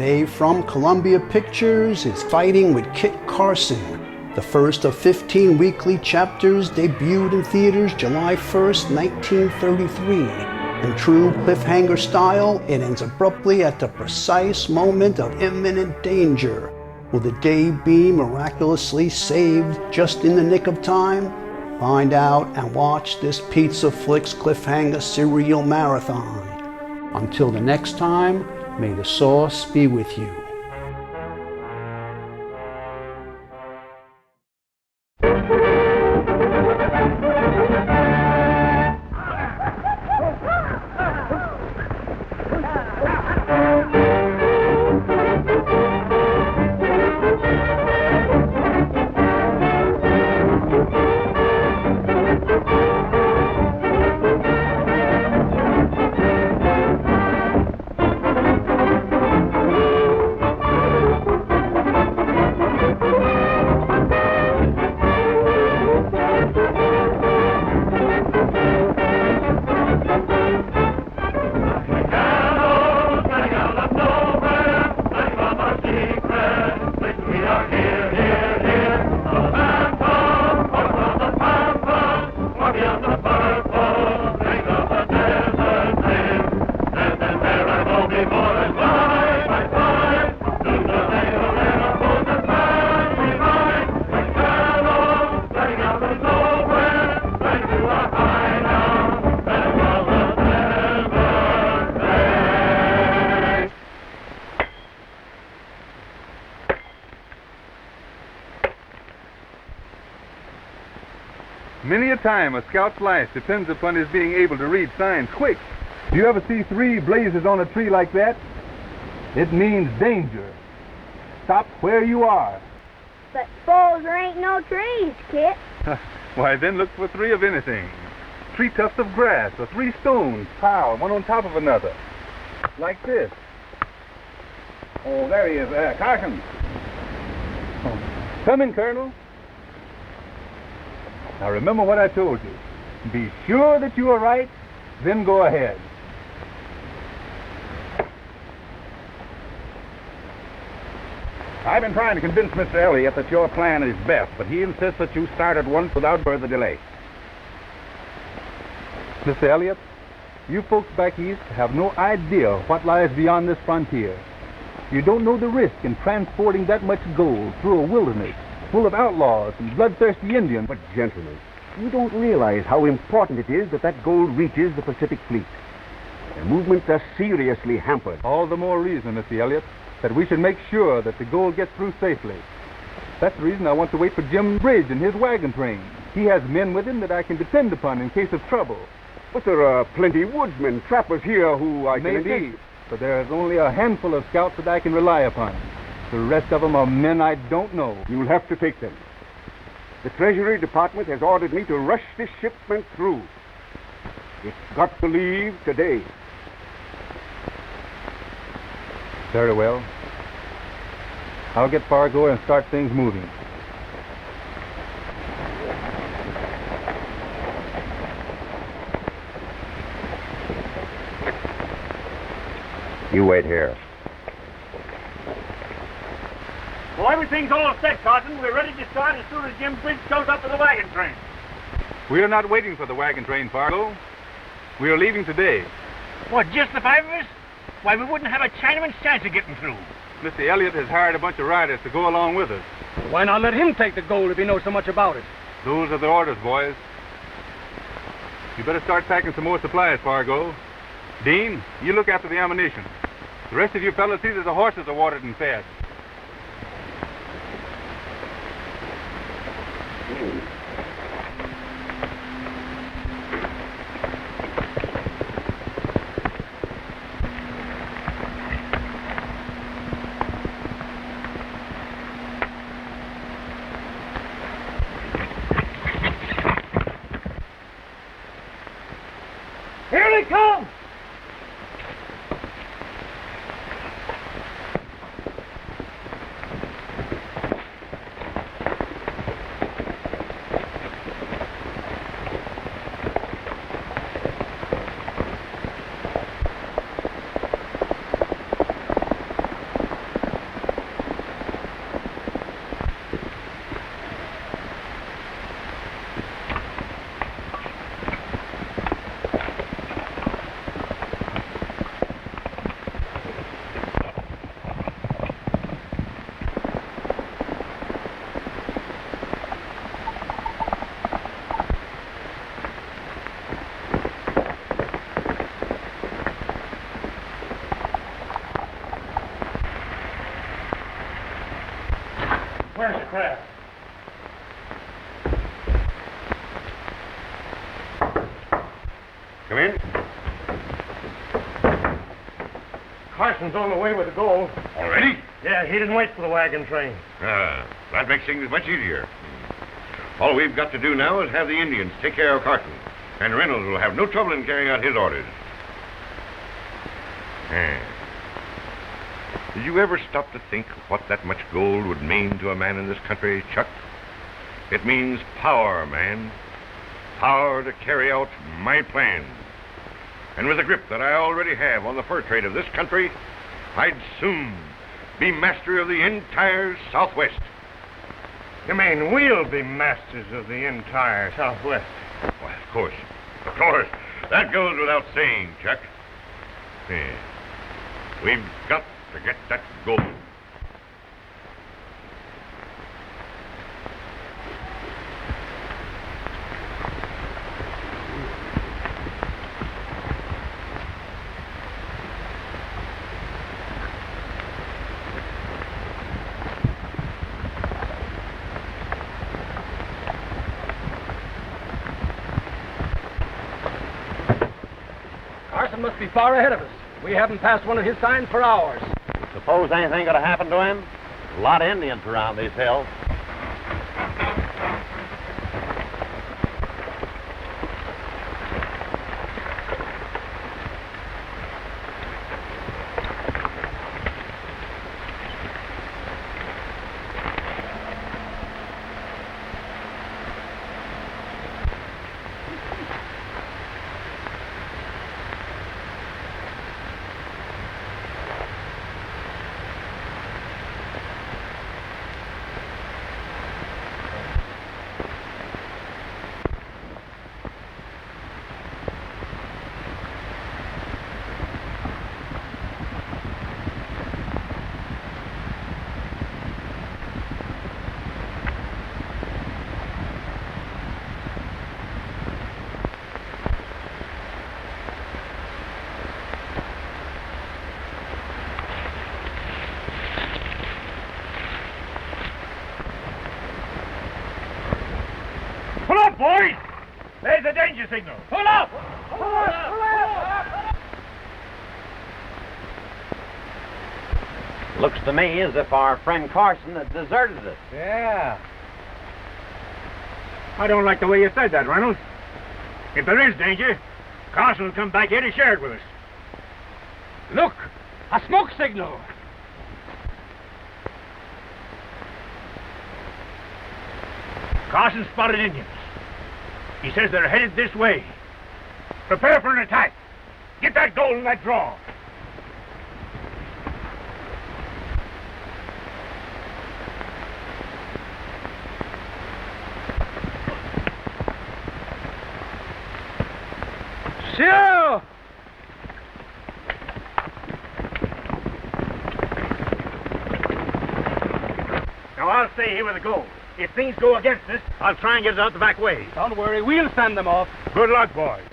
Today from Columbia Pictures is Fighting with Kit Carson. The first of 15 weekly chapters debuted in theaters July 1st, 1933. In true cliffhanger style, it ends abruptly at the precise moment of imminent danger. Will the day be miraculously saved just in the nick of time? Find out and watch this PizzaFLIX Cliffhanger serial marathon. Until the next time, may the sauce be with you. Many a time a scout's life depends upon his being able to read signs quick. Do you ever see 3 blazes on a tree like that? It means danger. Stop where you are. But suppose there ain't no trees, Kit. Why, then look for 3 of anything. 3 tufts of grass or 3 stones piled one on top of another. Like this. Oh, there he is, Carson. Oh. Come in, Colonel. Now remember what I told you. Be sure that you are right, then go ahead. I've been trying to convince Mr. Elliott that your plan is best, but he insists that you start at once without further delay. Mr. Elliott, you folks back east have no idea what lies beyond this frontier. You don't know the risk in transporting that much gold through a wilderness full of outlaws and bloodthirsty Indians. But, gentlemen, you don't realize how important it is that that gold reaches the Pacific Fleet. Their movements are seriously hampered. All the more reason, Mr. Elliott, that we should make sure that the gold gets through safely. That's the reason I want to wait for Jim Bridge and his wagon train. He has men with him that I can depend upon in case of trouble. But there are plenty woodsmen, trappers here who I can Maybe, but there is only a handful of scouts that I can rely upon. The rest of them are men I don't know. You'll have to take them. The Treasury Department has ordered me to rush this shipment through. It's got to leave today. Very well. I'll get Fargo and start things moving. You wait here. Well, everything's all set, Carson. We're ready to start as soon as Jim Bridge shows up with the wagon train. We are not waiting for the wagon train, Fargo. We are leaving today. What, just the 5 of us? Why, we wouldn't have a Chinaman's chance of getting through. Mr. Elliott has hired a bunch of riders to go along with us. Why not let him take the gold if he knows so much about it? Those are the orders, boys. You better start packing some more supplies, Fargo. Dean, you look after the ammunition. The rest of you fellas see that the horses are watered and fed. Here they come! Where's the Kraft? Come in. Carson's on the way with the gold. Already? Yeah, he didn't wait for the wagon train. That makes things much easier. All we've got to do now is have the Indians take care of Carson, and Reynolds will have no trouble in carrying out his orders. Did you ever stop to think what that much gold would mean to a man in this country, Chuck? It means power, man. Power to carry out my plans. And with the grip that I already have on the fur trade of this country, I'd soon be master of the entire Southwest. You mean we'll be masters of the entire Southwest? Why, of course. Of course. That goes without saying, Chuck. Yeah. We've got to get that gold. Carson must be far ahead of us. We haven't passed one of his signs for hours. Suppose anything could have happened to him? A lot of Indians around these hills. Pull up, boys! There's the danger signal. Pull up! Pull up! Looks to me as if our friend Carson had deserted us. Yeah. I don't like the way you said that, Reynolds. If there is danger, Carson will come back here to share it with us. Look! A smoke signal! Carson spotted Indians. He says they're headed this way. Prepare for an attack. Get that gold in that drawer. Sure! Now I'll stay here with the gold. If things go against us, I'll try and get it out the back way. Don't worry, we'll send them off. Good luck, boys.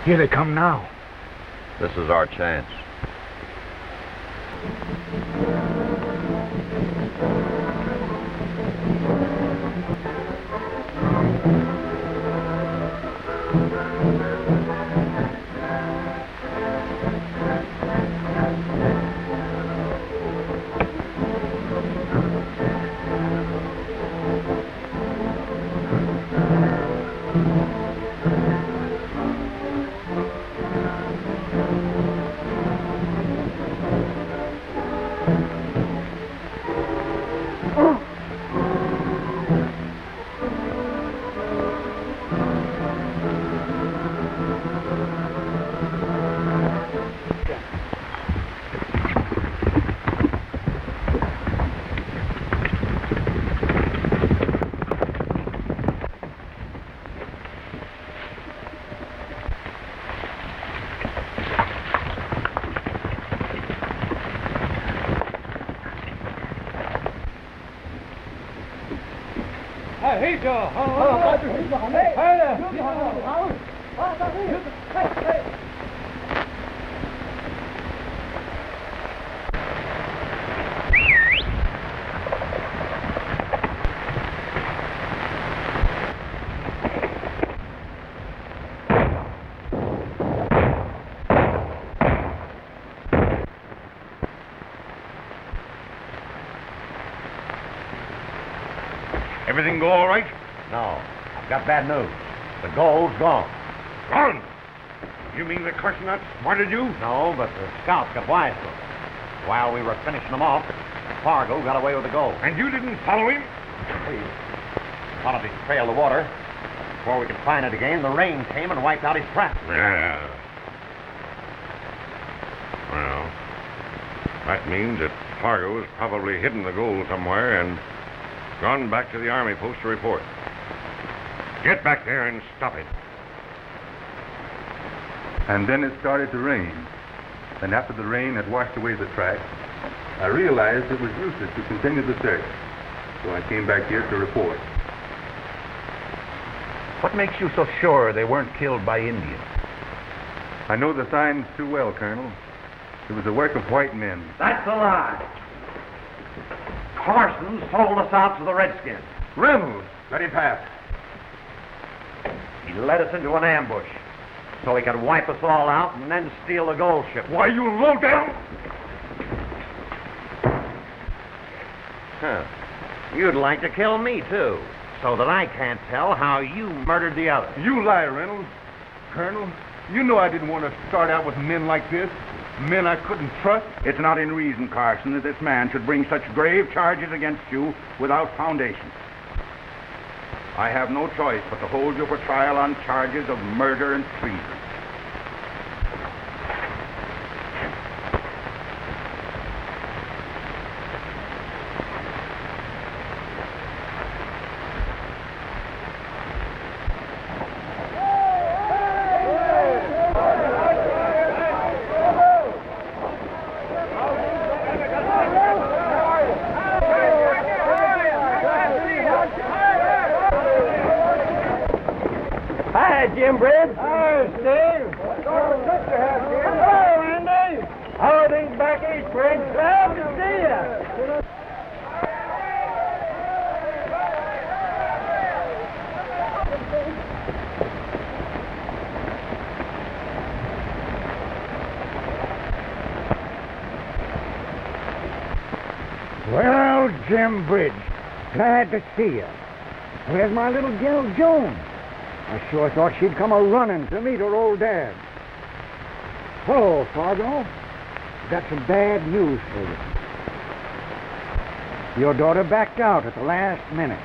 Here they come now. This is our chance. Hey, Joe! Everything go all right? No, I've got bad news. The gold's gone. Gone! You mean that Carson outsmarted you? No, but the scouts got wise to it. While we were finishing them off, Fargo got away with the gold. And you didn't follow him? We followed his trail to water. Before we could find it again, the rain came and wiped out his trap. Yeah. Well, that means that Fargo has probably hidden the gold somewhere and gone back to the army post to report. Get back there and stop it. And then it started to rain. And after the rain had washed away the tracks, I realized it was useless to continue the search. So I came back here to report. What makes you so sure they weren't killed by Indians? I know the signs too well, Colonel. It was the work of white men. That's a lie. Carson sold us out to the Redskins. Reynolds! Let him pass. He led us into an ambush so he could wipe us all out and then steal the gold ship. Why, you low down! Huh. You'd like to kill me, too, so that I can't tell how you murdered the other. You lie, Reynolds. Colonel, you know I didn't want to start out with men like this. Men I couldn't trust. It's not in reason, Carson, that this man should bring such grave charges against you without foundation. I have no choice but to hold you for trial on charges of murder and treason. Hi, Jim Bridge. Hi, Steve. Hello, Andy. How are things back east, Bridge? Glad to see you. Well, Jim Bridge, glad to see you. Where's my little gal Joan? I sure thought she'd come a-running to meet her old dad. Hello, Fargo. Got some bad news for you. Your daughter backed out at the last minute.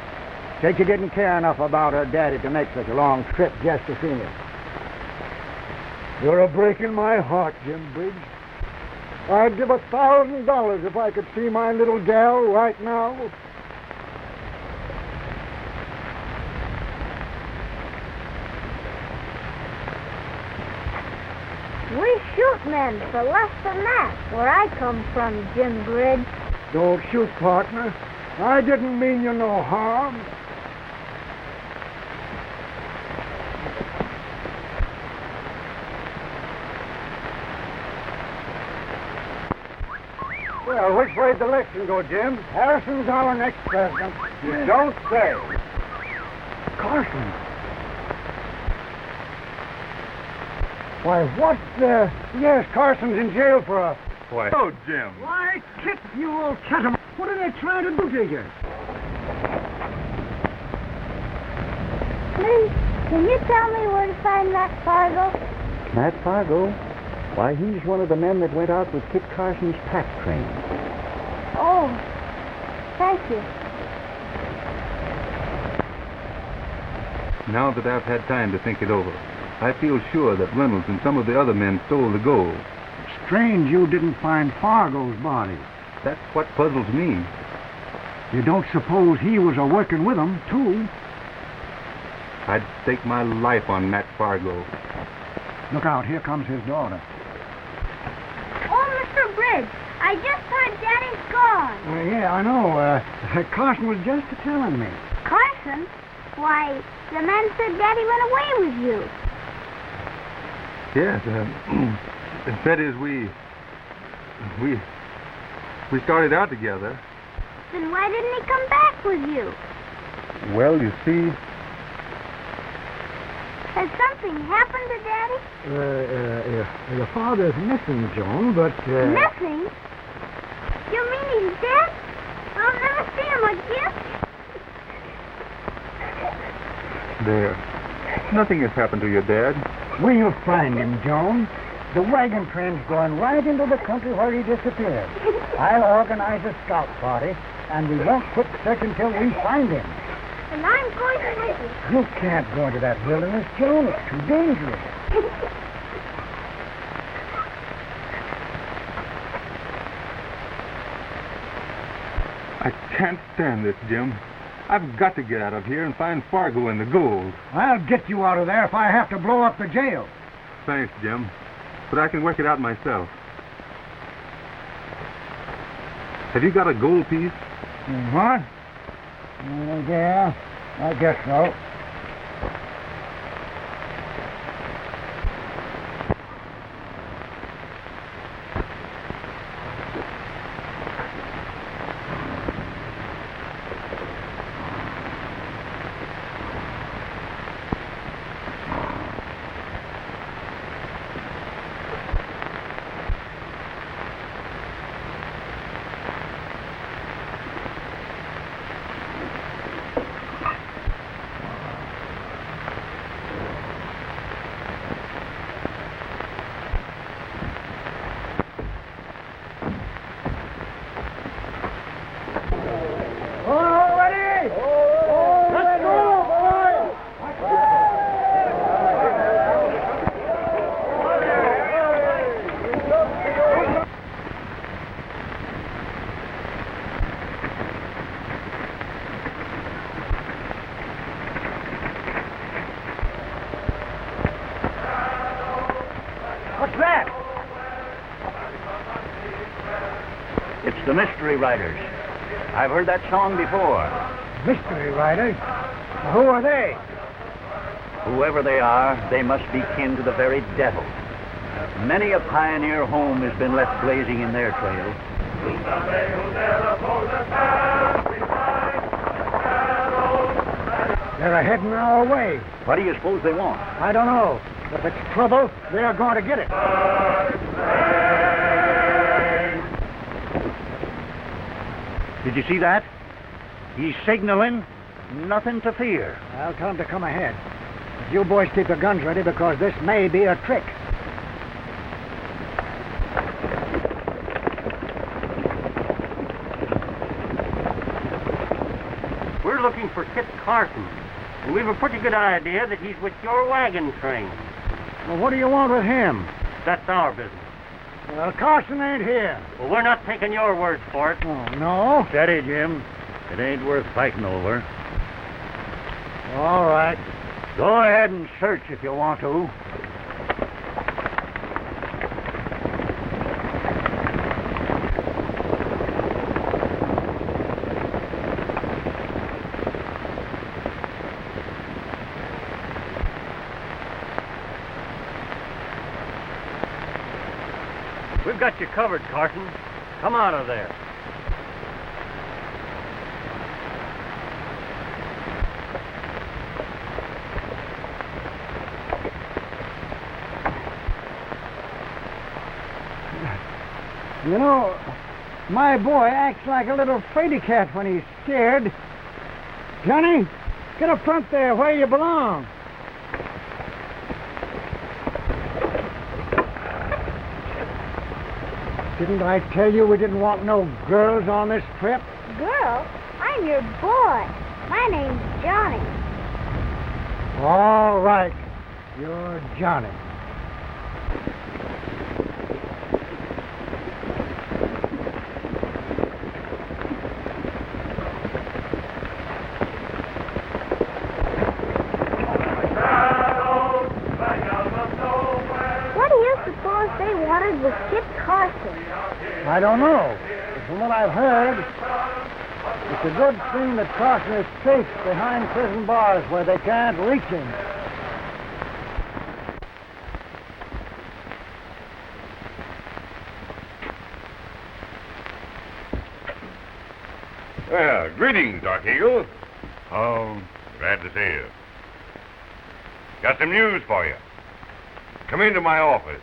Said she didn't care enough about her daddy to make such a long trip just to see me. You're a-breaking my heart, Jim Bridge. I'd give $1,000 if I could see my little gal right now. We shoot men for less than that, where I come from, Jim Bridge. Don't shoot, partner. I didn't mean you no harm. Well, which way'd the election go, Jim? Harrison's our next president. You don't say. Carson. Why, what the... Yes, Carson's in jail for a... Why? Oh, Jim. Why, Kit, you old catamount. What are they trying to do to you? Please, can you tell me where to find Mack Fargo? Matt Fargo? Why, he's one of the men that went out with Kit Carson's pack train. Oh, thank you. Now that I've had time to think it over, I feel sure that Reynolds and some of the other men stole the gold. Strange you didn't find Fargo's body. That's what puzzles me. You don't suppose he was a-working with them, too? I'd stake my life on Matt Fargo. Look out, here comes his daughter. Oh, Mr. Bridge, I just heard Daddy's gone. Yeah, I know. Carson was just telling me. Carson? Why, the man said Daddy went away with you. Yes, that is, we started out together. Then why didn't he come back with you? Well, you see... Has something happened to Daddy? Your father's missing, Joan, but... Missing? You mean he's dead? I'll never see him again? There. Nothing has happened to your dad. We'll find him, Joan. The wagon train's going right into the country where he disappeared. I'll organize a scout party, and we won't quit searching till we find him. And I'm going to with you. You can't go into that wilderness, Joan. It's too dangerous. I can't stand this, Jim. I've got to get out of here and find Fargo and the gold. I'll get you out of there if I have to blow up the jail. Thanks, Jim. But I can work it out myself. Have you got a gold piece? What? Yeah, I guess so. What's that? It's the Mystery Riders. I've heard that song before. Mystery Riders? Who are they? Whoever they are, they must be kin to the very devil. Many a pioneer home has been left blazing in their trail. They're heading our way. What do you suppose they want? I don't know. If it's trouble, they're going to get it. Did you see that? He's signaling nothing to fear. I'll tell them to come ahead. But you boys keep your guns ready because this may be a trick. We're looking for Kit Carson, and we've a pretty good idea that he's with your wagon train. Well, what do you want with him? That's our business. Well, Carson ain't here. Well, we're not taking your word for it. Oh, no? Steady, Jim. It ain't worth fighting over. All right. Go ahead and search if you want to. We've got you covered, Carson. Come out of there. You know, my boy acts like a little fraidy cat when he's scared. Johnny, get up front there where you belong. Didn't I tell you we didn't want no girls on this trip? Girl, I'm your boy. My name's Johhny. All right, you're Johnny. What do you suppose they wanted with Kit Carson? I don't know. But from what I've heard, it's a good thing that Carson is safe behind prison bars where they can't reach him. Well, greetings, Dark Eagle. Oh, glad to see you. Got some news for you. Come into my office.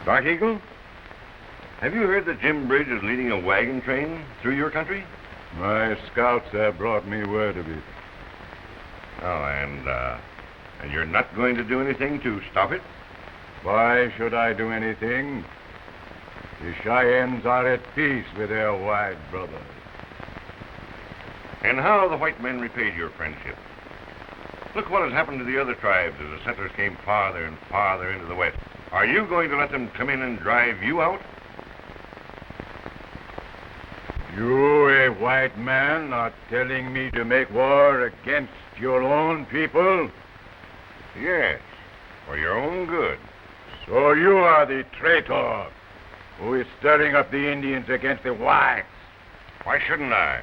Dark Eagle, have you heard that Jim Bridge is leading a wagon train through your country? My scouts have brought me word of it. Oh, and you're not going to do anything to stop it? Why should I do anything? The Cheyennes are at peace with their white brothers. And how have the white men repaid your friendship? Look what has happened to the other tribes as the settlers came farther and farther into the west. Are you going to let them come in and drive you out? You, a white man, are telling me to make war against your own people? Yes, for your own good. So you are the traitor who is stirring up the Indians against the whites. Why shouldn't I?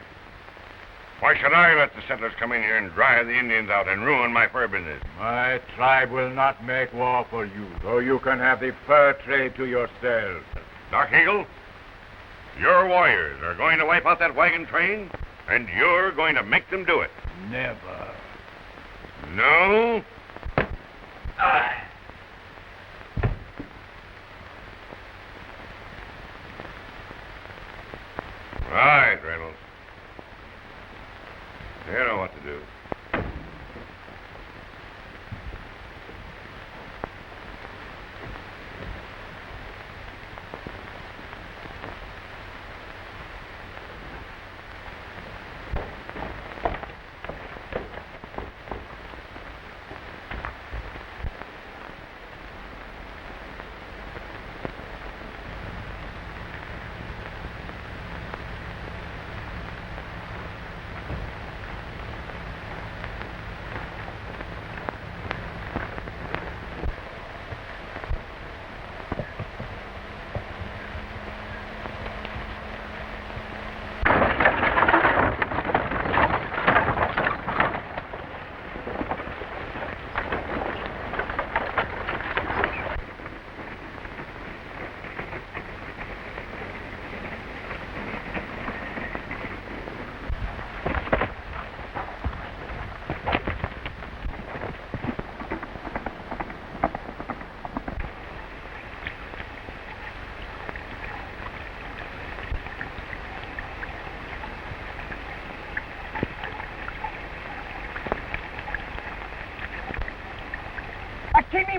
Why should I let the settlers come in here and drive the Indians out and ruin my fur business? My tribe will not make war for you, though you can have the fur trade to yourself. Dark Eagle, your warriors are going to wipe out that wagon train, and you're going to make them do it. Never. No? Right, Reynolds. You know what to do.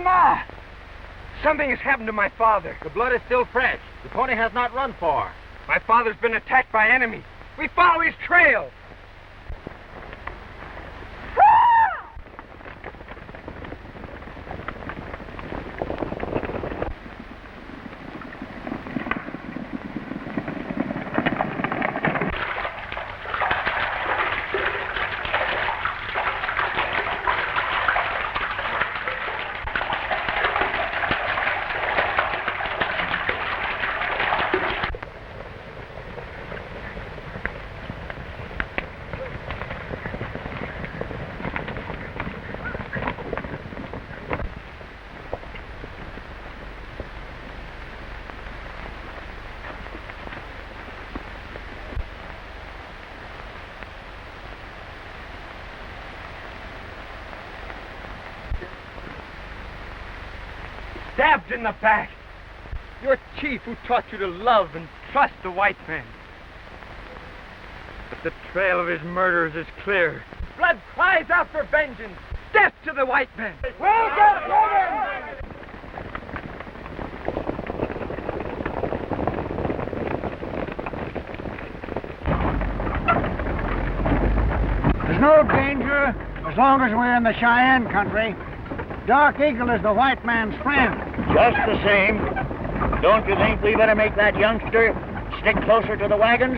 Ma! Something has happened to my father. The blood is still fresh. The pony has not run far. My father's been attacked by enemies. We follow his trail. Stabbed in the back. Your chief who taught you to love and trust the white man. But the trail of his murderers is clear. Blood cries out for vengeance. Death to the white man. We'll get rid. There's no danger as long as we're in the Cheyenne country. Dark Eagle is the white man's friend. Just the same, don't you think we better make that youngster stick closer to the wagons?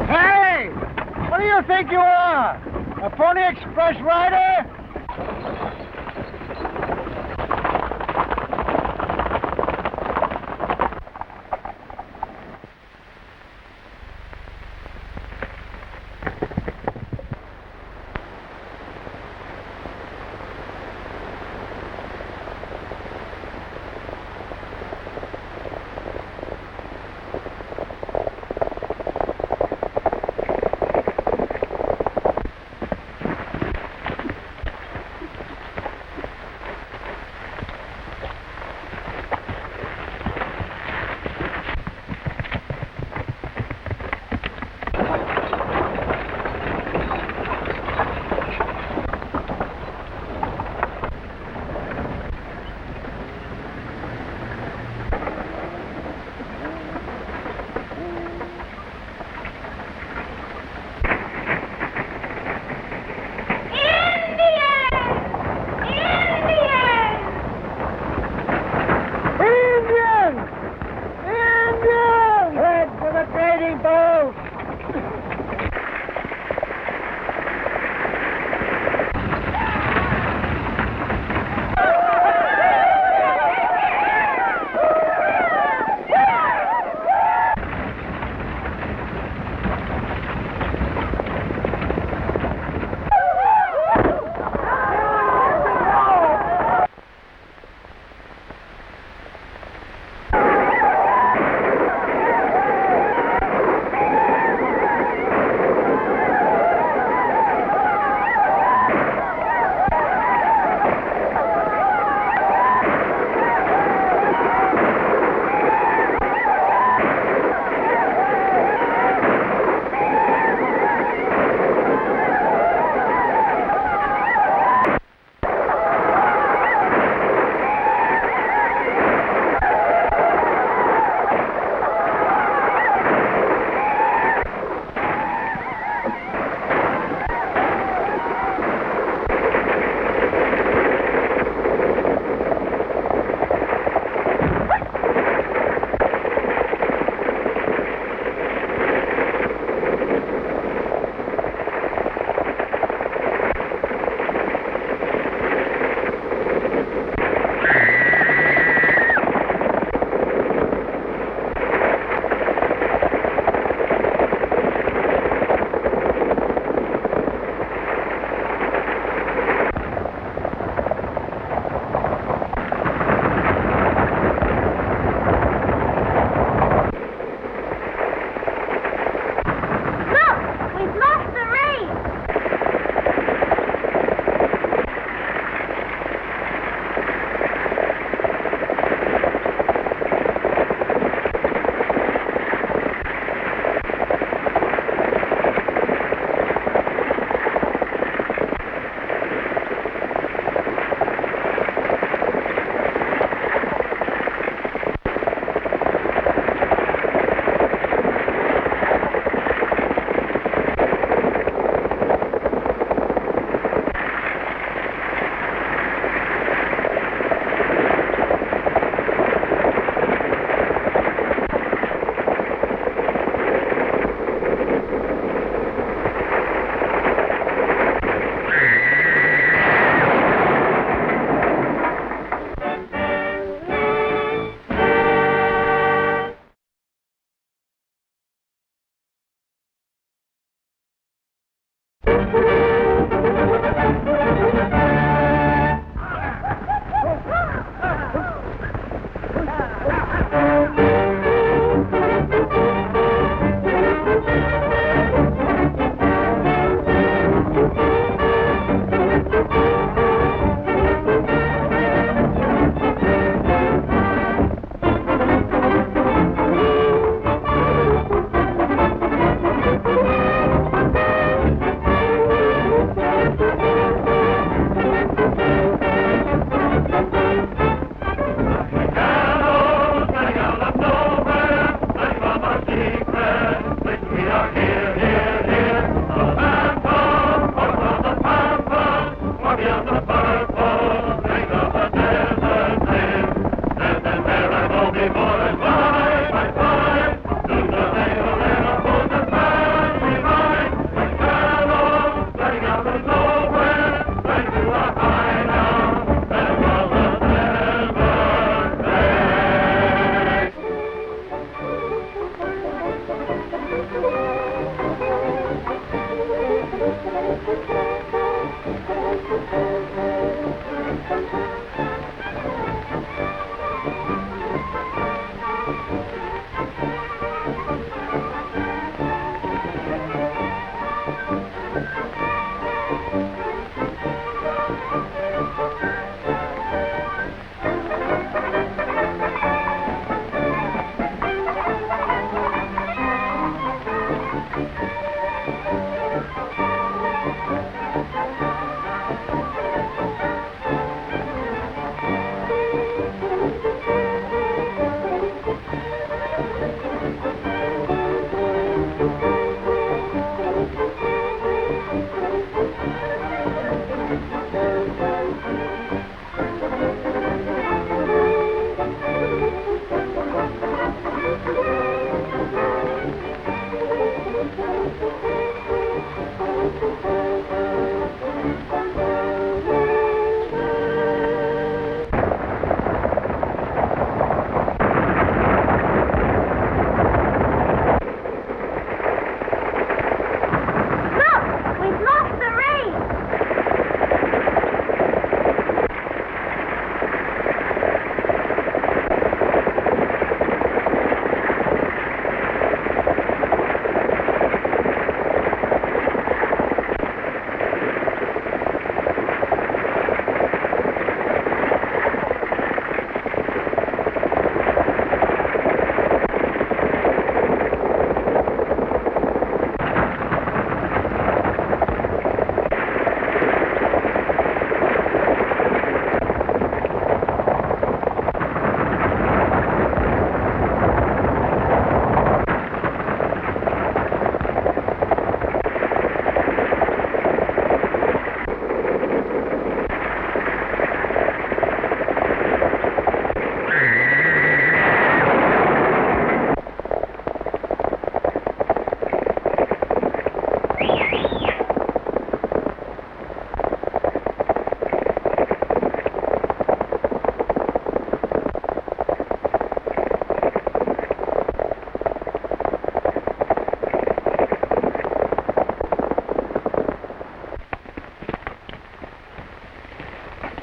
Hey! What do you think you are? A Pony Express rider?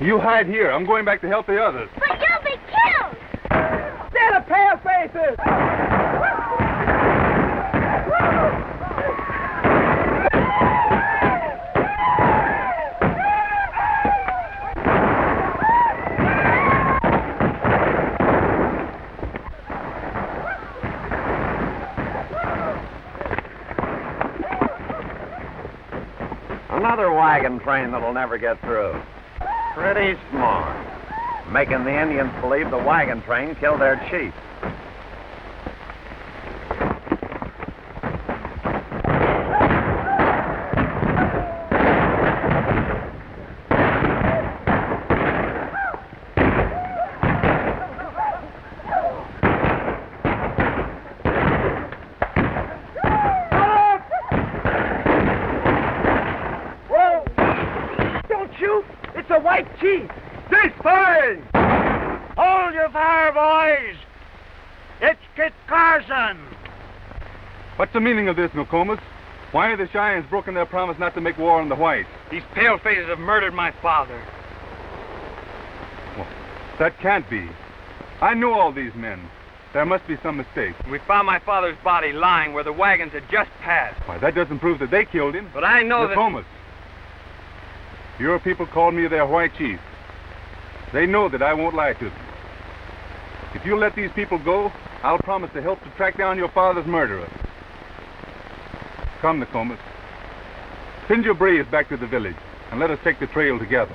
You hide here. I'm going back to help the others. But you'll be killed! They're the pale faces! Another wagon train that'll never get through. Pretty smart. Making the Indians believe the wagon train killed their chief. Chief! Cease firing! Hold your fire, boys! It's Kit Carson! What's the meaning of this, Nokomis? Why have the Cheyennes broken their promise not to make war on the whites? These pale faces have murdered my father. Well, that can't be. I know all these men. There must be some mistake. We found my father's body lying where the wagons had just passed. Why, that doesn't prove that they killed him. But I know Nokomis, your people called me their white chief. They know that I won't lie to them. If you let these people go, I'll promise to help to track down your father's murderer. Come, Nokomis. Send your braves back to the village, and let us take the trail together.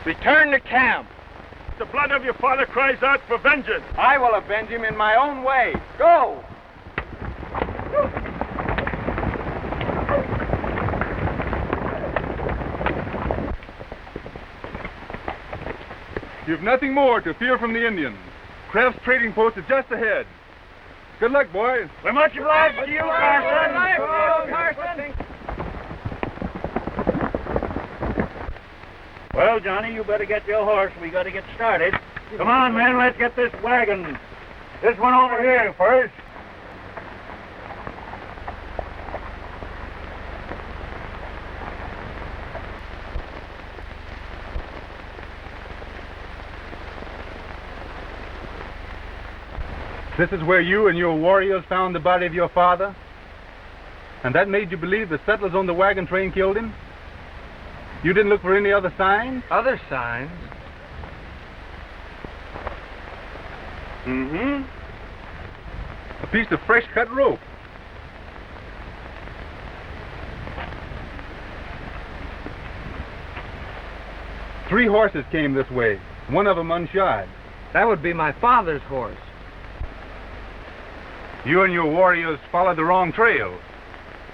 Return to camp. The blood of your father cries out for vengeance. I will avenge him in my own way. Go! You've nothing more to fear from the Indians. Kraft's trading post is just ahead. Good luck, boys. We're much obliged to you, Carson. Well, Johnny, you better get your horse. We got to get started. Come on, men, let's get this wagon. This one over here first. This is where you and your warriors found the body of your father? And that made you believe the settlers on the wagon train killed him? You didn't look for any other signs? Other signs? Mm-hmm. A piece of fresh cut rope. Three horses came this way, one of them unshod. That would be my father's horse. You and your warriors followed the wrong trail.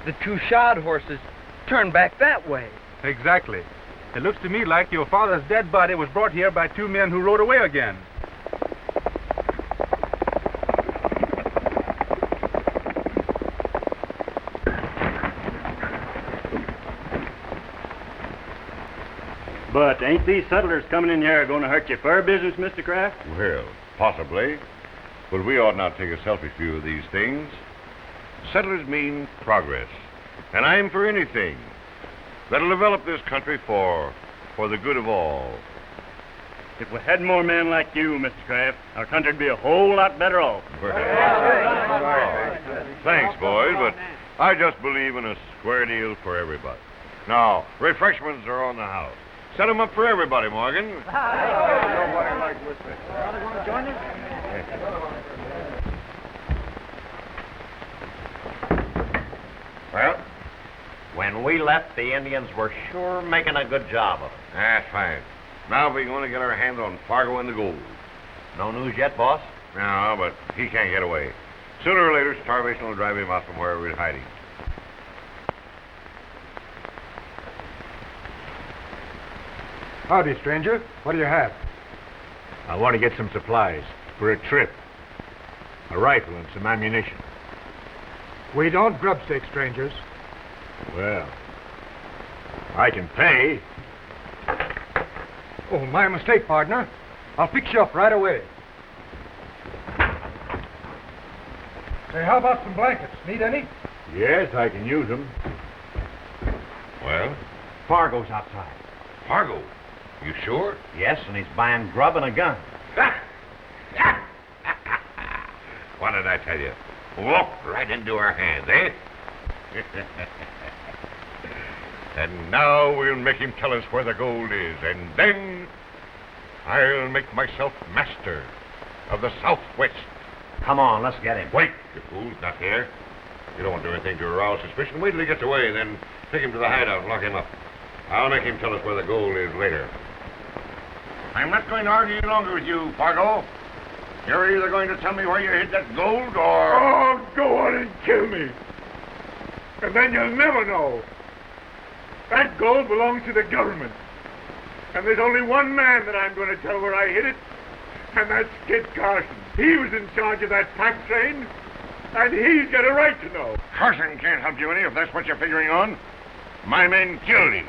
The two shod horses turned back that way. Exactly. It looks to me like your father's dead body was brought here by two men who rode away again. But ain't these settlers coming in here going to hurt your fur business, Mr. Kraft? Well, possibly. But we ought not take a selfish view of these things. Settlers mean progress. And I'm for anything that'll develop this country for the good of all. If we had more men like you, Mr. Kraft, our country'd be a whole lot better off. Thanks, boys, but I just believe in a square deal for everybody. Now, refreshments are on the house. Set them up for everybody, Morgan. Well, when we left, the Indians were sure making a good job of it. That's fine. Now we're going to get our hands on Fargo and the gold. No news yet, boss? No, but he can't get away. Sooner or later, starvation will drive him out from wherever he's hiding. Howdy, stranger. What do you have? I want to get some supplies for a trip. A rifle and some ammunition. We don't grubstake strangers. Well, I can pay. Oh, my mistake, partner. I'll fix you up right away. Say, how about some blankets? Need any? Yes, I can use them. Well, Fargo's outside. Fargo, you sure? Yes, and he's buying grub and a gun. What did I tell you? Walked right into our hands, eh? And now we'll make him tell us where the gold is, and then I'll make myself master of the Southwest. Come on, let's get him. Wait, you fools, not here. You don't want to do anything to arouse suspicion. Wait till he gets away, then take him to the hideout and lock him up. I'll make him tell us where the gold is later. I'm not going to argue any longer with you, Fargo. You're either going to tell me where you hid that gold, or... Oh, go on and kill me. And then you'll never know. That gold belongs to the government. And there's only one man that I'm going to tell where I hid it, and that's Kit Carson. He was in charge of that pack train, and he's got a right to know. Carson can't help you any if that's what you're figuring on. My men killed him.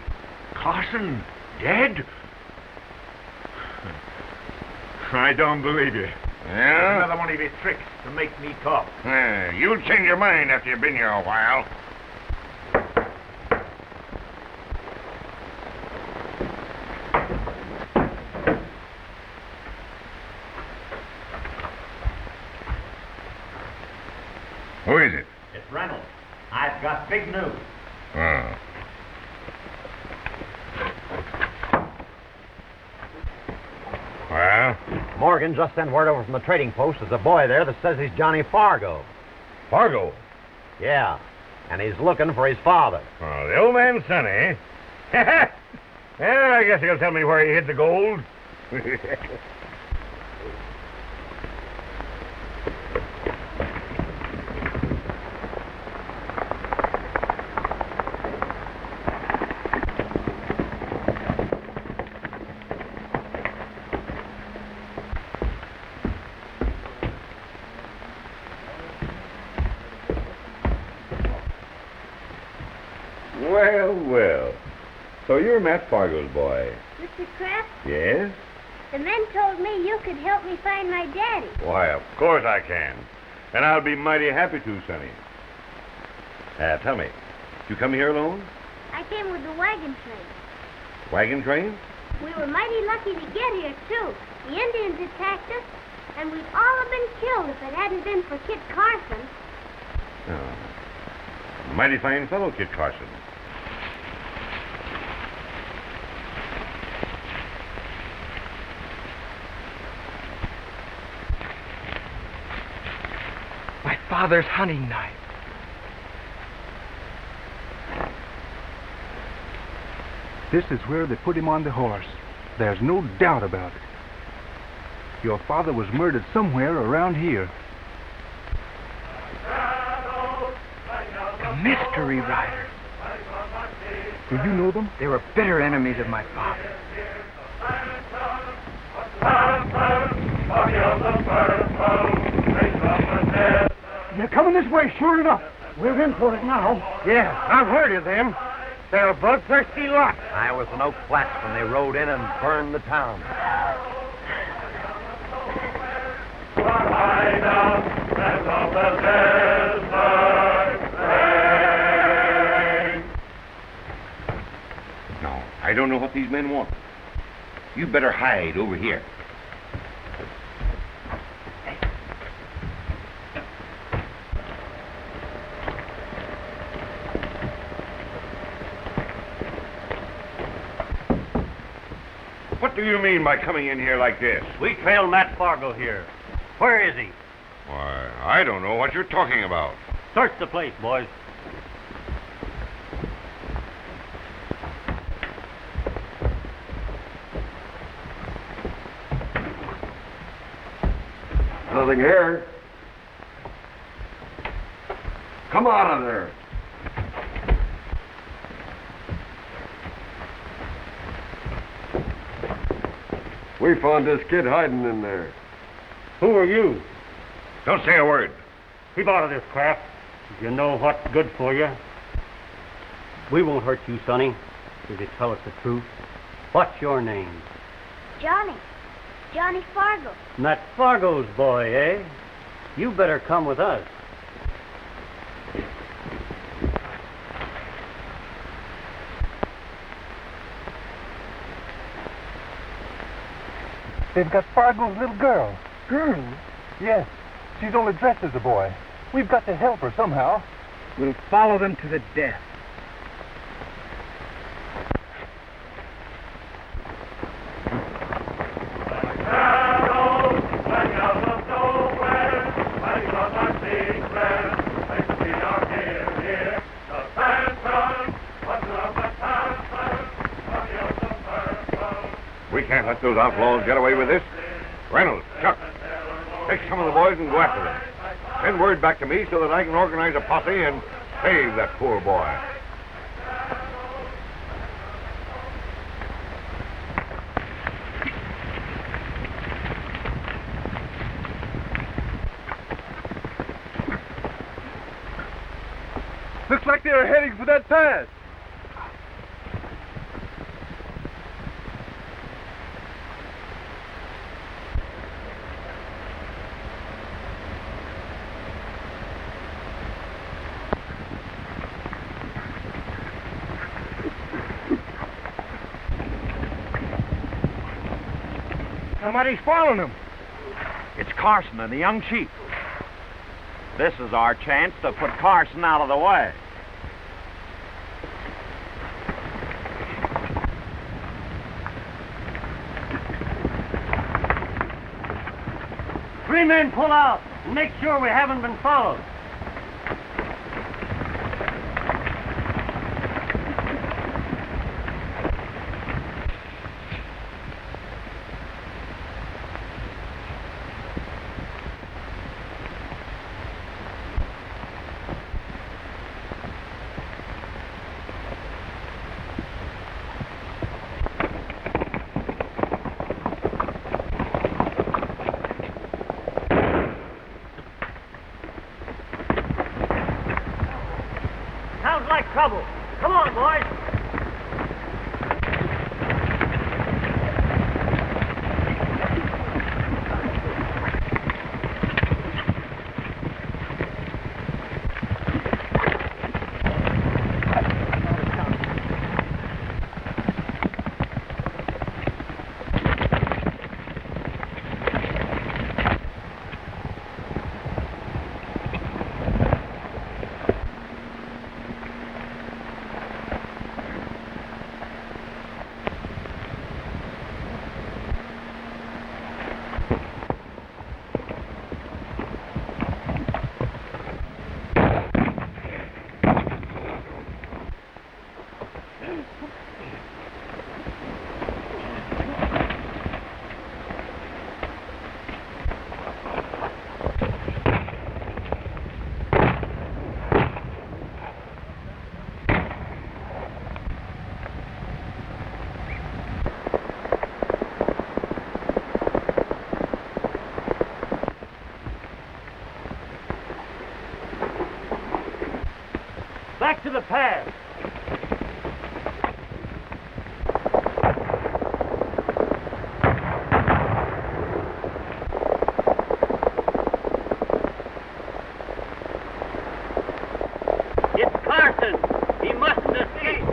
Carson dead? I don't believe you. Yeah? Another one of your tricks to make me talk. You'll change your mind after you've been here a while. Who is it? It's Reynolds. I've got big news. Oh. Well? Morgan just sent word over from the trading post. There's a boy there that says he's Johnny Fargo. Fargo? Yeah, and he's looking for his father. Oh, the old man's son, eh? Well, I guess he'll tell me where he hid the gold. So you're Matt Fargo's boy. Mr. Kraft, Yes? the men told me you could help me find my daddy. Why, of course I can. And I'll be mighty happy to, Sonny. Tell me, you come here alone? I came with the wagon train. Wagon train? We were mighty lucky to get here, too. The Indians attacked us, and we'd all have been killed if it hadn't been for Kit Carson. Oh. Mighty fine fellow, Kit Carson. My father's hunting knife. This is where they put him on the horse. There's no doubt about it. Your father was murdered somewhere around here. The mystery riders. Do you know them? They were bitter enemies of my father. They're coming this way, sure enough. We're in for it now. Yeah, I've heard of them. They're a bloodthirsty lot. I was in Oak Flats when they rode in and burned the town. No, I don't know what these men want. You better hide over here. What do you mean by coming in here like this? We trailed Matt Fargo here. Where is he? Why, I don't know what you're talking about. Search the place, boys. Nothing here. Come out of there. We found this kid hiding in there. Who are you? Don't say a word. Keep out of this, Kraft. You know what's good for you. We won't hurt you, Sonny, if you tell us the truth. What's your name? Johhny. Johhny Fargo. Matt Fargo's boy, eh? You better come with us. They've got Fargo's little girl. Girl? Yes. She's only dressed as a boy. We've got to help her somehow. We'll follow them to the death. We can't let those outlaws get away with this. Reynolds, Chuck, take some of the boys and go after them. Send word back to me so that I can organize a posse and save that poor boy. Looks like they're heading for that pass. Somebody's following them. It's Carson and the young chief. This is our chance to put Carson out of the way. Three men pull out and make sure we haven't been followed. Sounds like trouble. Come on, boys. Back to the pad. It's Carson. He mustn't escape.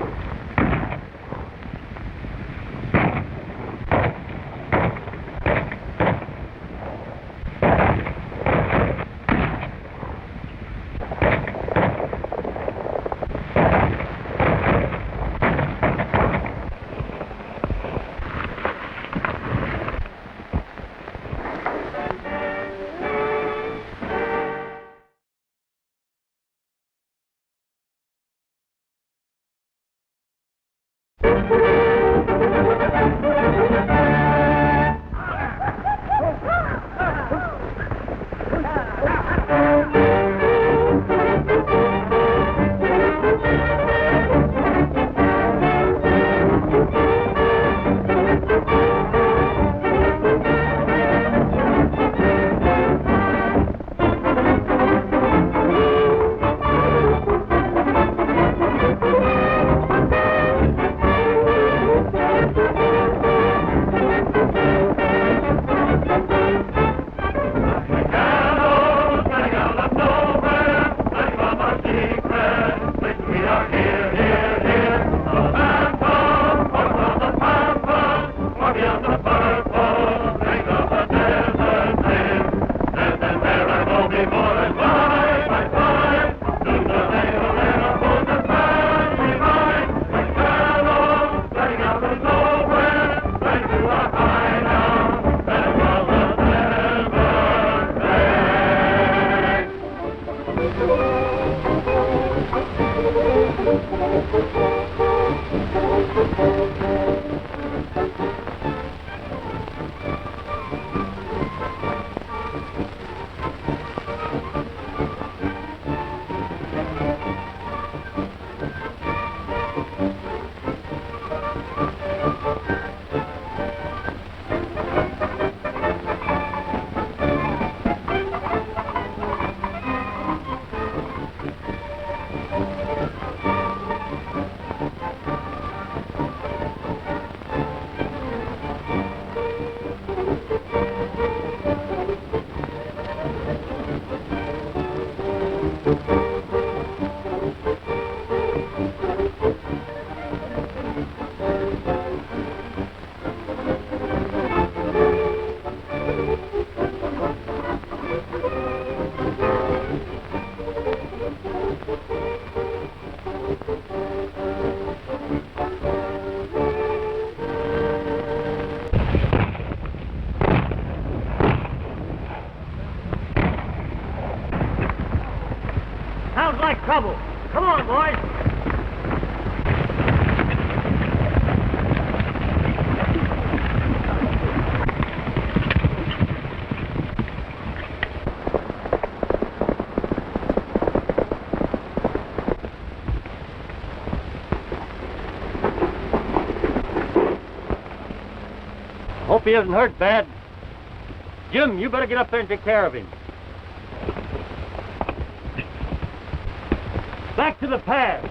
Sounds like trouble. Come on, boys. Hope he isn't hurt bad. Jim, you better get up there and take care of him. Back to the pad.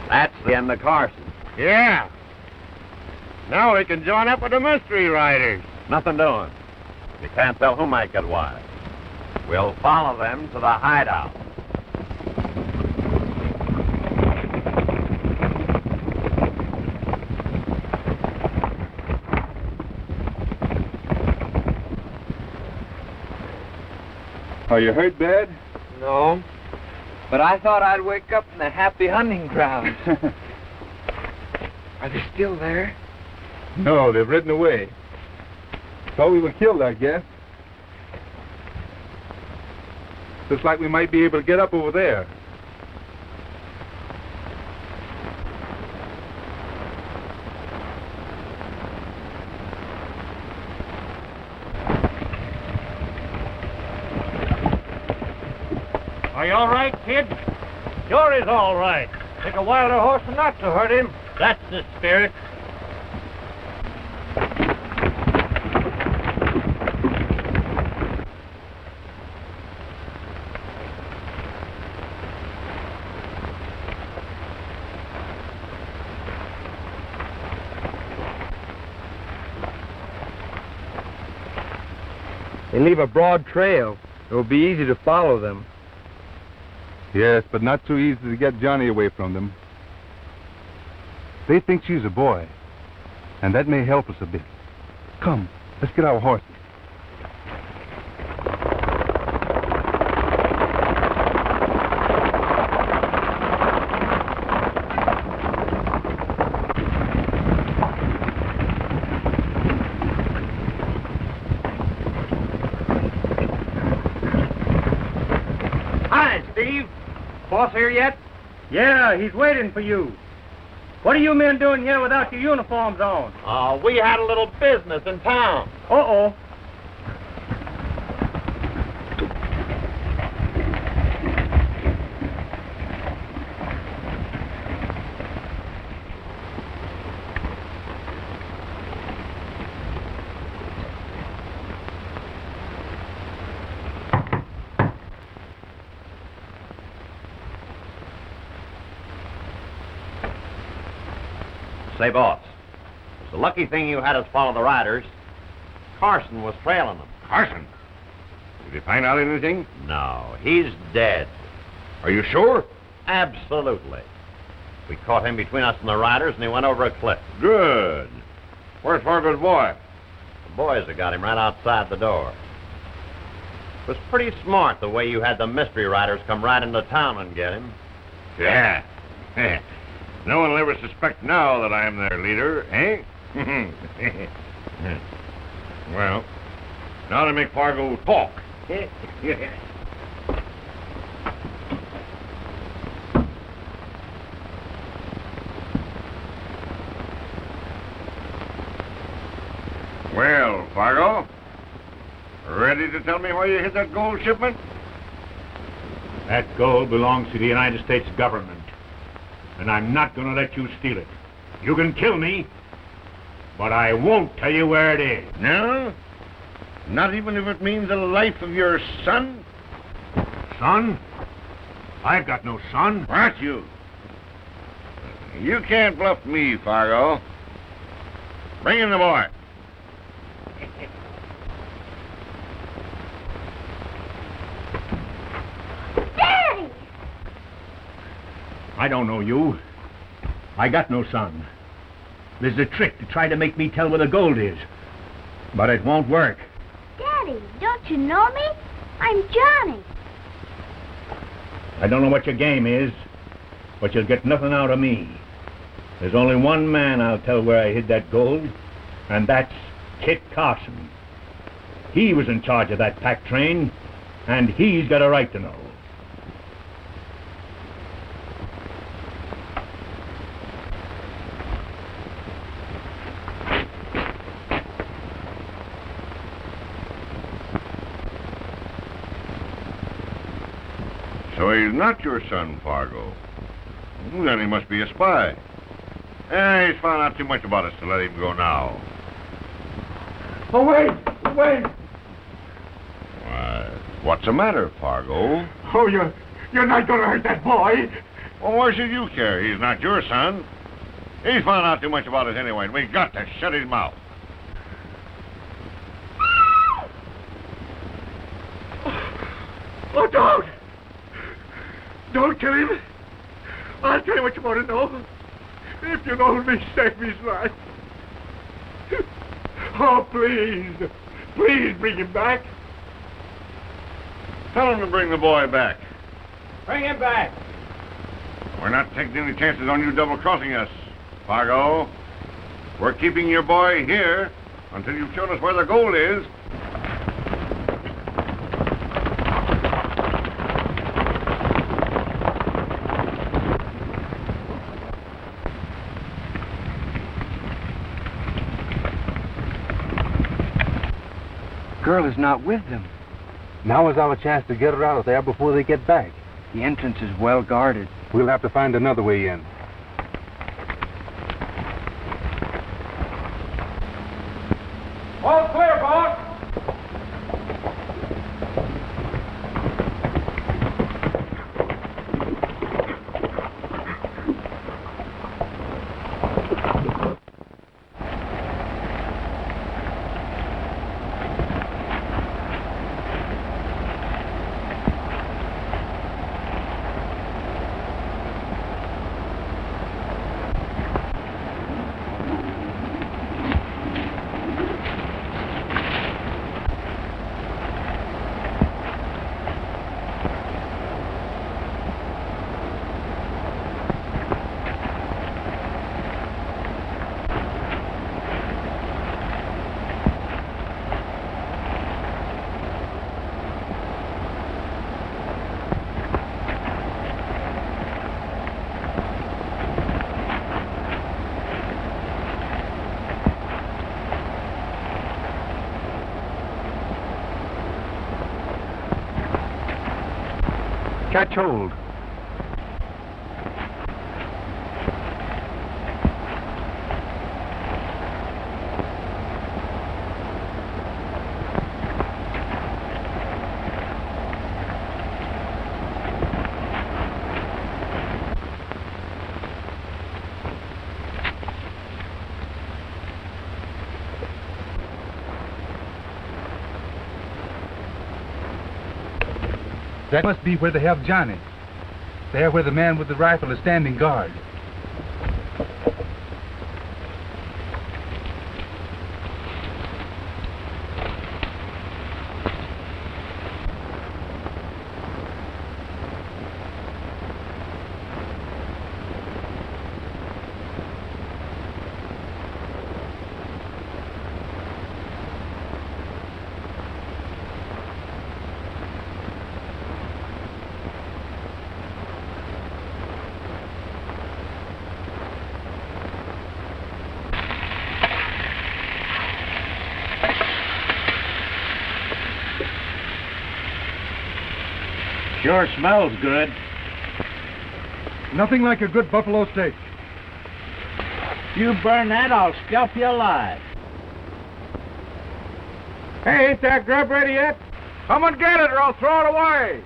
That's the end of Carson. Yeah. Now we can join up with the mystery riders. Nothing doing. We can't tell who might get wise. We'll follow them to the hideout. Are you hurt bad? No. But I thought I'd wake up in the happy hunting grounds. Are they still there? No, they've ridden away. Thought we were killed, I guess. Looks like we might be able to get up over there. Are you all right, kid? Sure is all right. Take a wilder horse than not to hurt him. That's the spirit. They leave a broad trail. It will be easy to follow them. Yes, but not too easy to get Johhny away from them. They think she's a boy, and that may help us a bit. Come, let's get our horses. Hi, Steve. Boss here yet? Yeah, he's waiting for you. What are you men doing here without your uniforms on? We had a little business in town. Uh-oh. Say, boss, it's a lucky thing you had us follow the riders. Carson was trailing them. Carson? Did you find out anything? No, he's dead. Are you sure? Absolutely. We caught him between us and the riders, and he went over a cliff. Good. Where's Fargo's boy? The boys have got him right outside the door. It was pretty smart the way you had the mystery riders come right into town and get him. Yeah. No one will ever suspect now that I'm their leader, eh? Well, now to make Fargo talk. Well, Fargo, ready to tell me where you hid that gold shipment? That gold belongs to the United States government, and I'm not going to let you steal it. You can kill me, but I won't tell you where it is. No? Not even if it means the life of your son? Son? I've got no son. Aren't you? You can't bluff me, Fargo. Bring in the boy. Daddy! I don't know you. I got no son. This is a trick to try to make me tell where the gold is. But it won't work. Daddy, don't you know me? I'm Johhny. I don't know what your game is, but you'll get nothing out of me. There's only one man I'll tell where I hid that gold, and that's Kit Carson. He was in charge of that pack train, and he's got a right to know. So he's not your son, Fargo. Then he must be a spy. He's found out too much about us to let him go now. Oh, wait! Wait! Why, what's the matter, Fargo? Oh, you're not going to hurt that boy. Well, why should you care? He's not your son. He's found out too much about us anyway, and we got to shut his mouth. Oh, don't! Don't kill him. I'll tell you what you want to know. If you'll only save his life. Oh, please. Please bring him back. Tell him to bring the boy back. Bring him back. We're not taking any chances on you double-crossing us, Fargo. We're keeping your boy here until you've shown us where the gold is. Girl is not with them. Now is our chance to get her out of there before they get back. The entrance is well guarded. We'll have to find another way in. All clear, boss. Catch hold. That must be where they have Johhny. There where the man with the rifle is standing guard. Sure smells good. Nothing like a good buffalo steak. You burn that, I'll scalp you alive. Hey, ain't that grub ready yet? Come and get it or I'll throw it away.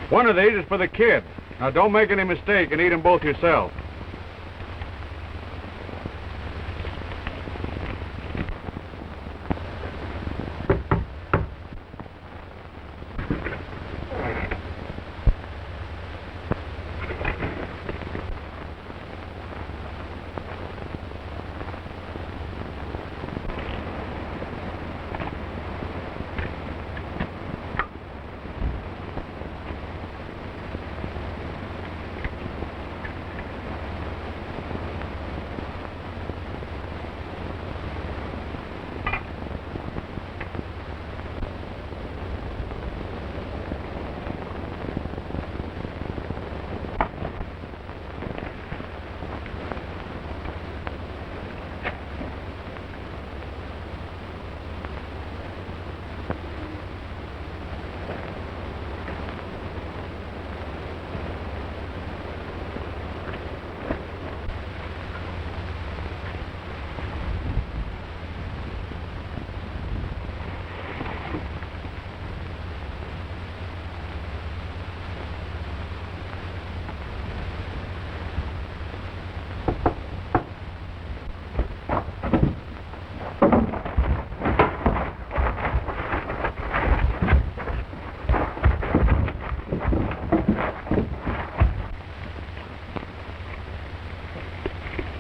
One of these is for the kid. Now don't make any mistake and eat them both yourself.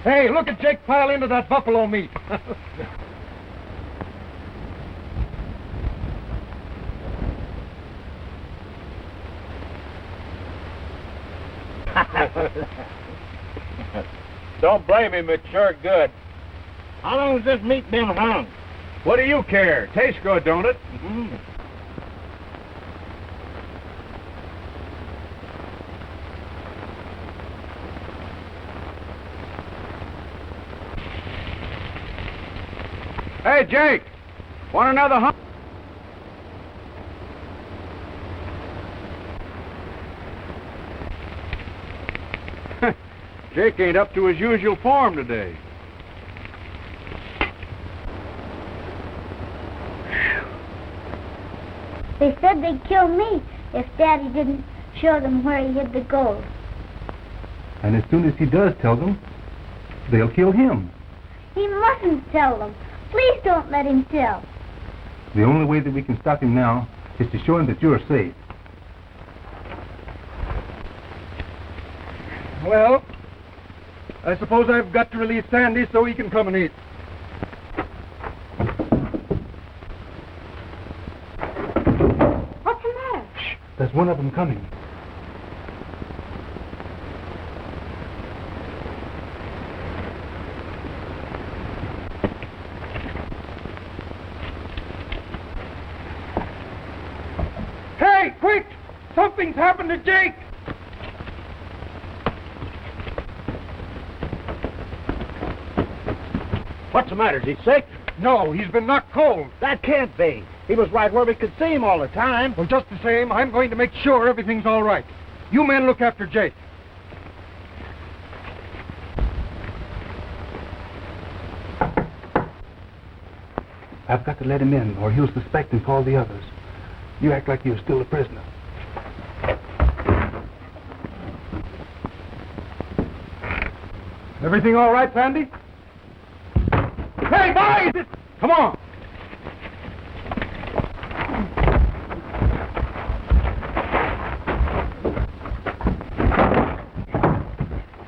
Hey, look at Jake pile into that buffalo meat. Don't blame him, it's sure good. How long has this meat been hung? What do you care? Tastes good, don't it? Hey, Jake! Want another hump? Jake ain't up to his usual form today. They said they'd kill me if Daddy didn't show them where he hid the gold. And as soon as he does tell them, they'll kill him. He mustn't tell them. Please don't let him tell. The only way that we can stop him now is to show him that you're safe. Well, I suppose I've got to release Sandy so he can come and eat. What's the matter? Shh, there's one of them coming. Hey, quick! Something's happened to Jake! What's the matter? Is he sick? No, he's been knocked cold. That can't be. He was right where we could see him all the time. Well, just the same, I'm going to make sure everything's all right. You men look after Jake. I've got to let him in, or he'll suspect and call the others. You act like you're still a prisoner. Everything all right, Sandy? Hey, boys! Come on!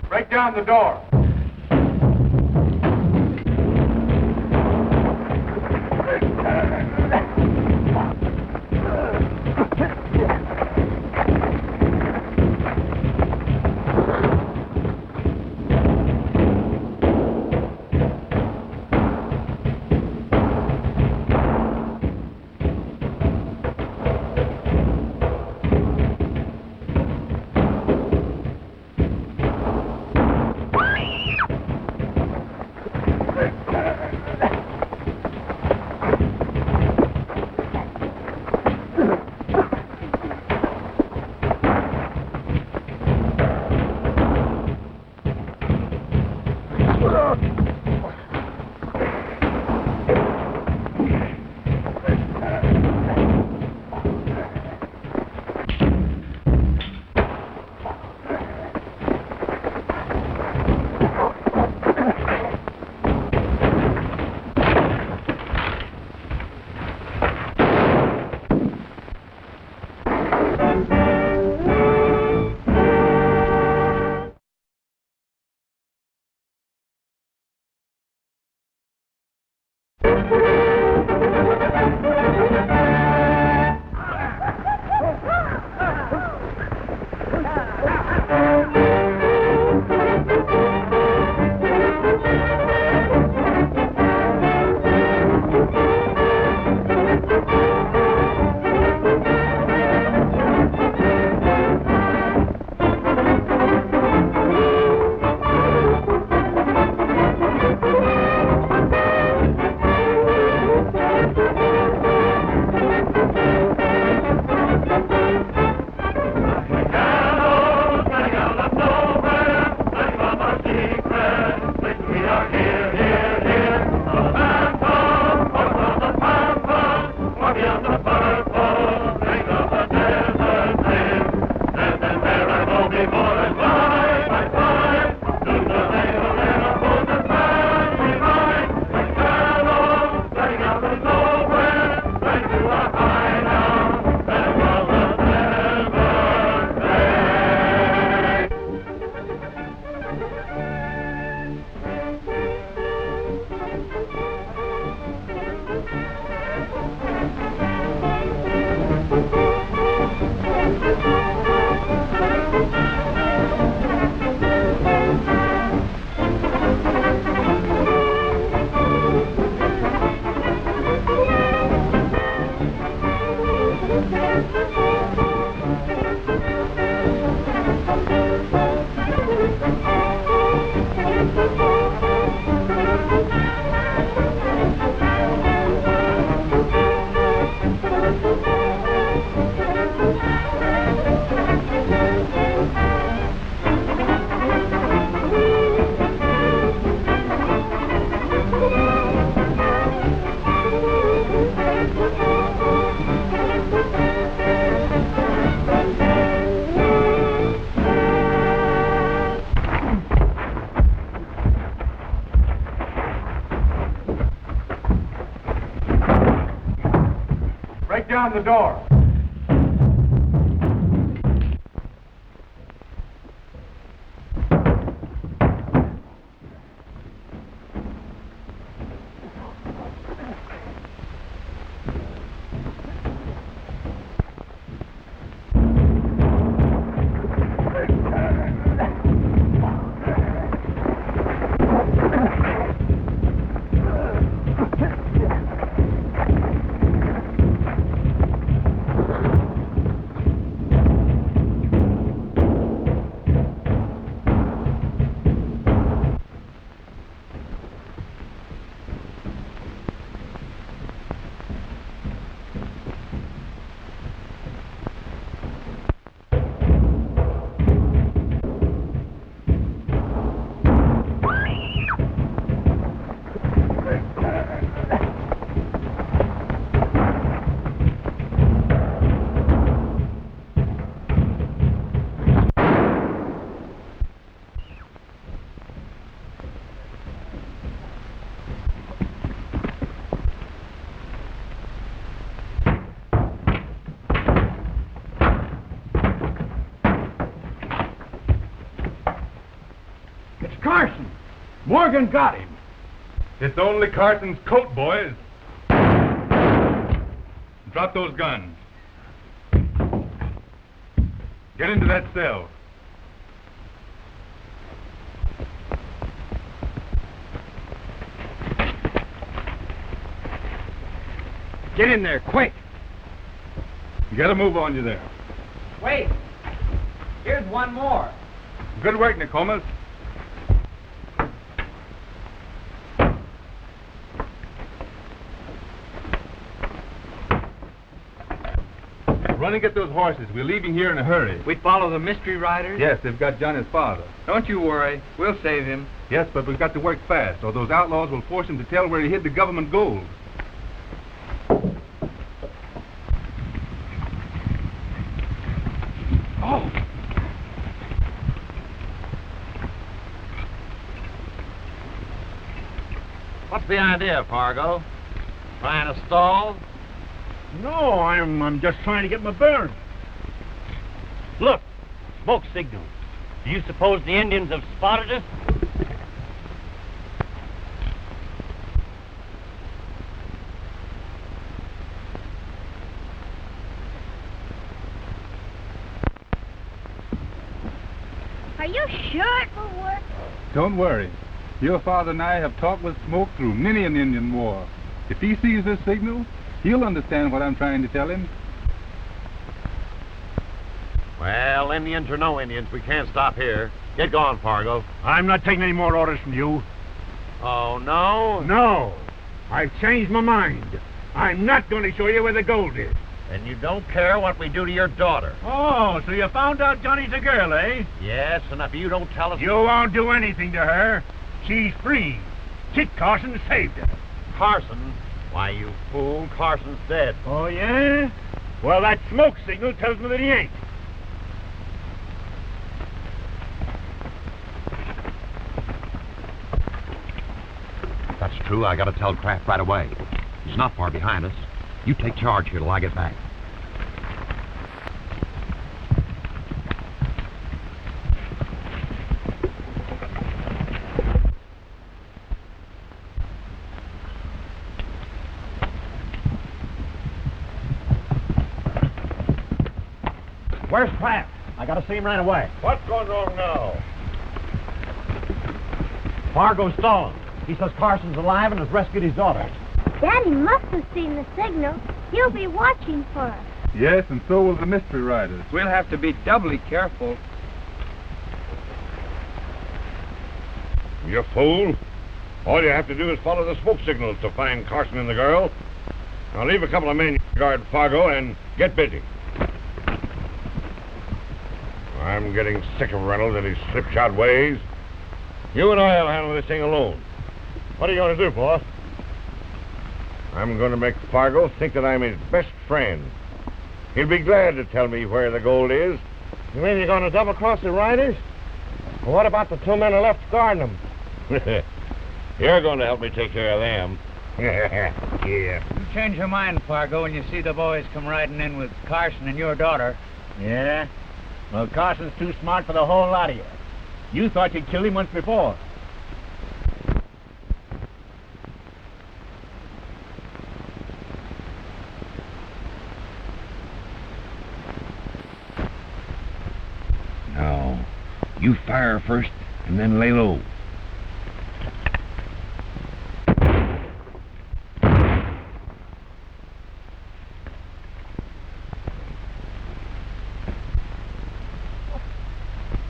Break down the door. Down the door. Carson! Morgan got him. It's only Carson's coat, boys. Drop those guns. Get into that cell. Get in there, quick. Get a move on you there. Wait. Here's one more. Good work, Nicomas. Run and get those horses. We're leaving here in a hurry. We follow the mystery riders? Yes, they've got Johnny's father. Don't you worry. We'll save him. Yes, but we've got to work fast, or those outlaws will force him to tell where he hid the government gold. Oh! What's the idea, Fargo? Trying to stall? No, I'm just trying to get my bearings. Look, smoke signal. Do you suppose the Indians have spotted us? Are you sure it will work? Don't worry. Your father and I have talked with Smoke through many an Indian war. If he sees this signal, he'll understand what I'm trying to tell him. Well, Indians or no Indians, we can't stop here. Get going, Fargo. I'm not taking any more orders from you. Oh, no? No. I've changed my mind. I'm not going to show you where the gold is. And you don't care what we do to your daughter? Oh, so you found out Johnny's a girl, eh? Yes, and if you don't tell us... You won't do anything to her. She's free. Kit Carson saved her. Carson? Why, you fool, Carson's dead. Oh, yeah? Well, that smoke signal tells me that he ain't. That's true. I gotta tell Kraft right away. He's not far behind us. You take charge here till I get back. Where's Kraft? I gotta see him right away. What's going wrong now? Fargo's stalling. He says Carson's alive and has rescued his daughter. Daddy must have seen the signal. He'll be watching for us. Yes, and so will the mystery riders. We'll have to be doubly careful. You fool. All you have to do is follow the smoke signals to find Carson and the girl. Now leave a couple of men to guard Fargo and get busy. I'm getting sick of Reynolds and his slipshod ways. You and I'll handle this thing alone. What are you going to do, boss? I'm going to make Fargo think that I'm his best friend. He'll be glad to tell me where the gold is. You mean you're going to double-cross the riders? Well, what about the 2 men who left guarding them? You're going to help me take care of them. Yeah. You change your mind, Fargo, when you see the boys come riding in with Carson and your daughter. Yeah? Well, Carson's too smart for the whole lot of you. You thought you'd killed him once before. Now, you fire first and then lay low.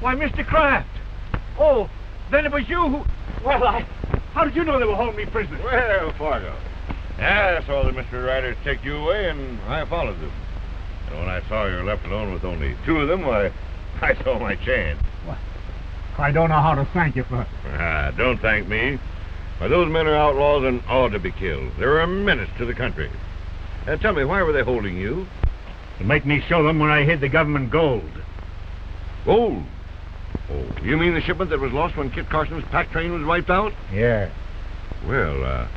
Why, Mr. Kraft! Oh, then it was you who... Well, how did you know they were holding me prisoner? Well, Fargo. Yeah, I saw the mystery riders take you away, and I followed them. And when I saw you were left alone with only 2 of them, I saw my chance. Well, I don't know how to thank you for... Don't thank me. Why, those men are outlaws and ought to be killed. They're a menace to the country. Tell me, why were they holding you? To make me show them where I hid the government gold. Gold? Oh, you mean the shipment that was lost when Kit Carson's pack train was wiped out? Yeah. Well,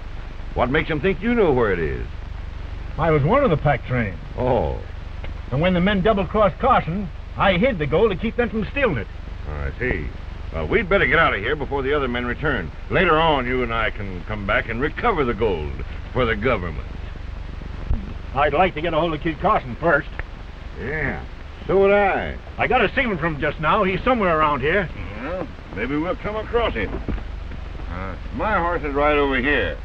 what makes them think you know where it is? I was one of the pack train. Oh. And when the men double-crossed Carson, I hid the gold to keep them from stealing it. I see. Well, we'd better get out of here before the other men return. Later on, you and I can come back and recover the gold for the government. I'd like to get a hold of Kit Carson first. Yeah, so would I. I got a signal from him just now. He's somewhere around here. Well, maybe we'll come across him. My horse is right over here.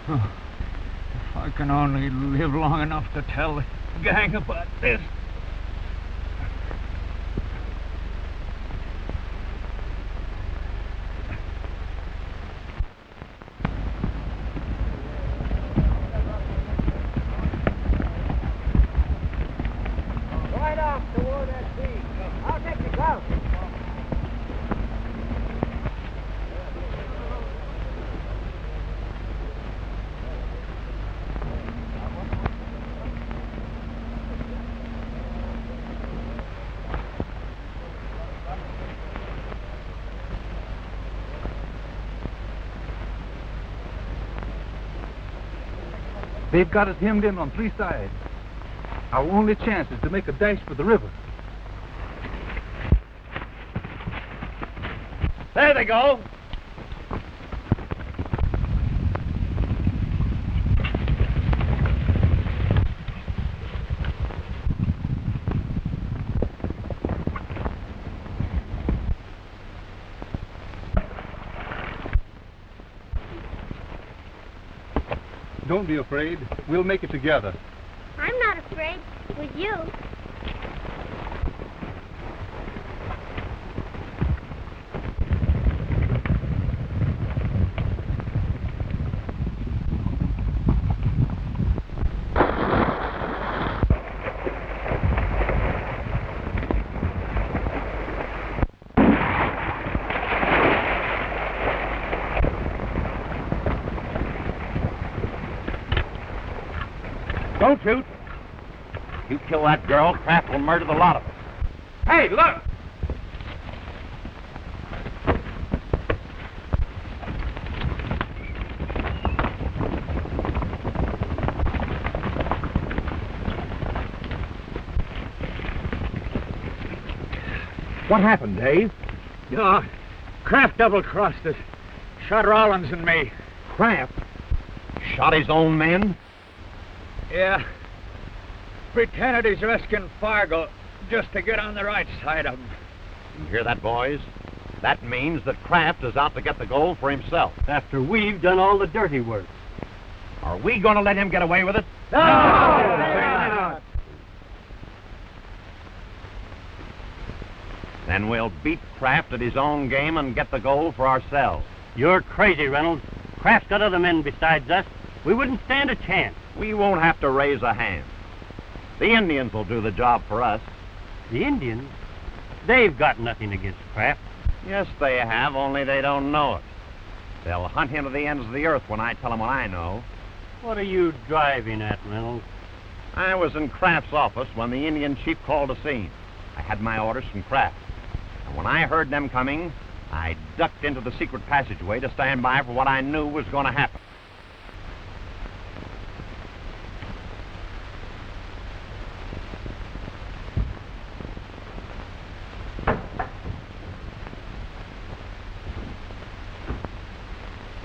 If I can only live long enough to tell the gang about this. Right off toward that sea. I'll take you out. They've got us hemmed in on 3 sides. Our only chance is to make a dash for the river. There they go. Don't be afraid. We'll make it together. I'm not afraid. With you. Don't shoot. You kill that girl, Kraft will murder the lot of us. Hey, look! What happened, Dave? Kraft double-crossed us. Shot Rollins and me. Kraft shot his own men? Yeah. Pretended he's risking Fargo just to get on the right side of him. You hear that, boys? That means that Kraft is out to get the gold for himself. After we've done all the dirty work. Are we going to let him get away with it? No! Then we'll beat Kraft at his own game and get the gold for ourselves. You're crazy, Reynolds. Kraft's got other men besides us. We wouldn't stand a chance. We won't have to raise a hand. The Indians will do the job for us. The Indians? They've got nothing against Kraft. Yes, they have, only they don't know it. They'll hunt him to the ends of the earth when I tell them what I know. What are you driving at, Reynolds? I was in Kraft's office when the Indian chief called the scene. I had my orders from Kraft. And when I heard them coming, I ducked into the secret passageway to stand by for what I knew was going to happen.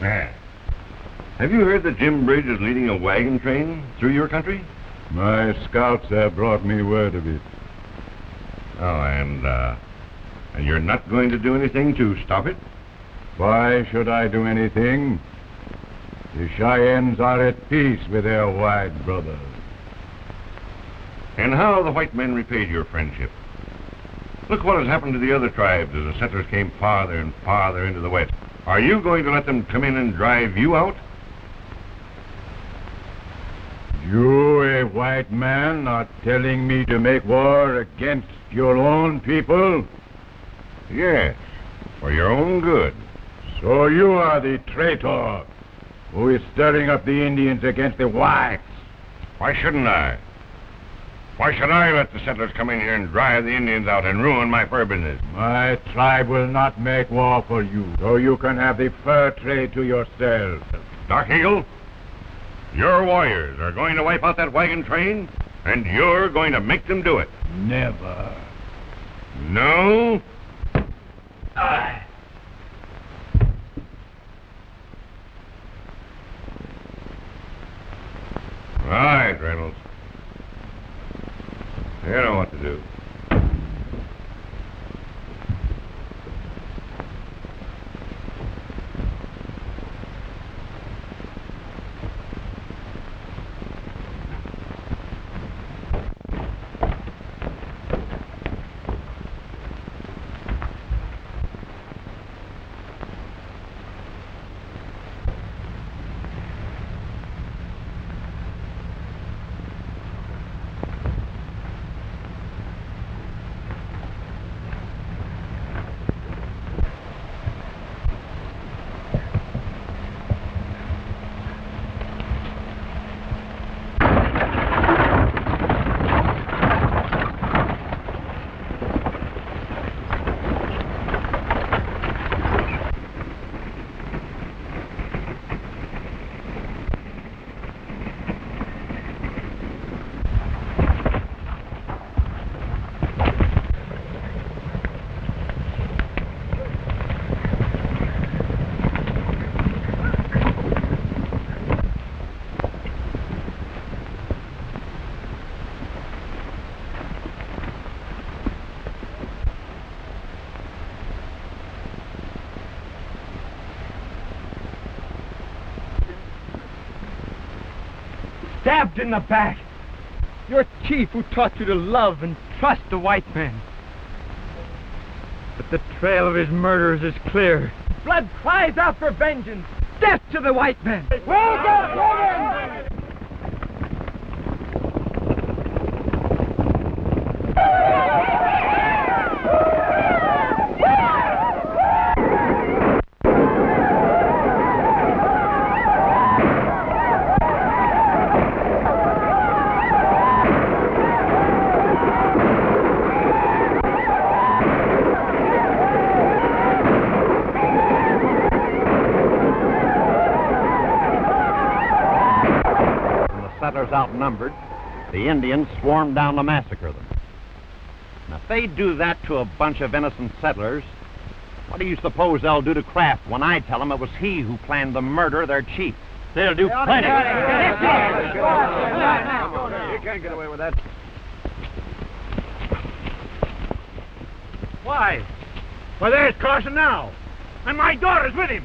Mack, have you heard that Jim Bridge is leading a wagon train through your country? My scouts have brought me word of it. Oh, and you're not going to do anything to stop it? Why should I do anything? The Cheyennes are at peace with their white brothers. And how have the white men repaid your friendship? Look what has happened to the other tribes as the settlers came farther and farther into the west. Are you going to let them come in and drive you out? You, a white man, are telling me to make war against your own people? Yes, for your own good. So you are the traitor who is stirring up the Indians against the whites. Why shouldn't I? Why should I let the settlers come in here and drive the Indians out and ruin my fur business? My tribe will not make war for you, so you can have the fur trade to yourself. Dark Eagle, your warriors are going to wipe out that wagon train, and you're going to make them do it. Never. No? All right, Reynolds. You know what to do. Stabbed in the back. Your chief who taught you to love and trust the white man. But the trail of his murderers is clear. Blood cries out for vengeance. Death to the white man. Well done, Settlers outnumbered, the Indians swarmed down to massacre them. And if they do that to a bunch of innocent settlers, What do you suppose they'll do to Kraft when I tell them it was he who planned the murder of their chief? They'll do plenty. You can't get away with that. Why? Well, there's Carson now. And my daughter's with him.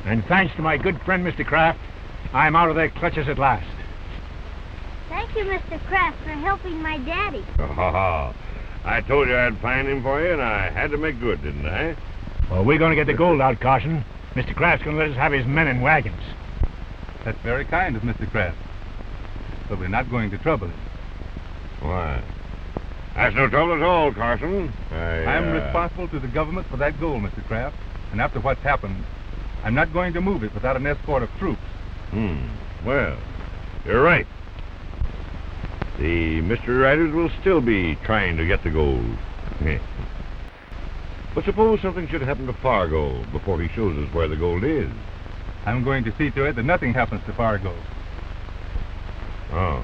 And thanks to my good friend, Mr. Kraft, I'm out of their clutches at last. Thank you, Mr. Kraft, for helping my daddy. Oh, I told you I'd find him for you, and I had to make good, didn't I? Well, we're going to get the gold out, Carson. Mr. Kraft's going to let us have his men and wagons. That's very kind of Mr. Kraft. But we're not going to trouble him. Why? That's no trouble at all, Carson. I'm responsible to the government for that gold, Mr. Kraft. And after what's happened, I'm not going to move it without an escort of troops. Well, you're right. The Mr. Riders will still be trying to get the gold. But suppose something should happen to Fargo before he shows us where the gold is. I'm going to see to it that nothing happens to Fargo. Oh.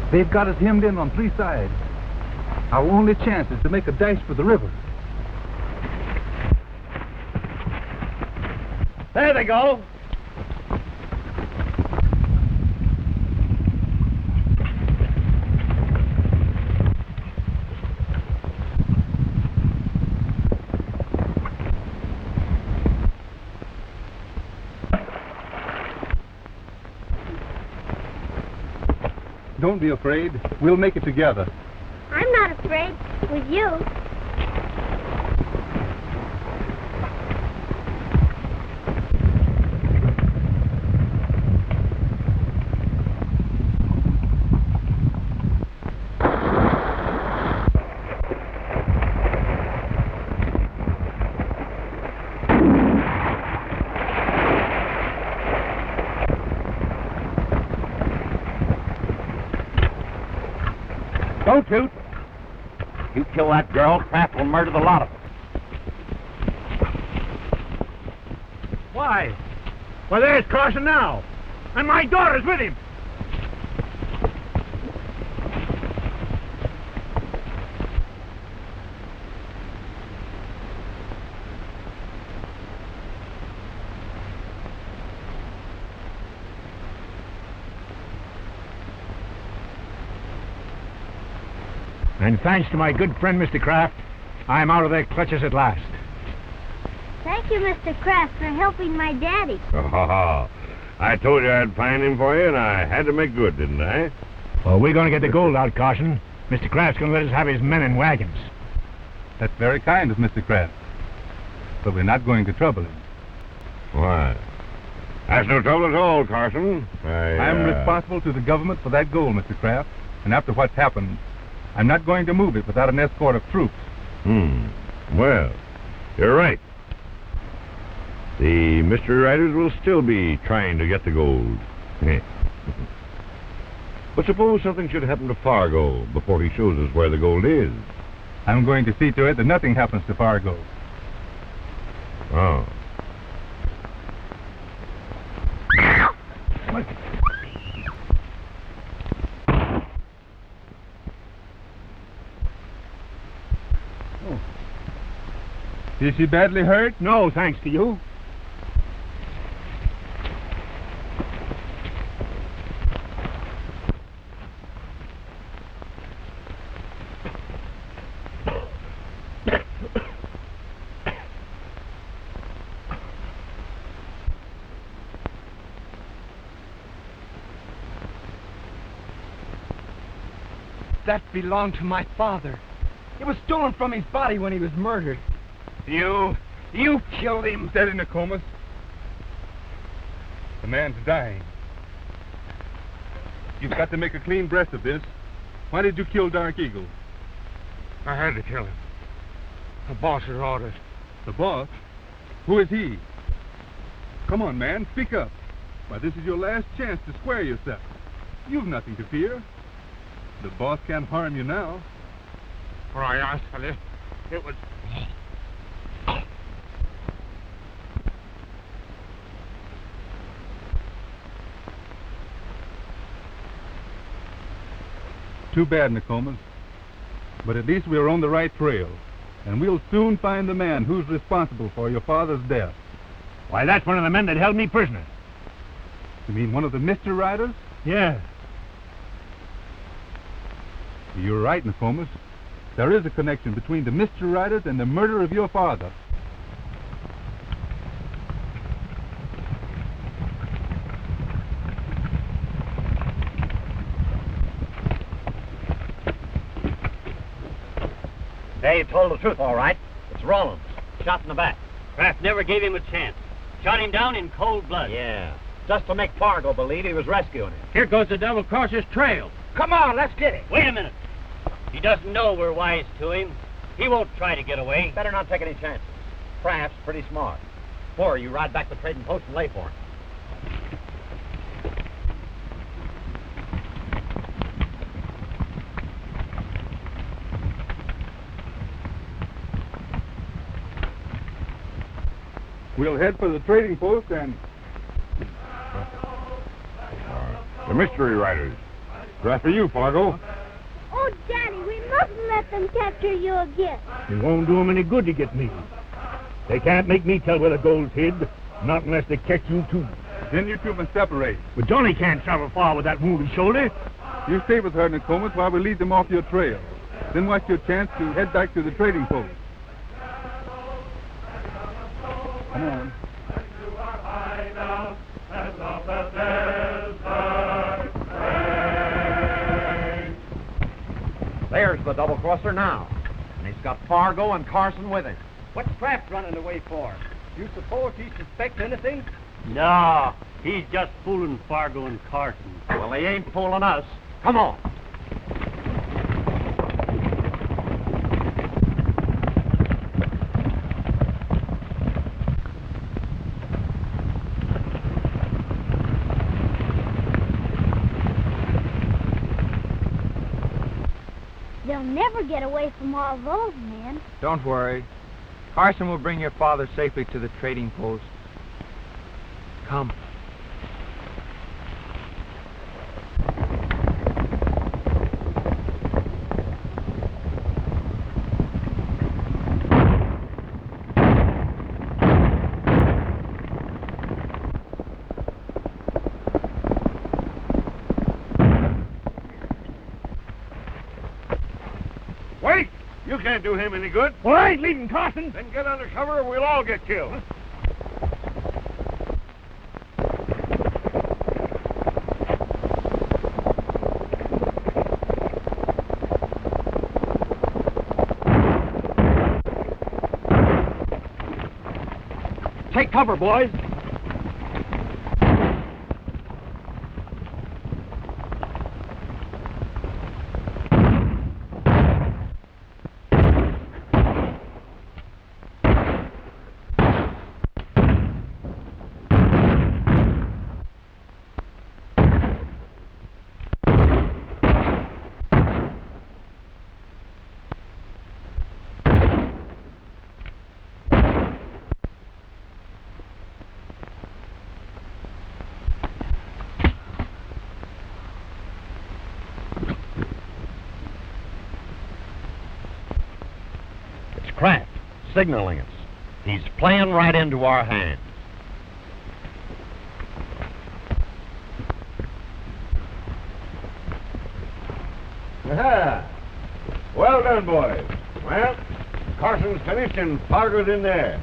They've got us hemmed in on 3 sides. Our only chance is to make a dash for the river. There they go. Don't be afraid. We'll make it together. I'm not afraid. With you. Don't shoot. You kill that girl, Kraft will murder the lot of us. Why? Well, there's Carson now. And my daughter's with him. And thanks to my good friend, Mr. Kraft, I'm out of their clutches at last. Thank you, Mr. Kraft, for helping my daddy. Oh, I told you I'd find him for you, and I had to make good, didn't I? Well, we're going to get the gold out, Carson. Mr. Kraft's going to let us have his men and wagons. That's very kind of Mr. Kraft. But we're not going to trouble him. Why? That's no trouble at all, Carson. I'm responsible to the government for that gold, Mr. Kraft. And after what's happened, I'm not going to move it without an escort of troops. Well, you're right. The mystery riders will still be trying to get the gold. But suppose something should happen to Fargo before he shows us where the gold is. I'm going to see to it that nothing happens to Fargo. Oh. Is she badly hurt? No, thanks to you. That belonged to my father. It was stolen from his body when he was murdered. You killed him. Dead in a coma. The man's dying. You've got to make a clean breast of this. Why did you kill Dark Eagle? I had to kill him. The boss's orders. The boss? Who is he? Come on, man, speak up. Why, this is your last chance to square yourself. You've nothing to fear. The boss can't harm you now. For I asked for this. It was... Too bad, Nokomis. But at least we're on the right trail. And we'll soon find the man who's responsible for your father's death. Why, that's one of the men that held me prisoner. You mean one of the mystery riders? Yeah. You're right, Nokomis. There is a connection between the mystery riders and the murder of your father. Hey, you told the truth, all right. It's Rollins. Shot in the back. Kraft never gave him a chance. Shot him down in cold blood. Yeah. Just to make Fargo believe he was rescuing him. Here goes the double-crosser's trail. Come on, let's get it. Wait a minute. He doesn't know we're wise to him. He won't try to get away. Better not take any chances. Kraft's pretty smart. Or you ride back to trading post and lay for him. We'll head for the trading post and... The mystery riders. They're after you, Fargo. Oh, Daddy, we mustn't let them capture you again. It won't do them any good to get me. They can't make me tell where the gold's hid, not unless they catch you too. Then you two must separate. But Johhny can't travel far with that wounded shoulder. You stay with her, Nokomis, while we lead them off your trail. Then watch your chance to head back to the trading post. Come on. There's the double-crosser now. And he's got Fargo and Carson with him. What's Kraft running away for? You suppose he suspects anything? No, he's just fooling Fargo and Carson. Well, he ain't fooling us. Come on. They'll never get away from all those men. Don't worry. Carson will bring your father safely to the trading post. Come. You can't do him any good. Well, I ain't leaving Carson. Then get under cover or we'll all get killed. Take cover, boys. Kraft, signaling us. He's playing right into our hands. Aha! Well done, boys. Well, Carson's finished and Fargo's in there.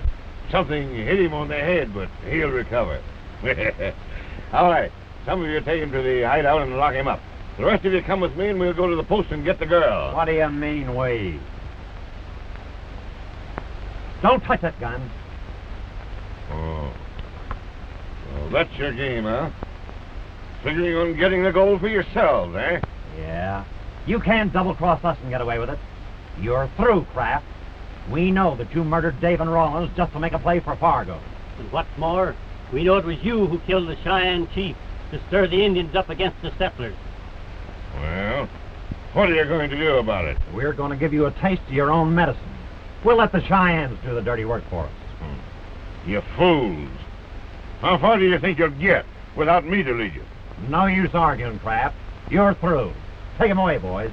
Something hit him on the head, but he'll recover. All right. Some of you take him to the hideout and lock him up. The rest of you come with me and we'll go to the post and get the girl. What do you mean, we? Don't touch that gun. Oh. Well, that's your game, huh? Figuring on getting the gold for yourselves, eh? Yeah. You can't double-cross us and get away with it. You're through, Kraft. We know that you murdered Dave and Rollins just to make a play for Fargo. And what's more, we know it was you who killed the Cheyenne chief to stir the Indians up against the settlers. Well, what are you going to do about it? We're going to give you a taste of your own medicine. We'll let the Cheyennes do the dirty work for us. You fools. How far do you think you'll get without me to lead you? No use arguing, Kraft. You're through. Take him away, boys.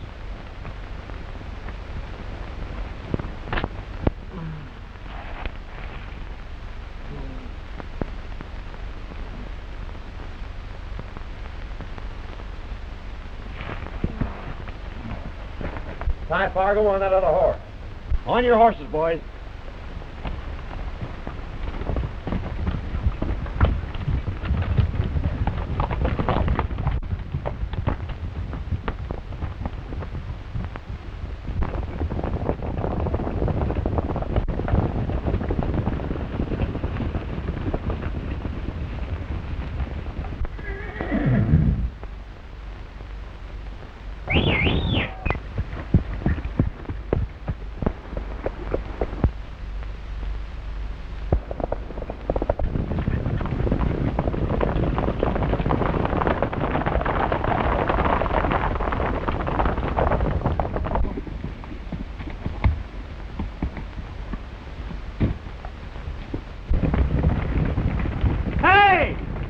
Tie Fargo on that other horse. On your horses, boys.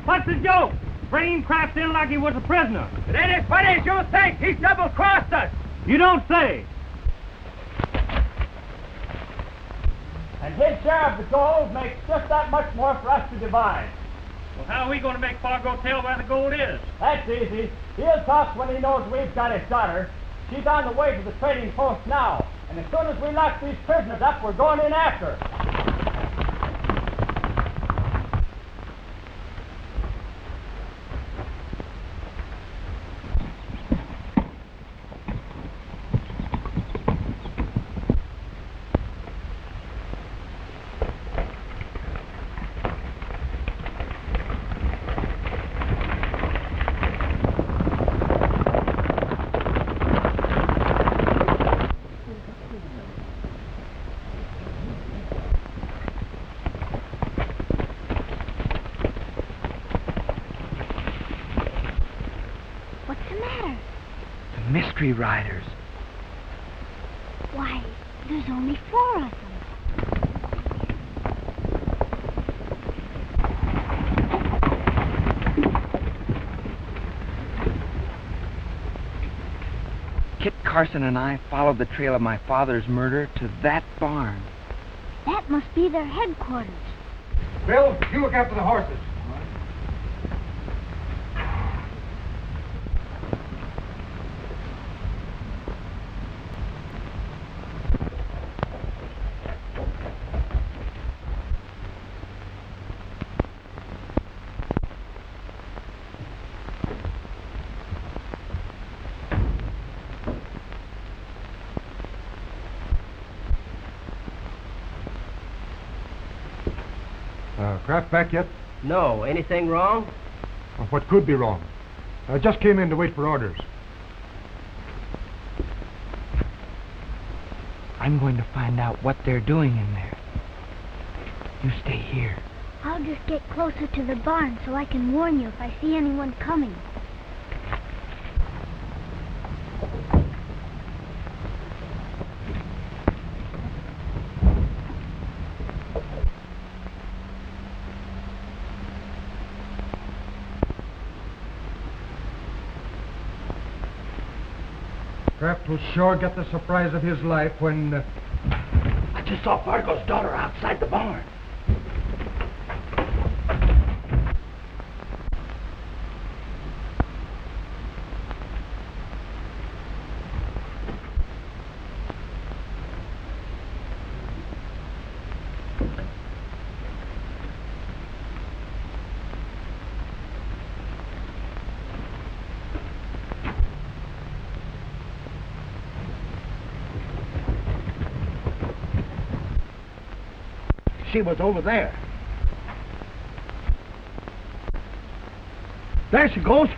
What's the joke? Bringing Kraft in like he was a prisoner. It ain't as funny as you think. He's double-crossed us. You don't say. And his share of the gold makes just that much more for us to divide. Well, how are we going to make Fargo tell where the gold is? That's easy. He'll talk when he knows we've got his daughter. She's on the way to the trading post now. And as soon as we lock these prisoners up, we're going in after her. Mystery riders. Why, there's only 4 of them. Kit Carson and I followed the trail of my father's murder to that barn. That must be their headquarters. Bill, you look after the horses. Kraft back yet? No. Anything wrong? Well, what could be wrong? I just came in to wait for orders. I'm going to find out what they're doing in there. You stay here. I'll just get closer to the barn so I can warn you if I see anyone coming. Kraft will sure get the surprise of his life when... I just saw Fargo's daughter outside the barn. She was over there. There she goes.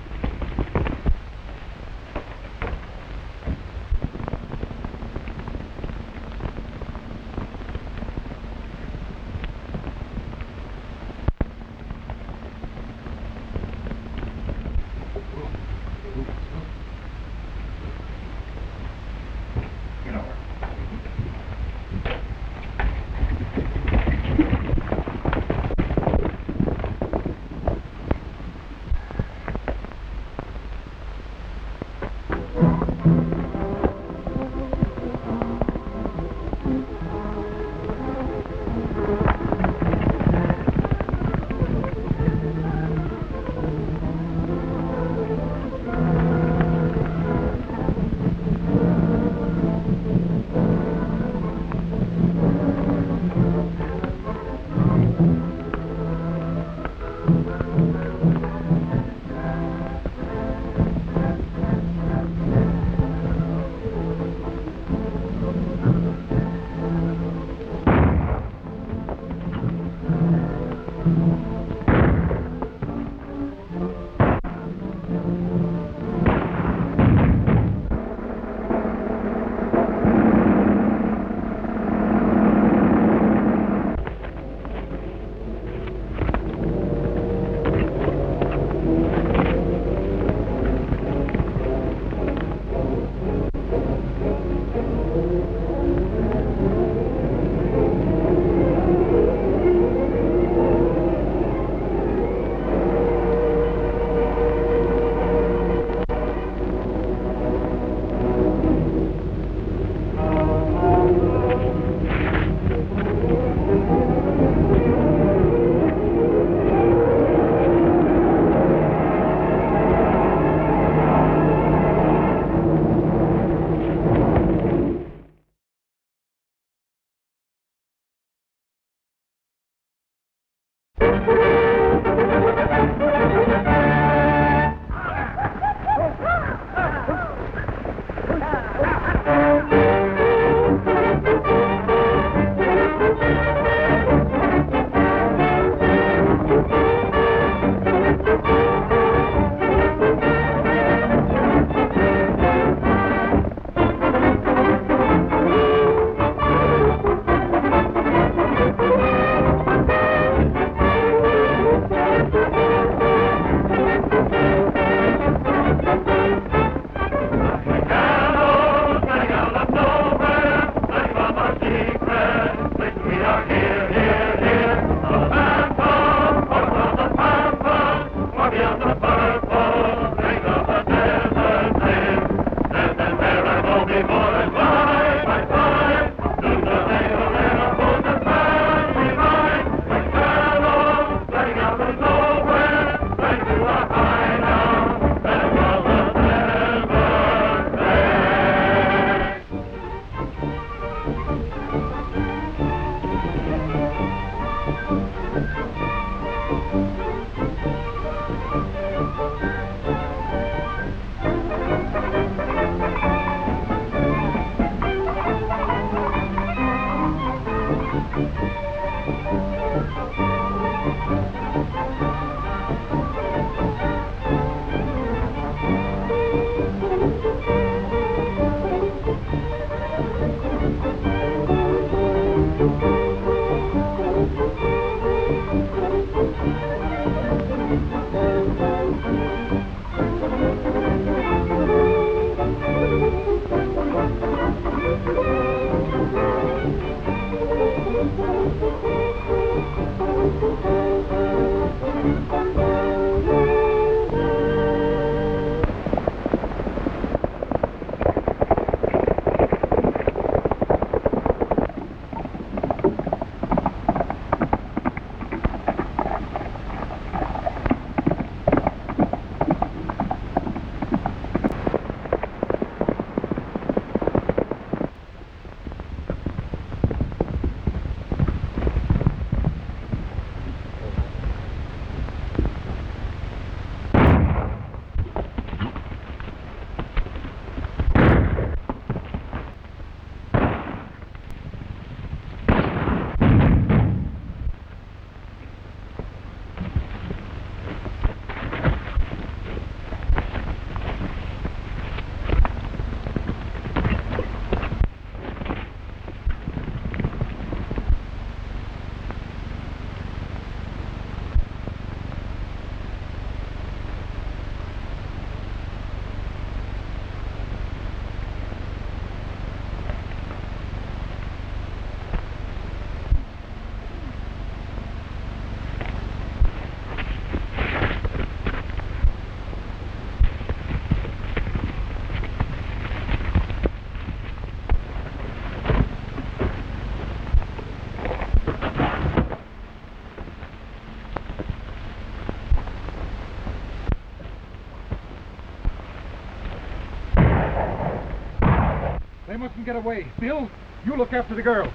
They mustn't get away. Bill, you look after the girl.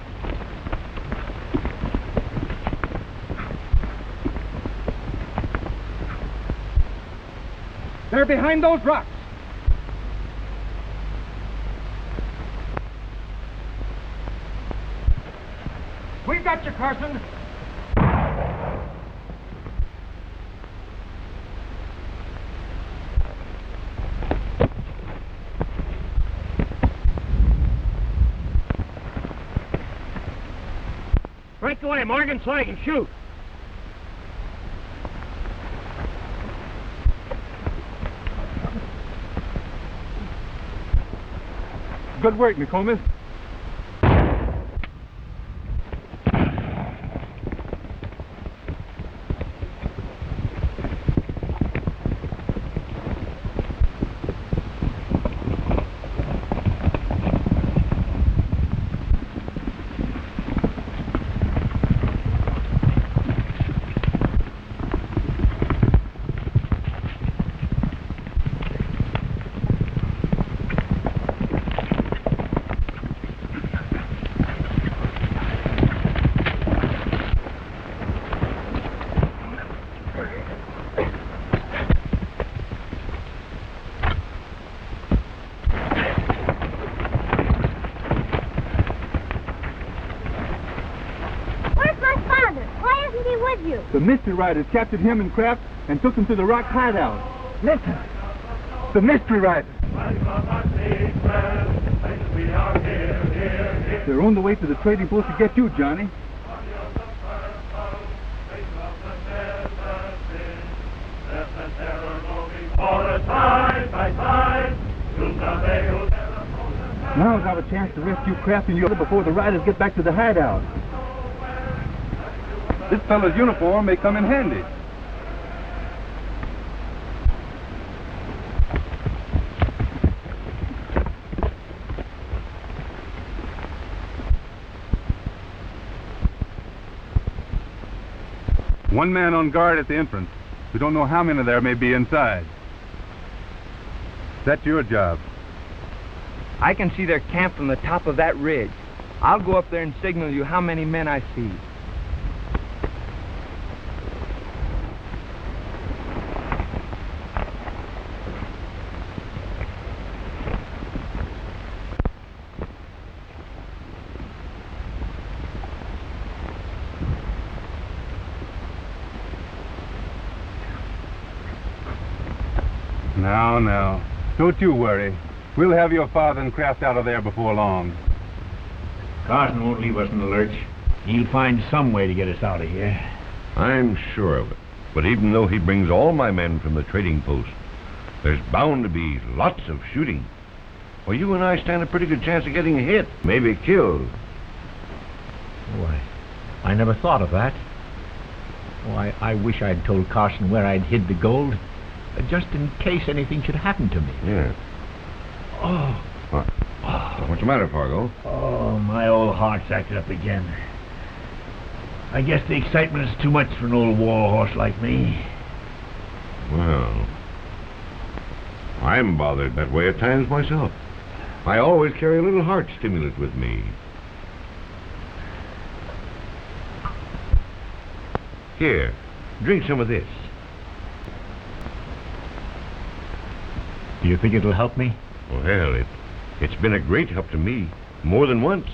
They're behind those rocks. We've got you, Carson. Break away, Morgan, so I can shoot. Good work, McComas. The mystery riders captured him and Kraft and took him to the rock hideout. Listen. The mystery riders. They're on the way to the trading post to get you, Johhny. Now's our chance to rescue Kraft and you before the riders get back to the hideout. This fellow's uniform may come in handy. One man on guard at the entrance. We don't know how many there may be inside. That's your job. I can see their camp from the top of that ridge. I'll go up there and signal you how many men I see. Now, don't you worry. We'll have your father and Kraft out of there before long. Carson won't leave us in the lurch. He'll find some way to get us out of here. I'm sure of it. But even though he brings all my men from the trading post, there's bound to be lots of shooting. Well, you and I stand a pretty good chance of getting hit, maybe killed. Oh, I never thought of that. Oh, I wish I'd told Carson where I'd hid the gold, just in case anything should happen to me. Yeah. Oh. What? What's the matter, Fargo? Oh, my old heart's acted up again. I guess the excitement is too much for an old war horse like me. Well, I'm bothered that way at times myself. I always carry a little heart stimulant with me. Here, drink some of this. Do you think it'll help me? Well, it's been a great help to me, more than once.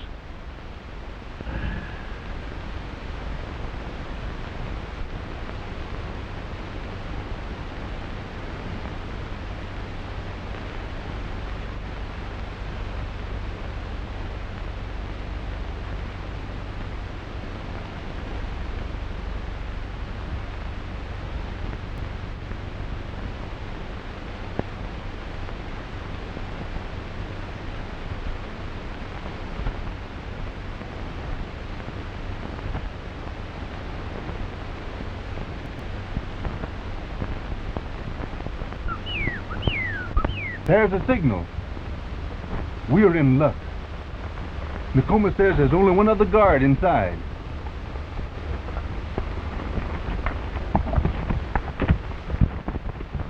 There's a signal. We're in luck. Nakoma says there's only one other guard inside.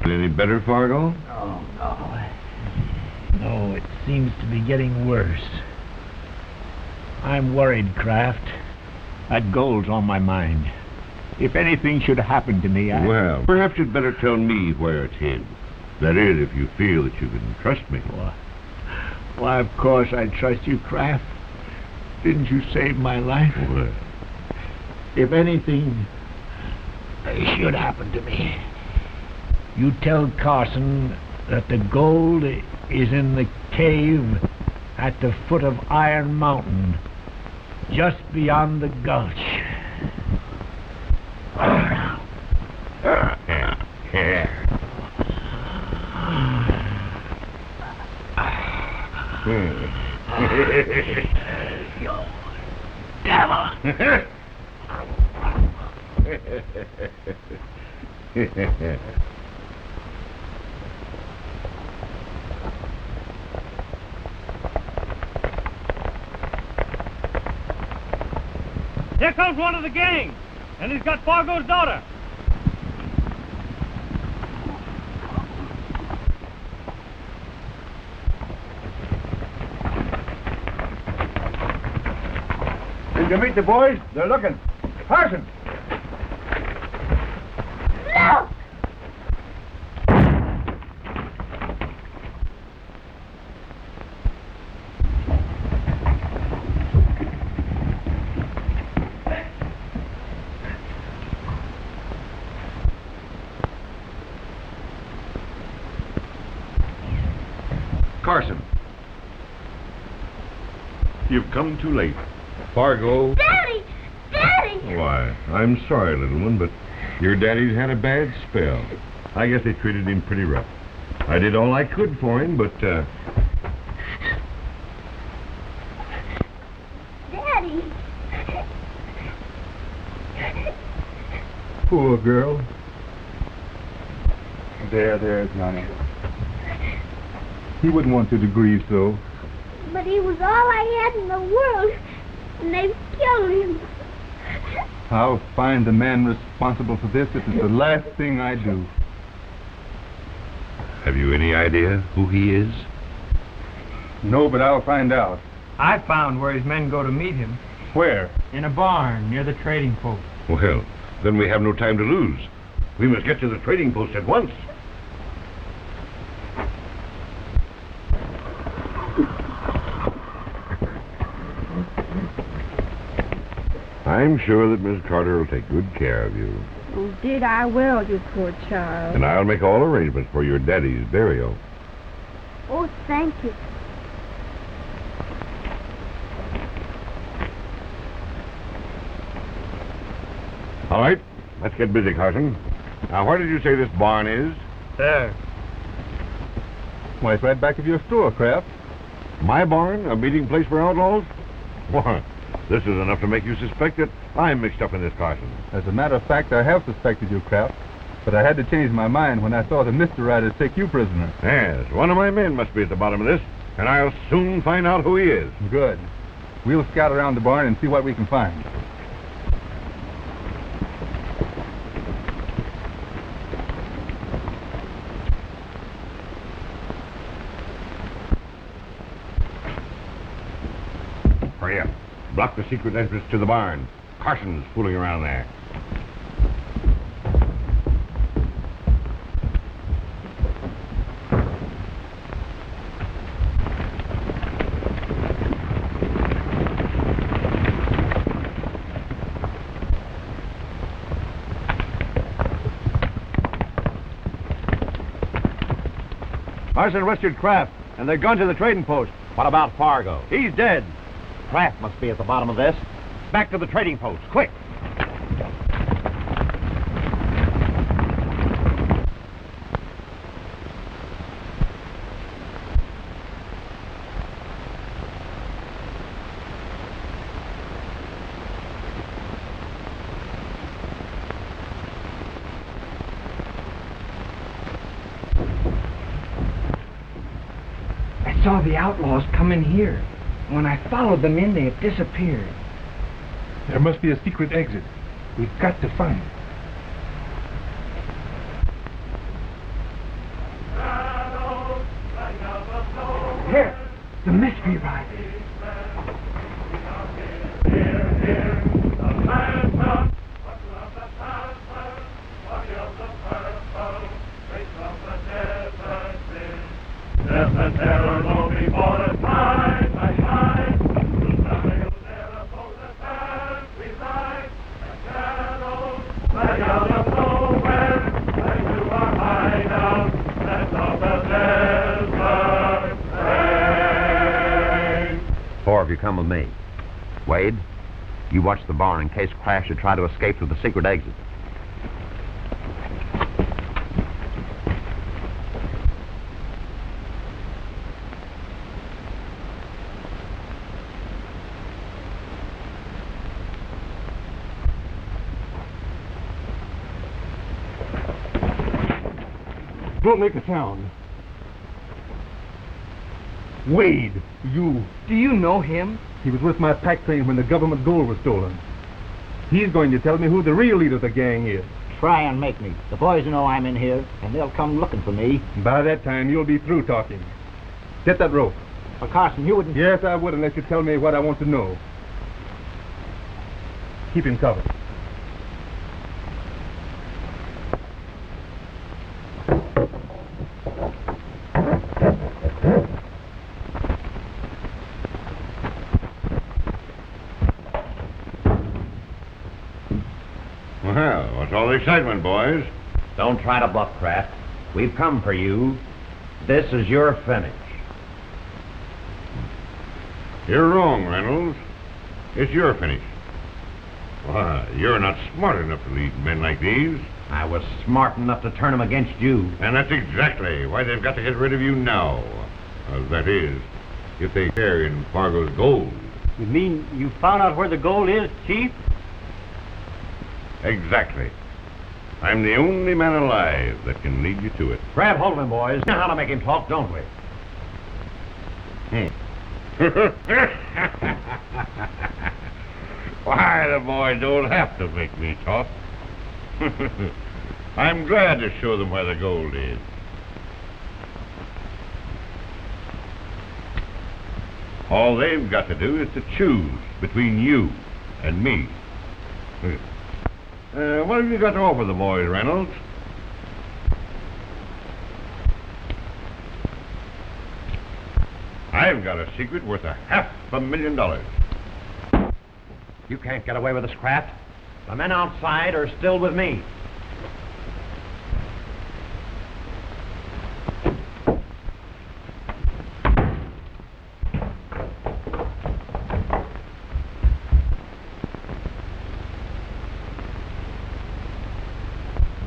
Any better, Fargo? Oh, no. Oh, it seems to be getting worse. I'm worried, Kraft. That gold's on my mind. If anything should happen to me, Well, perhaps you'd better tell me where it's hid. That is, if you feel that you can trust me. Why, of course I trust you, Kraft. Didn't you save my life? Well, if anything should happen to me, you tell Carson that the gold is in the cave at the foot of Iron Mountain, just beyond the gulch. You devil! Here comes one of the gang, and he's got Fargo's daughter. Did you meet the boys? They're looking. Carson! No! Carson. You've come too late. Fargo. Daddy! Daddy! Why, I'm sorry, little one, but your daddy's had a bad spell. I guess they treated him pretty rough. I did all I could for him, but, Daddy! Poor girl. There, Johnny. He wouldn't want you to grieve so. But he was all I had in the world, and they've killed him. I'll find the man responsible for this if it's the last thing I do. have you any idea who he is? No, but I'll find out. I found where his men go to meet him. Where? In a barn near the trading post. Well, then we have no time to lose. We must get to the trading post at once. I'm sure that Miss Carter will take good care of you. Oh, did I will, you poor child. And I'll make all arrangements for your daddy's burial. Oh, thank you. All right, let's get busy, Carson. Now, where did you say this barn is? There. Why, it's right back of your store, Kraft. My barn? A meeting place for outlaws? Why, this is enough to make you suspect that I'm mixed up in this, Carson. As a matter of fact, I have suspected you, Kraft. But I had to change my mind when I saw the Mr. Riders take you prisoner. Yes, one of my men must be at the bottom of this, and I'll soon find out who he is. Good. We'll scout around the barn and see what we can find. Hurry up. Block the secret entrance to the barn. Carson's fooling around there. Carson arrested Kraft, and they're gone to the trading post. What about Fargo? He's dead. Kraft must be at the bottom of this. Back to the trading post, quick! I saw the outlaws come in here. When I followed them in, they had disappeared. There must be a secret exit. We've got to find it. must be right. Four of you come with me. Wade, you watch the barn in case Kraft should try to escape through the secret exit. Don't make a sound. Wade, you. Do you know him? He was with my pack train when the government gold was stolen. He's going to tell me who the real leader of the gang is. Try and make me. The boys know I'm in here, and they'll come looking for me. By that time, you'll be through talking. Get that rope. Well, Carson, you wouldn't... Yes, I would, unless you tell me what I want to know. Keep him covered. Well, what's all the excitement, boys? Don't try to bluff, Kraft. We've come for you. This is your finish. You're wrong, Reynolds. It's your finish. Why, you're not smart enough to lead men like these. I was smart enough to turn them against you. And that's exactly why they've got to get rid of you now. That is, if they share in Fargo's gold. You mean you found out where the gold is, Chief? Exactly. I'm the only man alive that can lead you to it. Grab hold of him, boys. We know how to make him talk, don't we? Why, the boys don't have to make me talk. I'm glad to show them where the gold is. All they've got to do is to choose between you and me. What have you got to offer the boys, Reynolds? I've got a secret worth $500,000. You can't get away with this, Kraft. The men outside are still with me.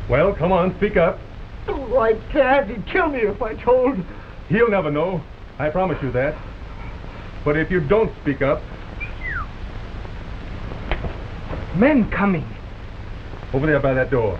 Well, come on, speak up. Oh, I can't. He'd kill me if I told. He'll never know. I promise you that. But if you don't speak up... Men coming. Over there by that door.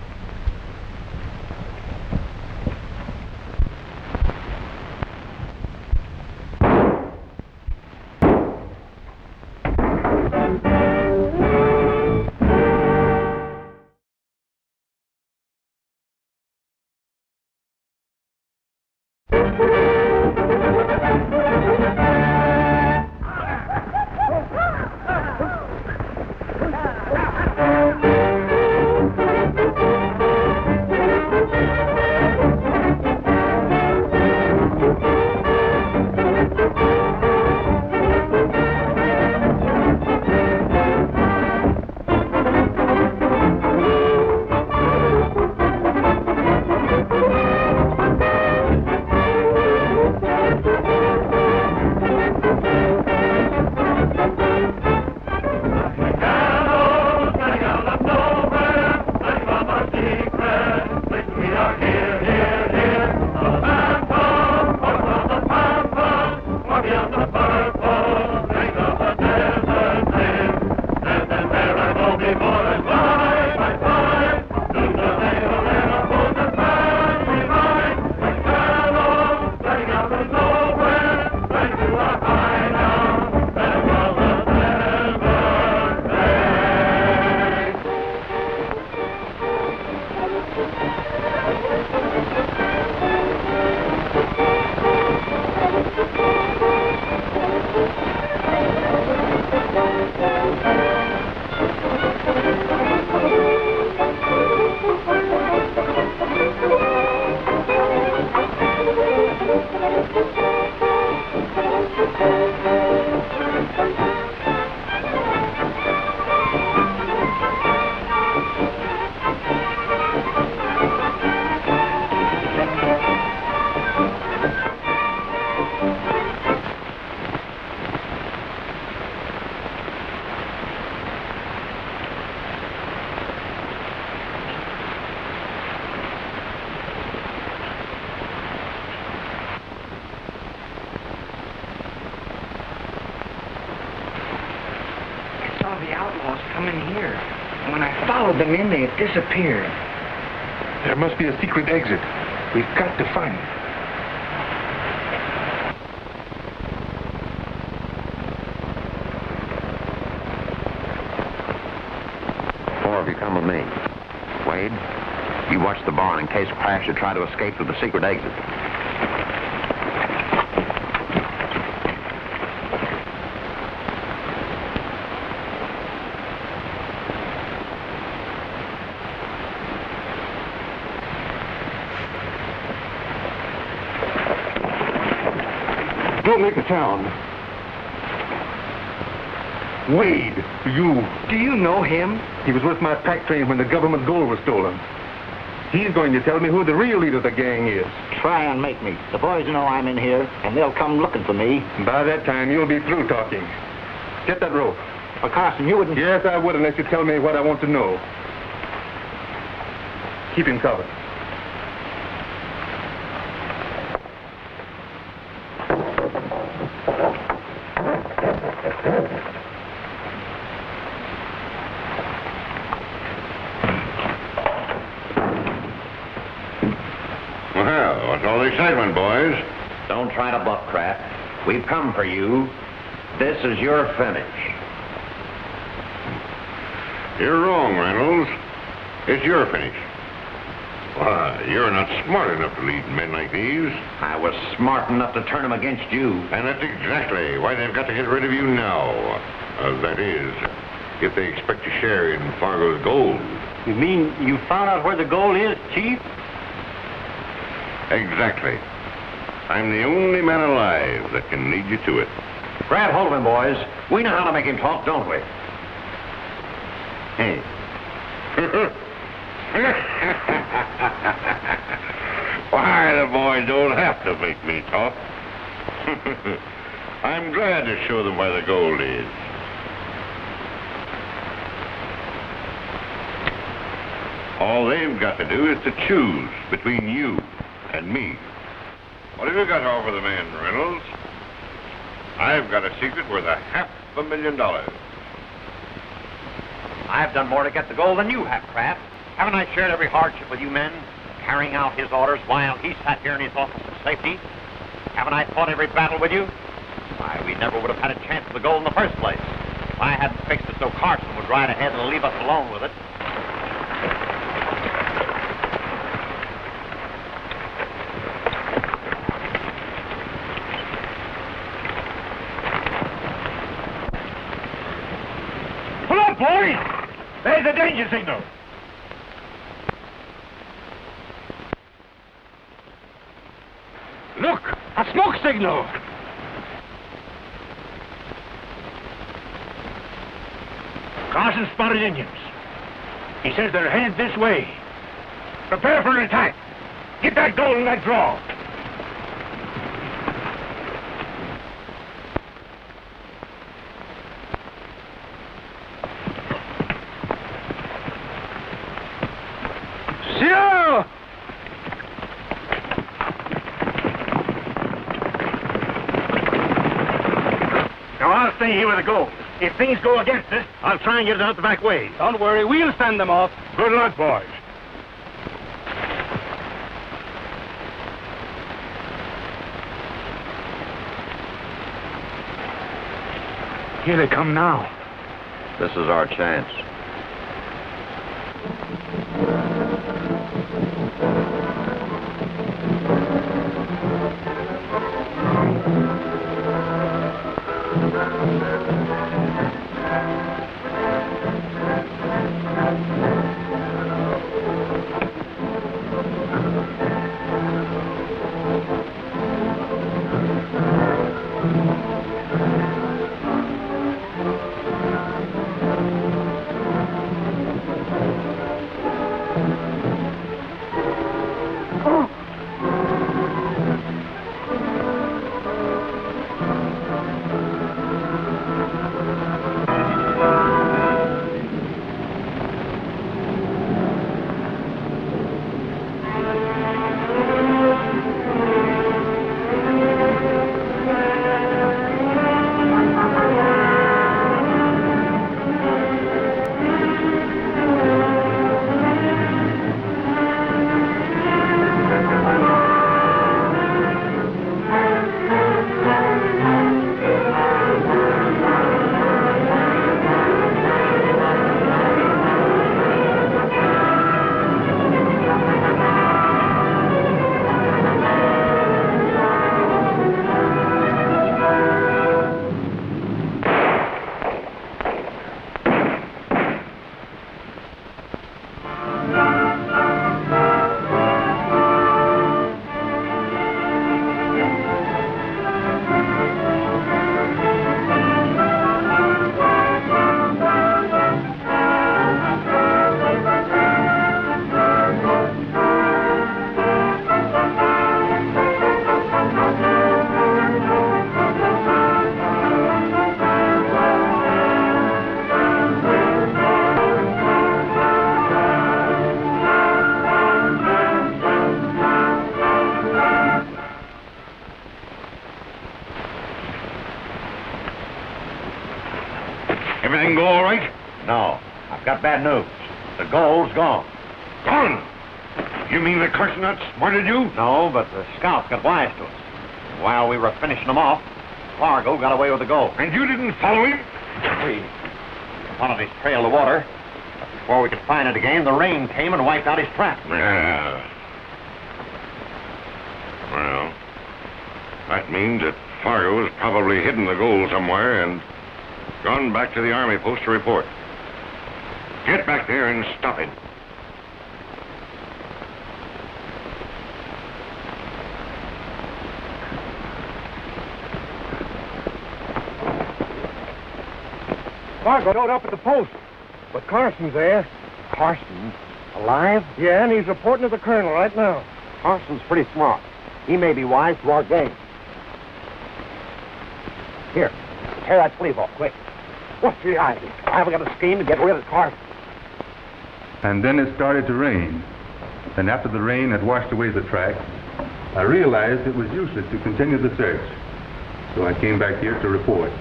outlaws come in here. And when I followed them in, they had disappeared. There must be a secret exit. We've got to find it. Four of you come with me. Wade, you watch the barn in case Kraft should try to escape through the secret exit. Don't make a sound. Wade, you... Do you know him? He was with my pack train when the government gold was stolen. He's going to tell me who the real leader of the gang is. Try and make me. The boys know I'm in here, and they'll come looking for me. By that time, you'll be through talking. Get that rope. Well, Carson, you wouldn't... Yes, I would, unless you tell me what I want to know. Keep him covered. Well, what's all the excitement, boys? Don't try to buck, Kraft. We've come for you. This is your finish. You're wrong, Reynolds. It's your finish. Why, you're not smart enough to lead men like these. I was smart enough to turn them against you. And that's exactly why they've got to get rid of you now. That is, if they expect to share in Fargo's gold. You mean you found out where the gold is, Chief? Exactly. I'm the only man alive that can lead you to it. Grab hold of him, boys. We know how to make him talk, don't we? Hey. Why, the boys don't have to make me talk. I'm glad to show them where the gold is. All they've got to do is to choose between you and me. What have you got to offer the man, Reynolds? I've got a secret worth $500,000. I've done more to get the gold than you have, Kraft. Haven't I shared every hardship with you men, carrying out his orders while he sat here in his office in safety? Haven't I fought every battle with you? Why, we never would have had a chance of the gold in the first place. If I hadn't fixed it so Carson would ride ahead and leave us alone with it. Pull up, boys! There's a danger signal. Look, a smoke signal. Carson spotted Indians. He says they're headed this way. Prepare for an attack. Get that gold in that drawer. Sir! Now, I'll stay here with the gold. If things go against us, I'll try and get it out the back way. Don't worry, we'll fend them off. Good luck, boys. Here they come now. This is our chance. Everything go all right? No, I've got bad news. The gold's gone. Gone? You mean that Carson outsmarted you? No, but the scouts got wise to us. While we were finishing them off, Fargo got away with the gold. And you didn't follow him? We followed his trail to water. But before we could find it again, the rain came and wiped out his trap. Yeah. Well, that means that Fargo has probably hidden the gold somewhere and gone back to the army post to report. Get back there and stop him. Fargo showed up at the post, but Carson's there. Carson? Alive? Yeah, and he's reporting to the colonel right now. Carson's pretty smart. He may be wise to our game. Here, tear that sleeve off, quick. What's the idea? I haven't got a scheme to get rid of Carson. And then it started to rain. And after the rain had washed away the tracks, I realized it was useless to continue the search. So I came back here to report.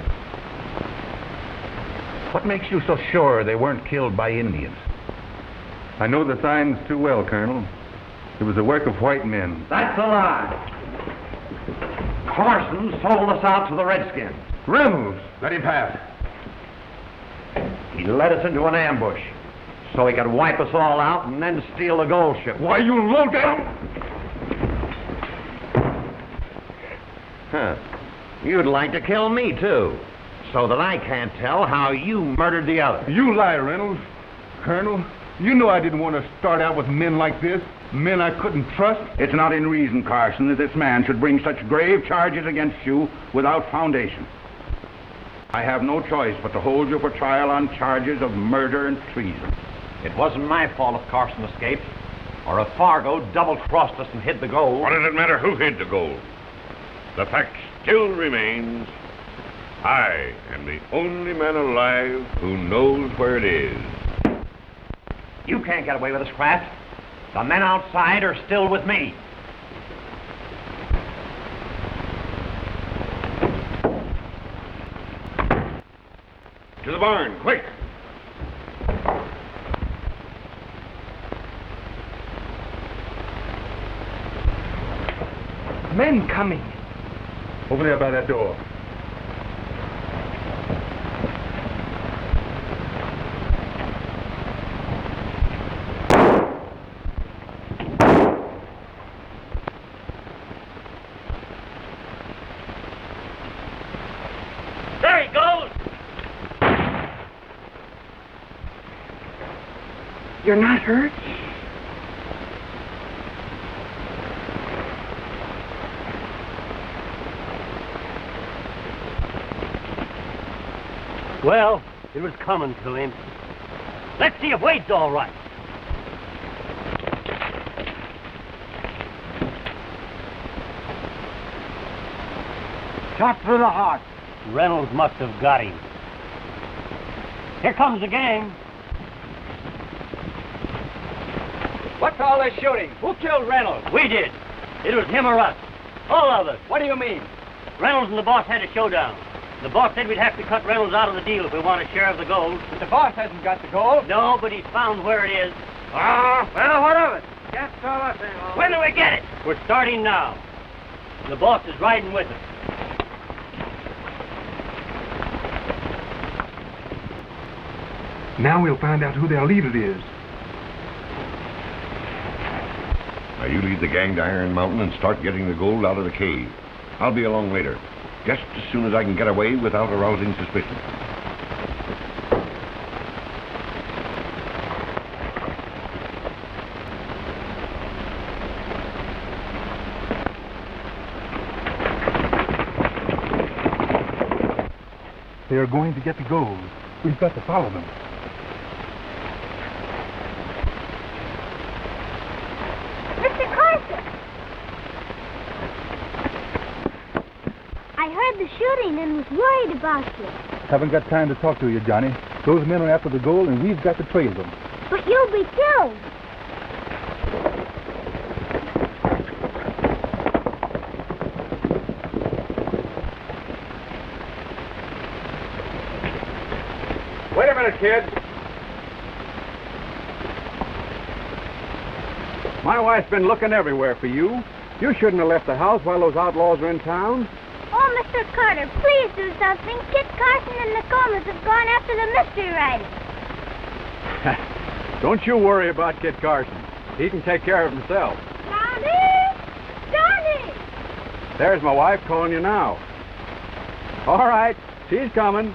What makes you so sure they weren't killed by Indians? I know the signs too well, Colonel. It was the work of white men. That's a lie. Carson sold us out to the Redskins. Reynolds! Let him pass. He led us into an ambush so he could wipe us all out and then steal the gold ship. Why, you low down! Huh. You'd like to kill me, too, so that I can't tell how you murdered the other. You lie, Reynolds. Colonel, you know I didn't want to start out with men like this, men I couldn't trust. It's not in reason, Carson, that this man should bring such grave charges against you without foundation. I have no choice but to hold you for trial on charges of murder and treason. It wasn't my fault if Carson escaped, or if Fargo double-crossed us and hid the gold. What does it matter who hid the gold? The fact still remains, I am the only man alive who knows where it is. You can't get away with this, Kraft. The men outside are still with me. To the barn, quick! Men coming. Over there by that door. There he goes! You're not hurt? Well, it was coming to him. Let's see if Wade's all right. Shot through the heart. Reynolds must have got him. Here comes the gang. What's all this shooting? Who killed Reynolds? We did. It was him or us. All of us. What do you mean? Reynolds and the boss had a showdown. The boss said we'd have to cut Reynolds out of the deal if we want a share of the gold. But the boss hasn't got the gold. No, but he's found where it is. Well, what of it? Just tell us. When do we get it? We're starting now. The boss is riding with us. Now we'll find out who their leader is. Now you lead the gang to Iron Mountain and start getting the gold out of the cave. I'll be along later, just as soon as I can get away without arousing suspicion. They are going to get the gold. We've got to follow them. Mr. Carson! I heard the shooting and was worried about you. Haven't got time to talk to you, Johhny. Those men are after the gold, and we've got to trail them. But you'll be killed. it, kid. My wife's been looking everywhere for you. You shouldn't have left the house while those outlaws are in town. Oh, Mr. Carter, please do something. Kit Carson and the Comas have gone after the mystery writer. Don't you worry about Kit Carson. He can take care of himself. Johnny! Johnny! There's my wife calling you now. All right, she's coming.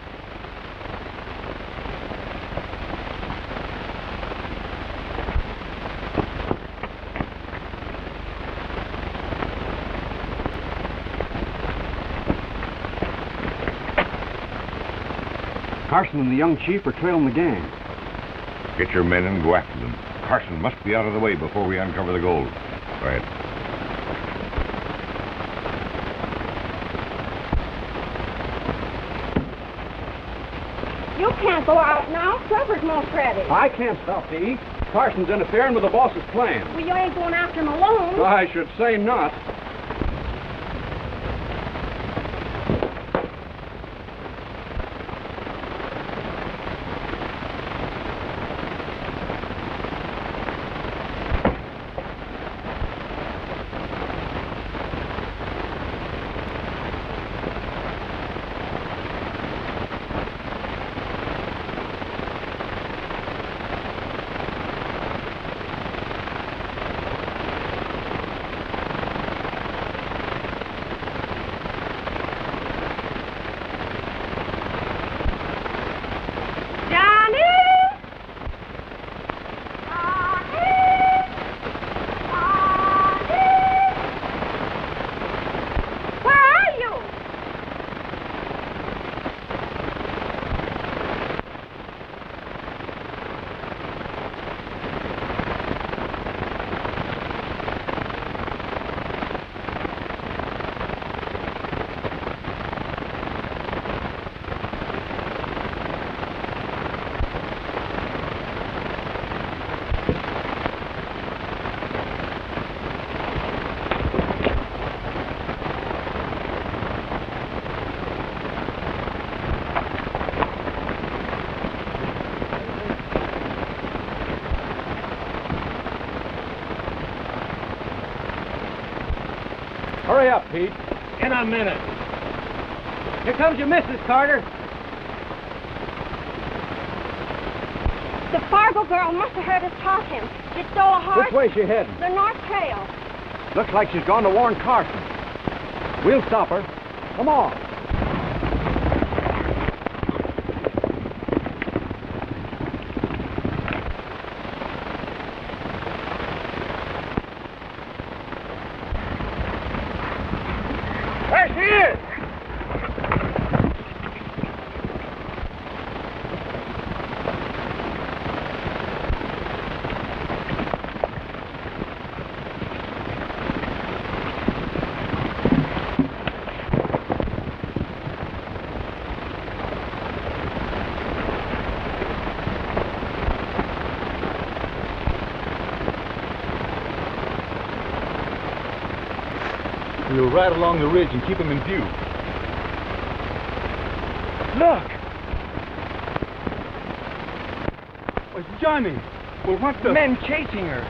Carson and the young chief are trailing the gang. Get your men and go after them. Carson must be out of the way before we uncover the gold. Go ahead. You can't go out now. Supper's most ready. I can't stop to eat. Carson's interfering with the boss's plan. Well, you ain't going after him alone. I should say not. Hurry up, Pete. In a minute. Here comes your missus, Carter. The Fargo girl must have heard us talking. She stole a horse. Which way she heading? The North Trail. Looks like she's gone to warn Carson. We'll stop her. Come on. There she is! We'll ride along the ridge and keep him in view. Look! Oh, it's Johhny. Well, what the... Men chasing her.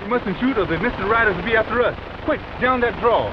You mustn't shoot or the Mr. Riders will be after us. Quick, down that draw.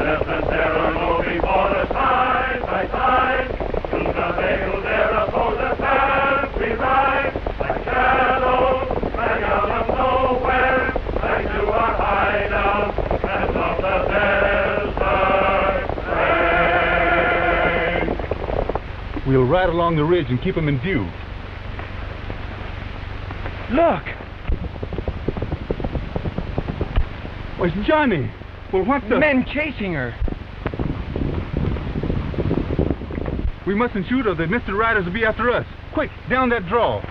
elephant there go before us side by side. Soon they will dare oppose us as we ride. Like shadows, like out of nowhere, like to our hideout, and of the desert plain. We'll ride along the ridge and keep them in view. Look! Oh, it's Johhny. Well, what the... Men chasing her. We mustn't shoot or the Mr. Riders will be after us. Quick, down that draw.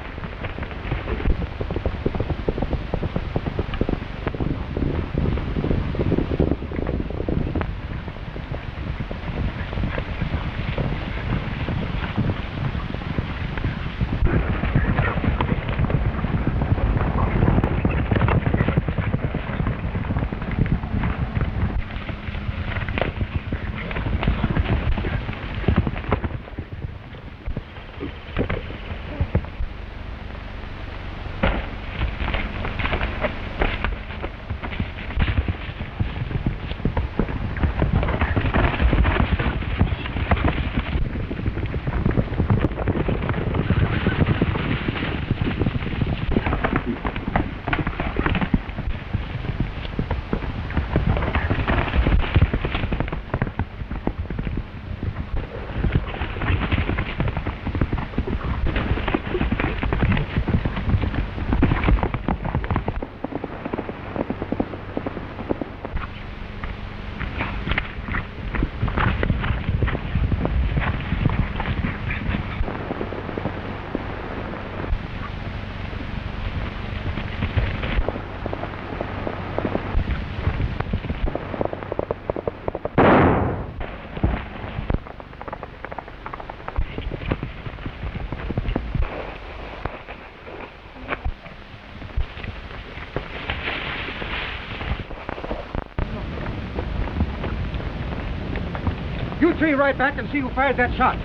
You three right back and see who fired that shot.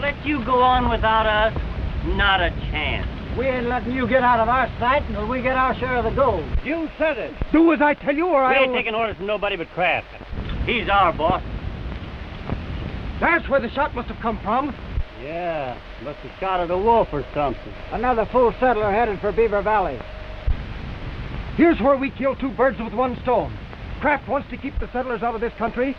Let you go on without us? Not a chance. We ain't letting you get out of our sight until we get our share of the gold. You said it. Do as I tell you or We I'll... ain't taking orders from nobody but Kraft. He's our boss. That's where the shot must have come from. Yeah, must have shot at a wolf or something. Another full settler headed for Beaver Valley. Here's where we kill two birds with one stone. Kraft wants to keep the settlers out of this country,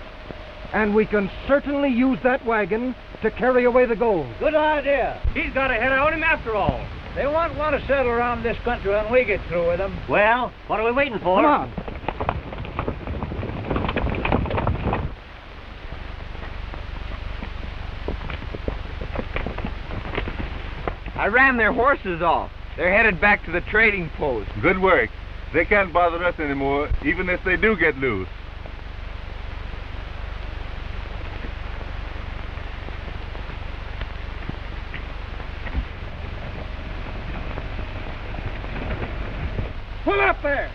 and we can certainly use that wagon to carry away the gold. Good idea. He's got a head on him after all. They won't want to settle around this country when we get through with them. Well, what are we waiting for? Come on. I ran their horses off. They're headed back to the trading post. Good work. They can't bother us anymore, even if they do get loose. Pull up there!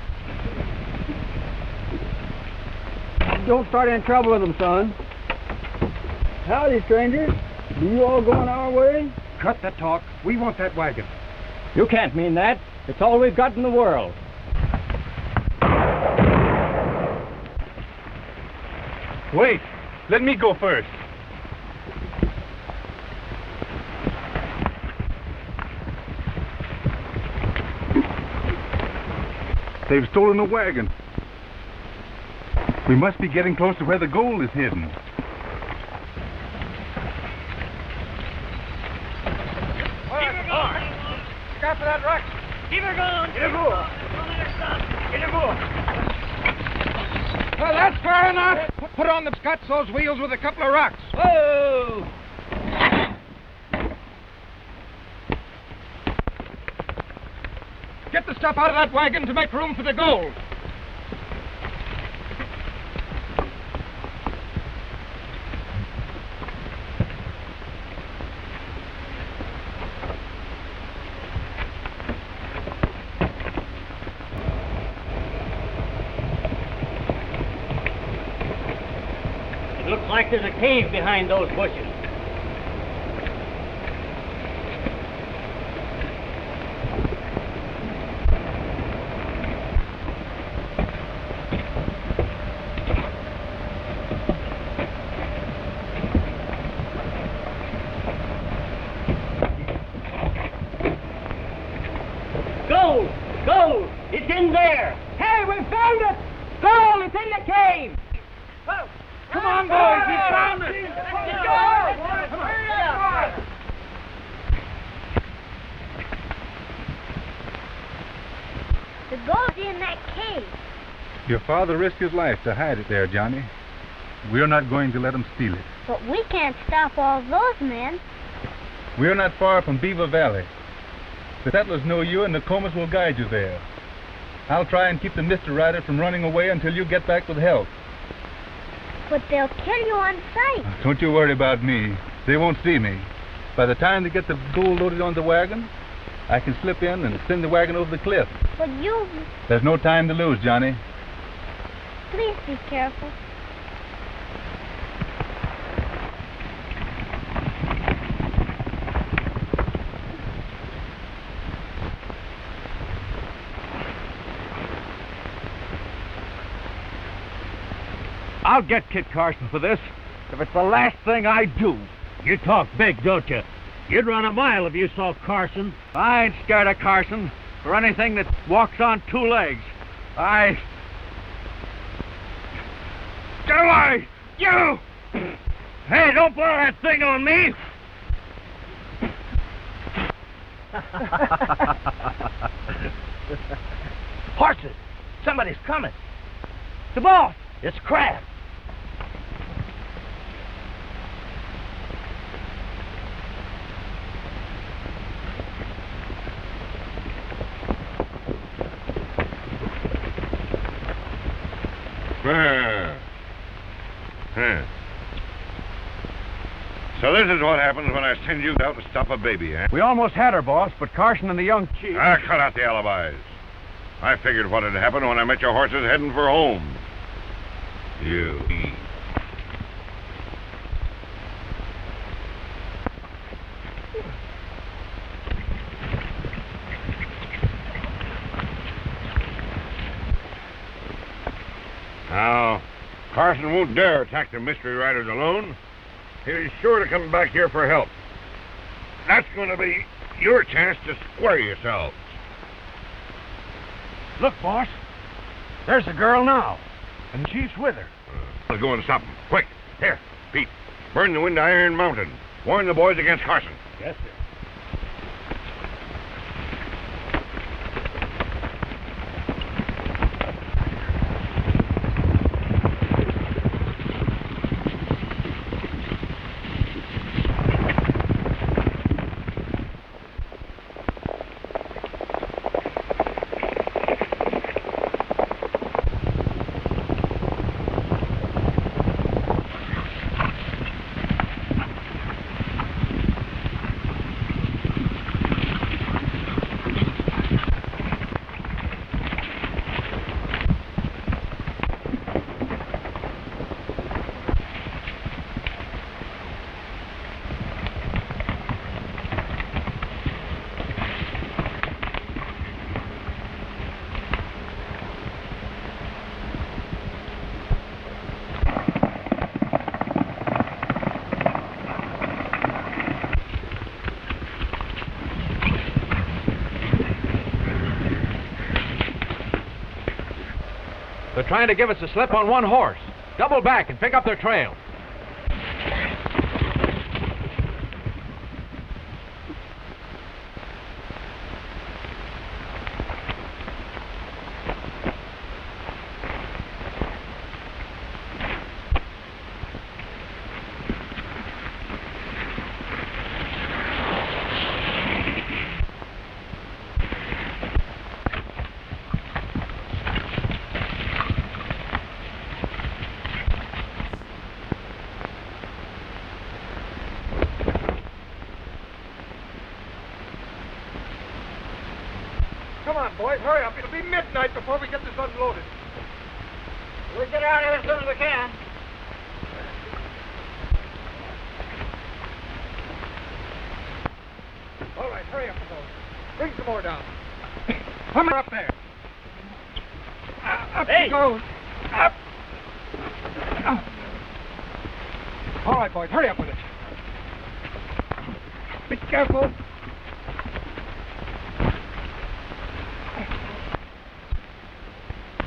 Don't start any trouble with them, son. Howdy, strangers. Do you all going our way? Cut that talk. We want that wagon. You can't mean that. It's all we've got in the world. Wait, let me go first. They've stolen a wagon. We must be getting close to where the gold is hidden. Look out for that rock. Keep her going. Get a go. Well, that's fair enough. Put on the Scots those wheels with a couple of rocks. Whoa! Get the stuff out of that wagon to make room for the gold. It looks like there's a cave behind those bushes. that cave! Come on, boys, he's found us! The gold's in that cave. Your father risked his life to hide it there, Johhny. We're not going to let him steal it. But we can't stop all those men. We're not far from Beaver Valley. The settlers know you, and the Comas will guide you there. I'll try and keep the Mr. Rider from running away until you get back with help. But they'll kill you on sight. Don't you worry about me. They won't see me. By the time they get the gold loaded on the wagon, I can slip in and send the wagon over the cliff. But you... There's no time to lose, Johhny. Please be careful. I'll get Kit Carson for this, if it's the last thing I do. You talk big, don't you? You'd run a mile if you saw Carson. I ain't scared of Carson or anything that walks on two legs. Get away! You! Hey, don't blow that thing on me! Horses! Somebody's coming. The boss! It's Kraft. So this is what happens when I send you out to stop a baby, eh? We almost had her, boss, but Carson and the young chief... Cut out the alibis. I figured what had happened when I met your horses heading for home. You eat. Now, Carson won't dare attack the mystery riders alone. He's sure to come back here for help. That's going to be your chance to square yourselves. Look, boss. There's the girl now. And the chief's with her. Let's go and stop him. Quick. Here, Pete. Burn the wind to Iron Mountain. Warn the boys against Carson. Yes, sir. They're trying to give us a slip on one horse. Double back and pick up their trail. Come on, boys, hurry up. It'll be midnight before we get this unloaded. We'll get out of here as soon as we can. All right, hurry up, boys. Bring some more down. Come on up there. Up it goes. Up. All right, boys, hurry up with it. Be careful.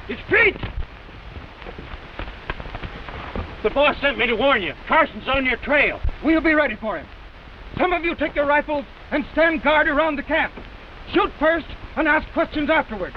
It's Pete! The boss sent me to warn you. Carson's on your trail. We'll be ready for him. Some of you take your rifles and stand guard around the camp. Shoot first and ask questions afterward.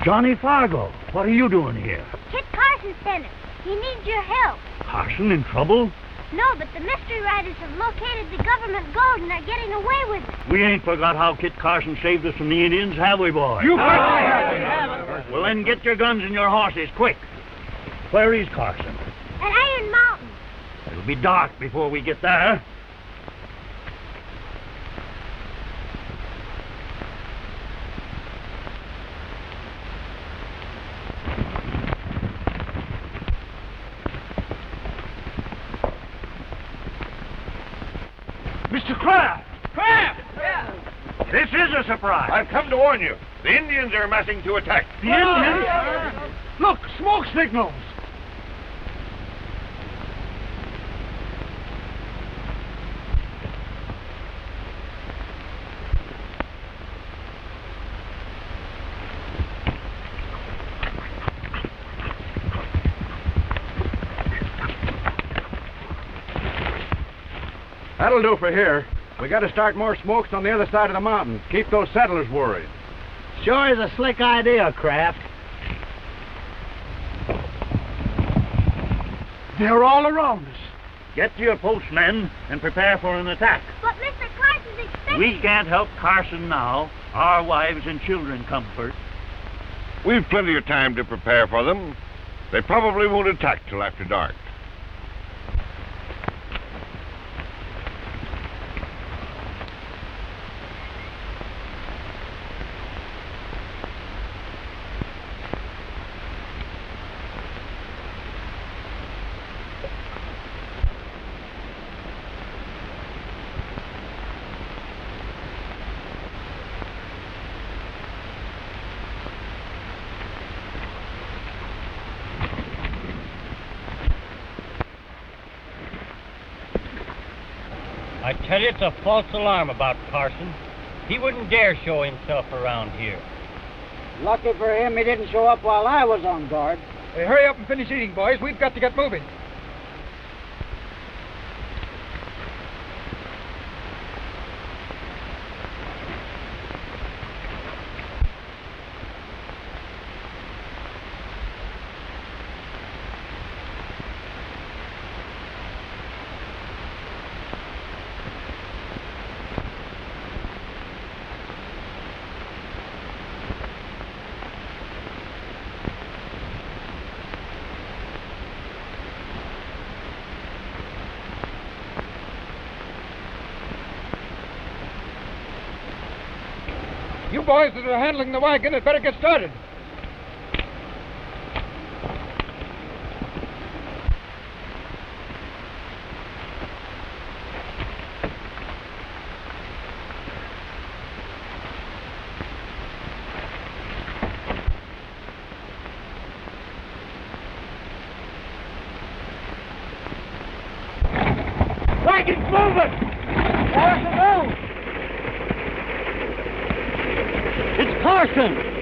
Johnny Fargo, what are you doing here? Kit Carson sent us. He needs your help. Carson in trouble? No, but the mystery riders have located the government gold and are getting away with it. We ain't forgot how Kit Carson saved us from the Indians, have we, boys? You bet we haven't. Well, then get your guns and your horses, quick. Where is Carson? At Iron Mountain. It'll be dark before we get there. Mr. Kraft! Kraft! Yeah. This is a surprise. I've come to warn you. The Indians are amassing to attack. The Indians? Look, smoke signals. That'll do for here. We got to start more smokes on the other side of the mountain. Keep those settlers worried. Sure is a slick idea, Kraft. They're all around us. Get to your posts, men, and prepare for an attack. But Mr. Carson's expecting... We can't help Carson now. Our wives and children come first. We've plenty of time to prepare for them. They probably won't attack till after dark. I tell you, it's a false alarm about Carson. He wouldn't dare show himself around here. Lucky for him he didn't show up while I was on guard. Hey, hurry up and finish eating, boys. We've got to get moving. You boys that are handling the wagon had better get started. Wagon's moving! Carson, move! It's Carson!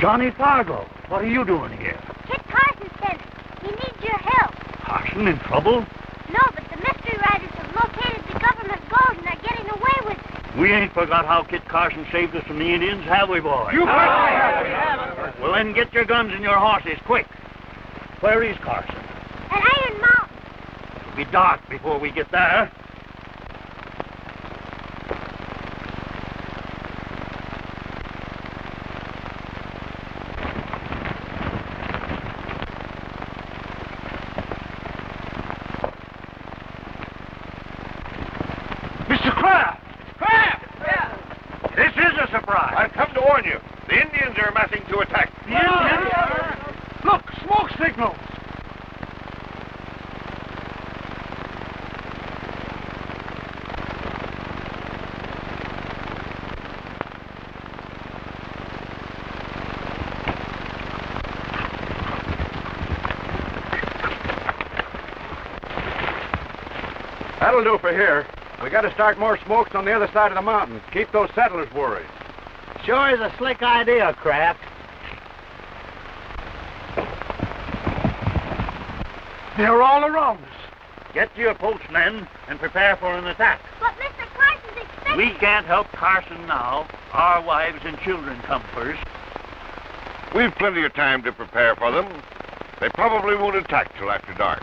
Johnny Fargo, what are you doing here? Kit Carson sent us. He needs your help. Carson in trouble? No, but the mystery riders have located the government gold and are getting away with it. We ain't forgot how Kit Carson saved us from the Indians, have we, boys? You bet we haven't. Well, then get your guns and your horses, quick. Where is Carson? At Iron Mountain. It'll be dark before we get there. Mr. Kraft! Kraft! Yeah. This is a surprise. I've come to warn you. The Indians are amassing to attack. The Indians? Look, smoke signals. That'll do for here. We got to start more smokes on the other side of the mountain. Keep those settlers worried. Sure is a slick idea, Kraft. They're all around us. Get to your posts, men, and prepare for an attack. But Mr. Carson's expecting... We can't help Carson now. Our wives and children come first. We've plenty of time to prepare for them. They probably won't attack till after dark.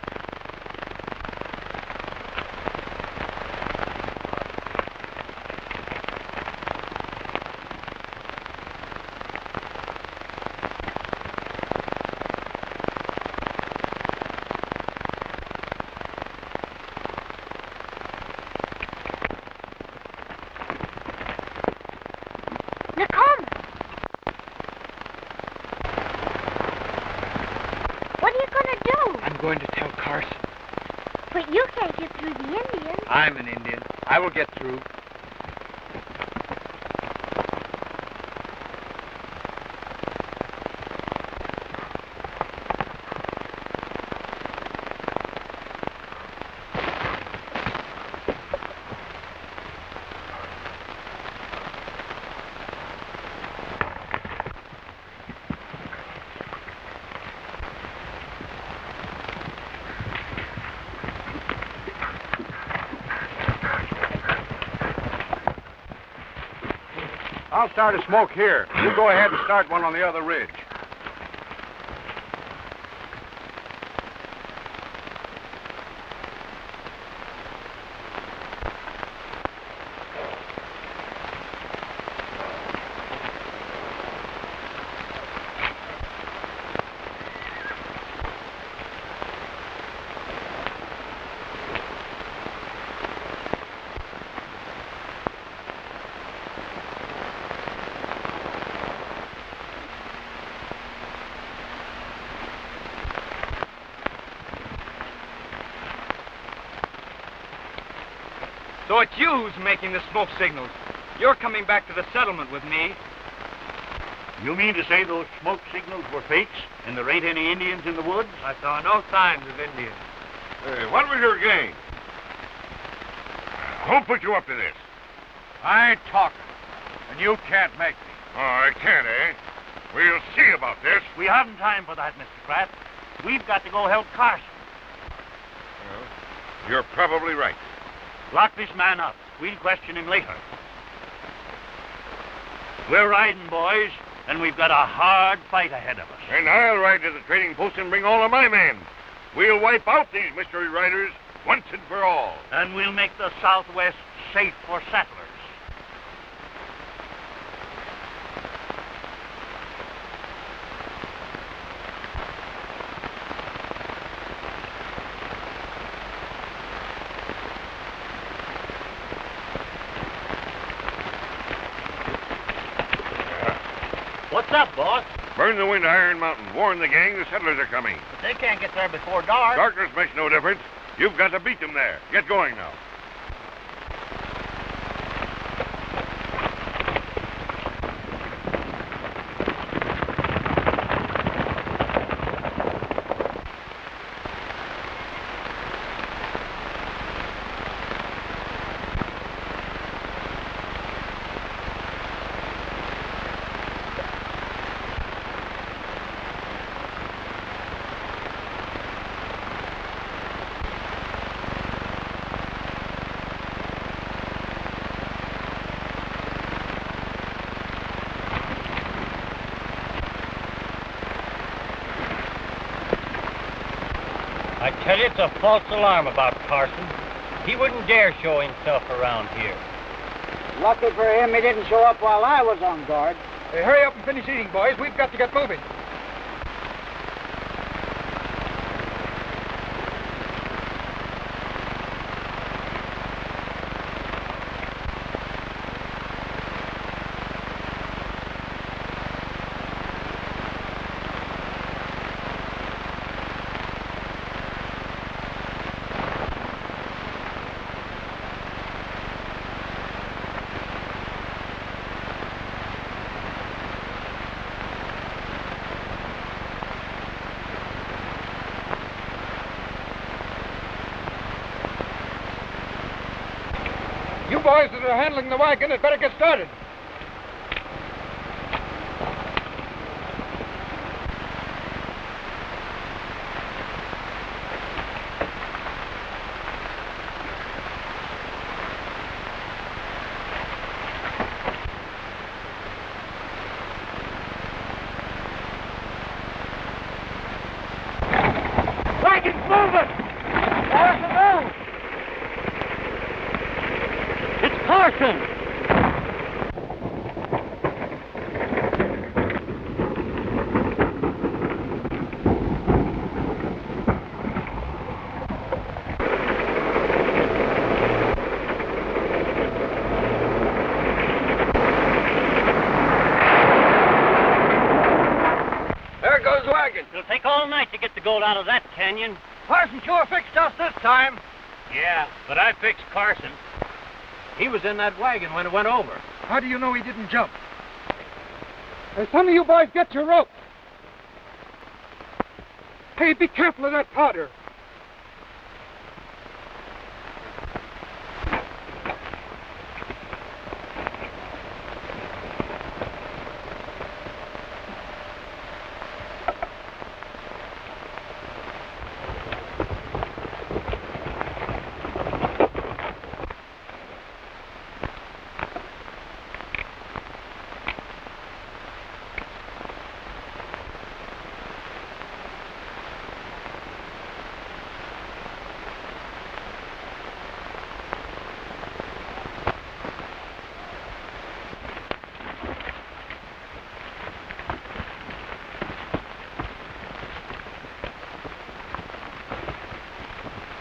Going to tell Carson. But you can't get through the Indians. I'm an Indian. I will get through. I'll start a smoke here. You go ahead and start one on the other ridge. So it's you who's making the smoke signals. You're coming back to the settlement with me. You mean to say those smoke signals were fakes and there ain't any Indians in the woods? I saw no signs of Indians. What was your game? Who put you up to this? I ain't talking, and you can't make me. Oh, I can't, eh? We'll see about this. We haven't time for that, Mr. Kraft. We've got to go help Carson. Well, you're probably right. Lock this man up. We'll question him later. We're riding, boys, and we've got a hard fight ahead of us. And I'll ride to the trading post and bring all of my men. We'll wipe out these mystery riders once and for all. And we'll make the Southwest safe for settlers. What's up, boss? Burn the wind to Iron Mountain. Warn the gang the settlers are coming. But they can't get there before dark. Darkness makes no difference. You've got to beat them there. Get going now. I tell you, it's a false alarm about Carson. He wouldn't dare show himself around here. Lucky for him, he didn't show up while I was on guard. Hey, hurry up and finish eating, boys. We've got to get moving. You boys that are handling the wagon had better get started. Wagon's moving! Carson, It's Carson! There goes the wagon. It'll take all night to get the gold out of that canyon. Carson sure fixed us this time. Yeah, but I fixed Carson. He was in that wagon when it went over. How do you know he didn't jump? Hey, some of you boys get your rope. Hey, be careful of that powder.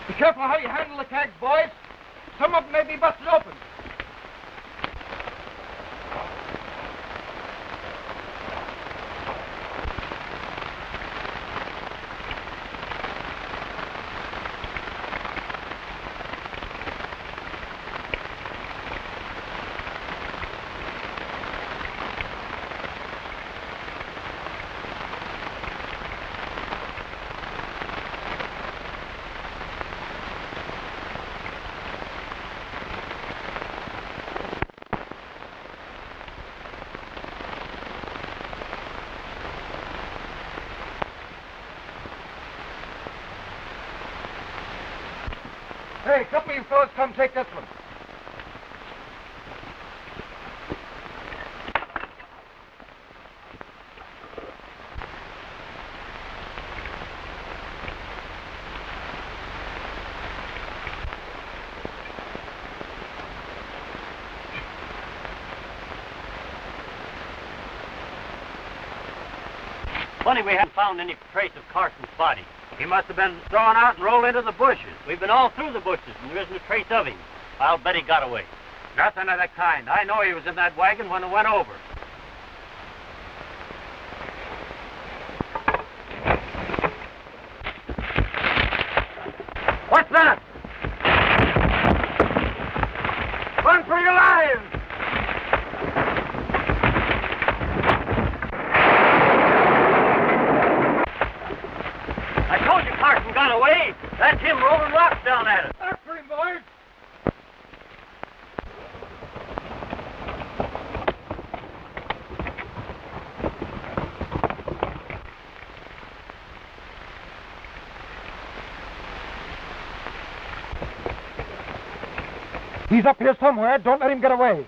Be careful how you handle the kegs, boys. Some of them may be busted open. Hey, a couple of you fellas come take this one. Funny we haven't found any trace of Carson's body. He must have been thrown out and rolled into the bushes. We've been all through the bushes, and there isn't a trace of him. I'll bet he got away. Nothing of the kind. I know he was in that wagon when it went over. What's that? Run for your lives! I told you Carson got away. That's him rolling rocks down at us. After him, boys. He's up here somewhere. Don't let him get away.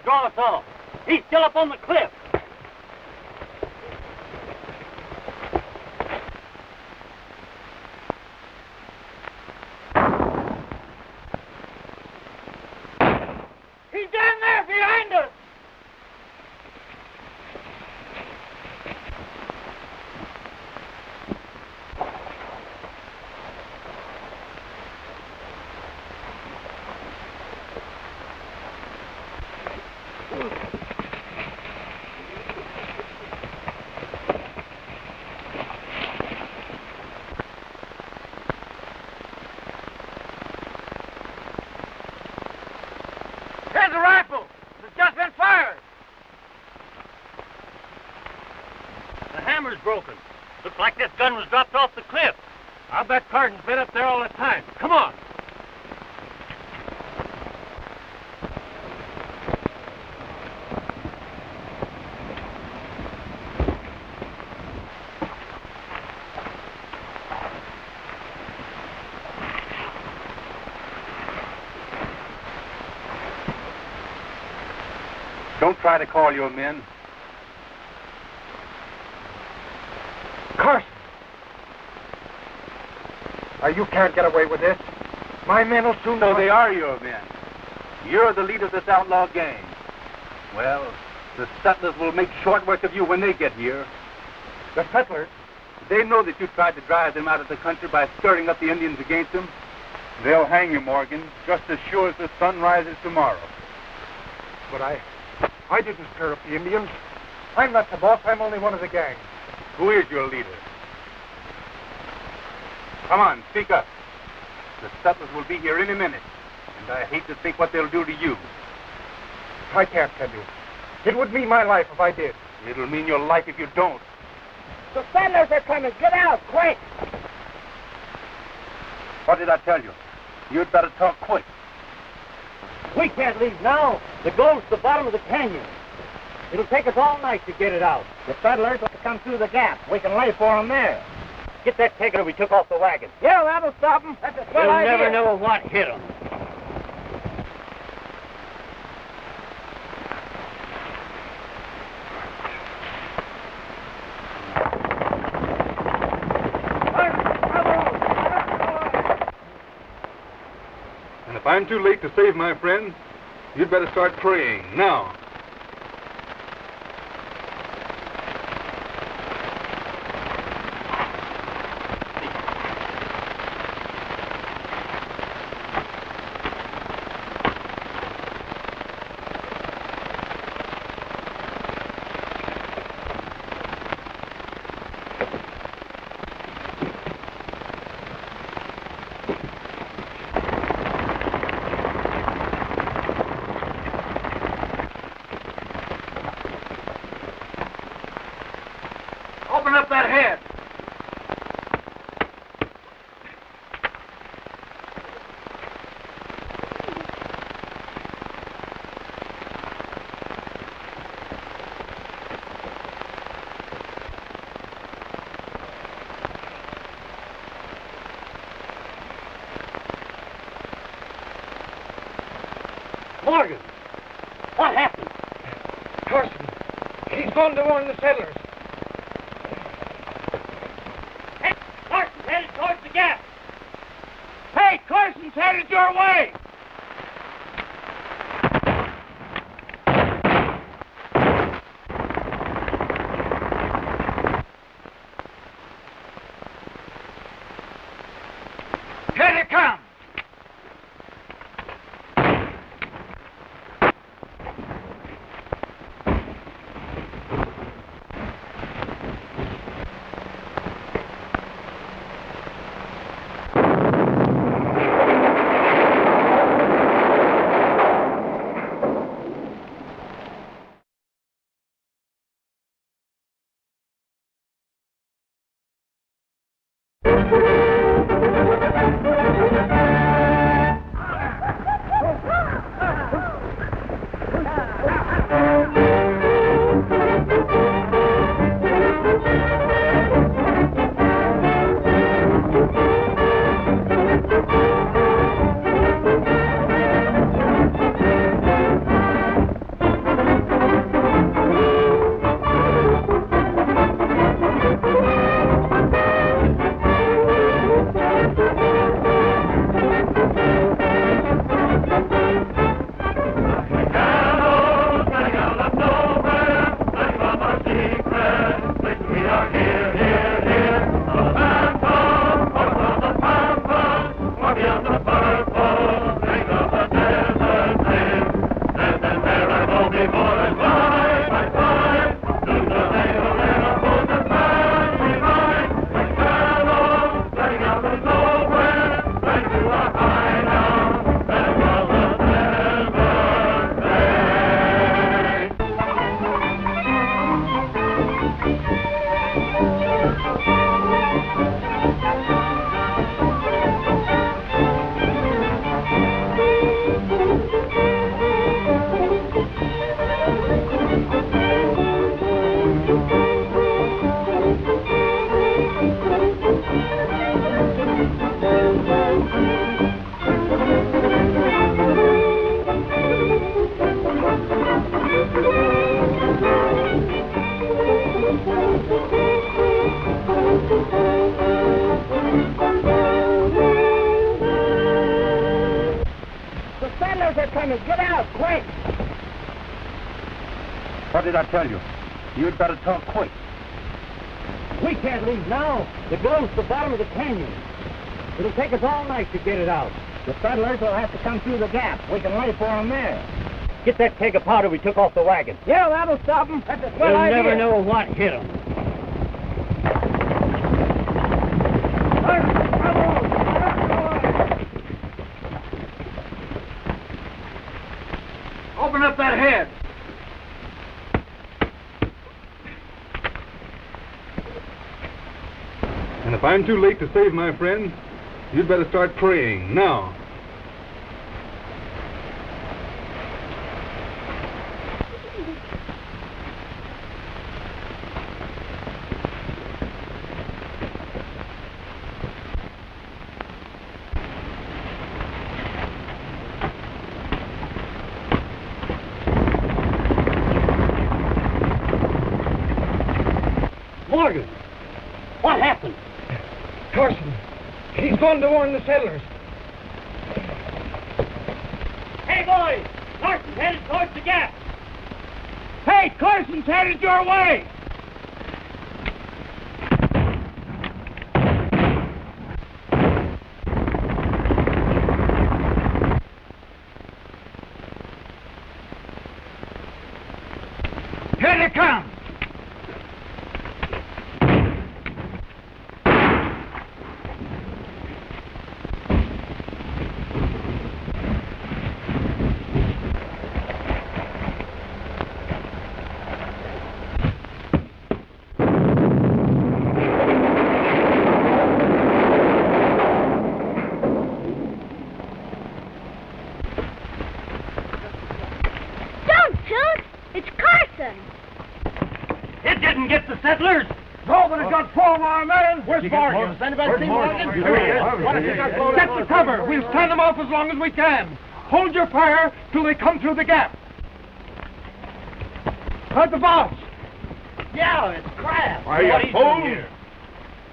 draw us off. He's still up on the cliff. He's down there behind us. There's a rifle. It's just been fired. The hammer's broken. Looks like this gun was dropped off the cliff. I'll bet Carson's been up there all the time. Come on. Don't try to call your men. Carson! You can't get away with this. My men will soon know. So they are your men. You're the leader of this outlaw gang. Well, the settlers will make short work of you when they get here. The settlers? They know that you tried to drive them out of the country by stirring up the Indians against them. They'll hang you, Morgan, just as sure as the sun rises tomorrow. But I didn't stir up the Indians. I'm not the boss. I'm only one of the gang. Who is your leader? Come on, speak up. The settlers will be here any minute, and I hate to think what they'll do to you. I can't tell you. It would mean my life if I did. It'll mean your life if you don't. The settlers are coming. Get out, quick. What did I tell you? You'd better talk quick. We can't leave now. The gold's at the bottom of the canyon. It'll take us all night to get it out. The settlers will come through the gap. We can lay for them there. Get that taker we took off the wagon. Yeah, that'll stop them. That's a good You'll idea. never know what hit them. And if I'm too late to save my friend, you'd better start praying now. Open up that head. Morgan, what happened? Carson, he's gone to warn the settlers. Hey, Carson's headed towards the gap. Hey, Carson's headed your way. Here they come. The settlers are coming. Get out, quick! What did I tell you? You'd better talk quick. We can't leave now. The gold's the bottom of the canyon. It'll take us all night to get it out. The settlers will have to come through the gap. We can lay for them there. Get that keg of powder we took off the wagon. Yeah, that'll stop them. That's a swell You'll idea. never know what hit them. Open up that head. And if I'm too late to save my friend, you'd better start praying now. Morgan, what happened? Carson, he's gone to warn the settlers. Hey, boys! Carson's headed towards the gap. Hey, Carson's headed your way! Here they come! It didn't get the settlers. No, but it got 4 of our men. Where's Morgan? Has anybody seen Morgan? Get the cover. We'll stand them off as long as we can. Hold your fire till they come through the gap. How's the boss? Yeah, it's Kraft. Why, you fool!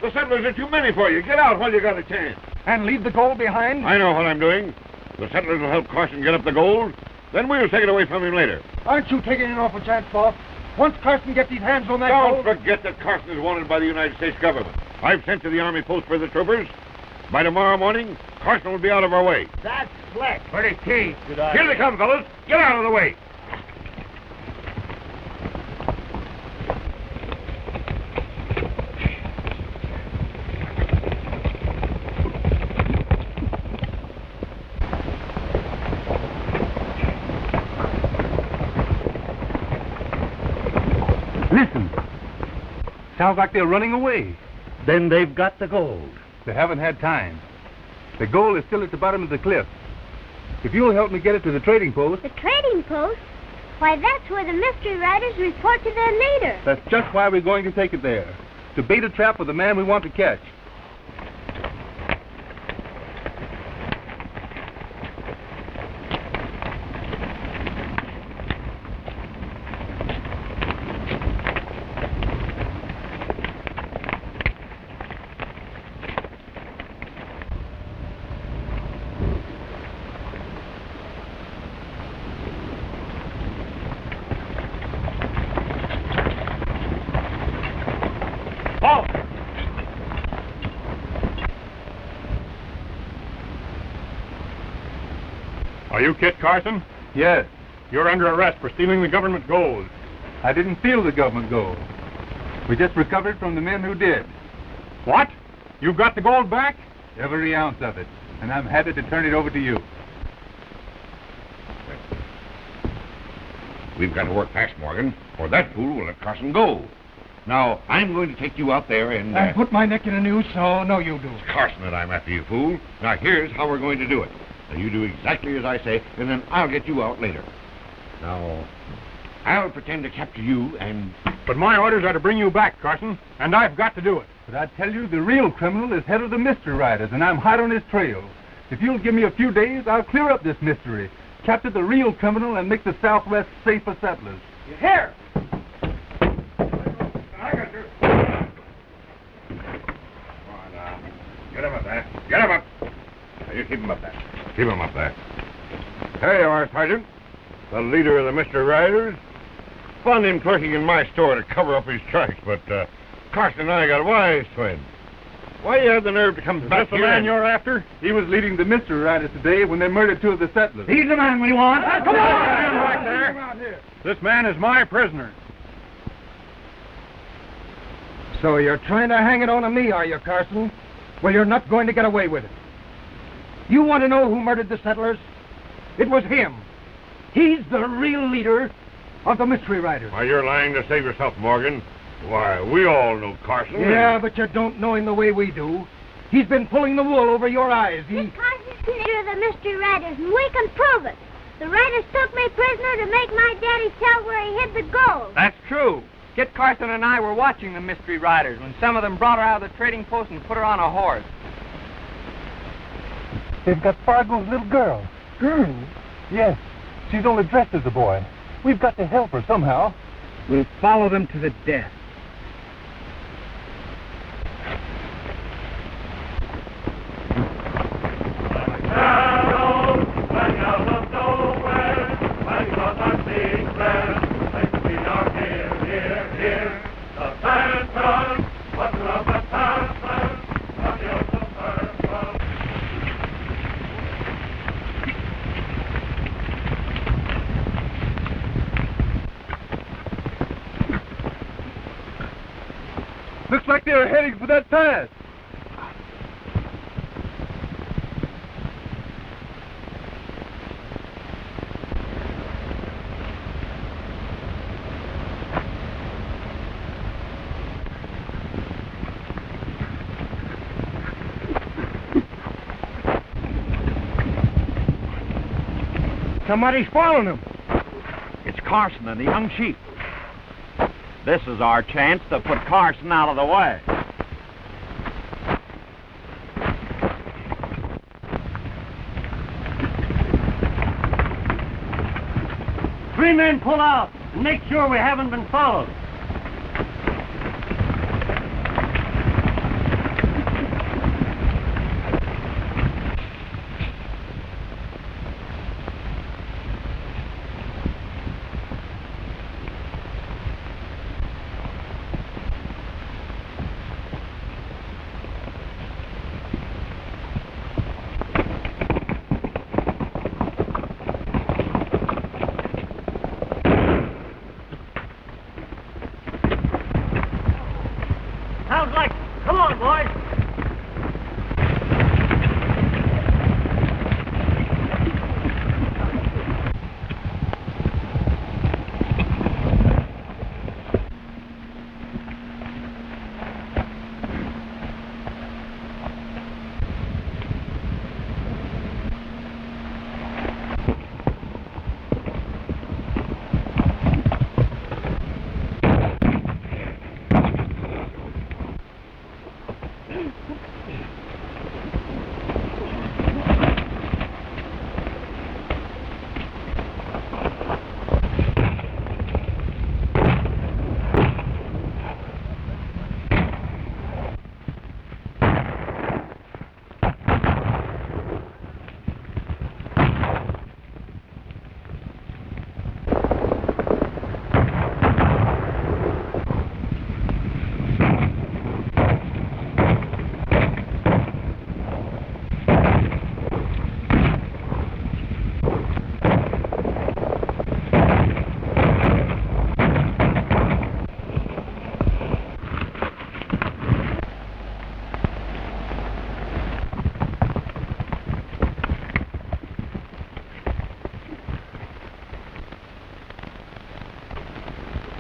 The settlers are too many for you. Get out while you got a chance. And leave the gold behind? I know what I'm doing. The settlers will help Carson get up the gold. Then we'll take it away from him later. Aren't you taking an awful chance, boss? Once Carson gets his hands on that Don't gold... forget that Carson is wanted by the United States government. I've sent to the Army post for the troopers. By tomorrow morning, Carson will be out of our way. That's slick. Pretty key. Here they come, fellas. Get out of the way. Listen. Sounds like they're running away. Then they've got the gold. They haven't had time. The gold is still at the bottom of the cliff. If you'll help me get it to the trading post... The trading post? Why, that's where the mystery riders report to their leader. That's just why we're going to take it there. To bait a trap for the man we want to catch. Are you Kit Carson? Yes. You're under arrest for stealing the government gold. I didn't steal the government gold. We just recovered from the men who did. What? You've got the gold back? Every ounce of it. And I'm happy to turn it over to you. We've got to work fast, Morgan, or that fool will let Carson go. Now, I'm going to take you out there and... I put my neck in a noose, so no, you do. It's Carson that I'm after, you fool. Now, here's how we're going to do it. Now, you do exactly as I say, and then I'll get you out later. Now, I'll pretend to capture you and... But my orders are to bring you back, Carson, and I've got to do it. But I tell you, the real criminal is head of the mystery riders, and I'm hot on his trail. If you'll give me a few days, I'll clear up this mystery, capture the real criminal, and make the Southwest safe for settlers. You hear? I got you. Come on now. Get him up there. Get him up. Now, you keep him up there. Keep him up there. There you are, Sergeant. The leader of the Mystery Riders. Found him clerking in my store to cover up his tracks, but Carson and I got wise to him. Why you have the nerve to come Is back that the here? man you're after? He was leading the mystery riders today when they murdered 2 of the settlers. He's the man we want. Come on! Right there. This man is my prisoner. So you're trying to hang it on to me, are you, Carson? Well, you're not going to get away with it. You want to know who murdered the settlers? It was him. He's the real leader of the Mystery Riders. Why, you're lying to save yourself, Morgan. Why, we all know Carson. Yeah, but you don't know him the way we do. He's been pulling the wool over your eyes. Kit Carson's leader of the Mystery Riders, and we can prove it. The Riders took me prisoner to make my daddy tell where he hid the gold. That's true. Kit Carson and I were watching the Mystery Riders when some of them brought her out of the trading post and put her on a horse. They've got Fargo's little girl. Girl? Yes. She's only dressed as a boy. We've got to help her somehow. We'll follow them to the death. Looks like they're heading for that pass. Somebody's following him. It's Carson and the young chief. This is our chance to put Carson out of the way. 3 men pull out and make sure we haven't been followed. Sounds like, come on, boys.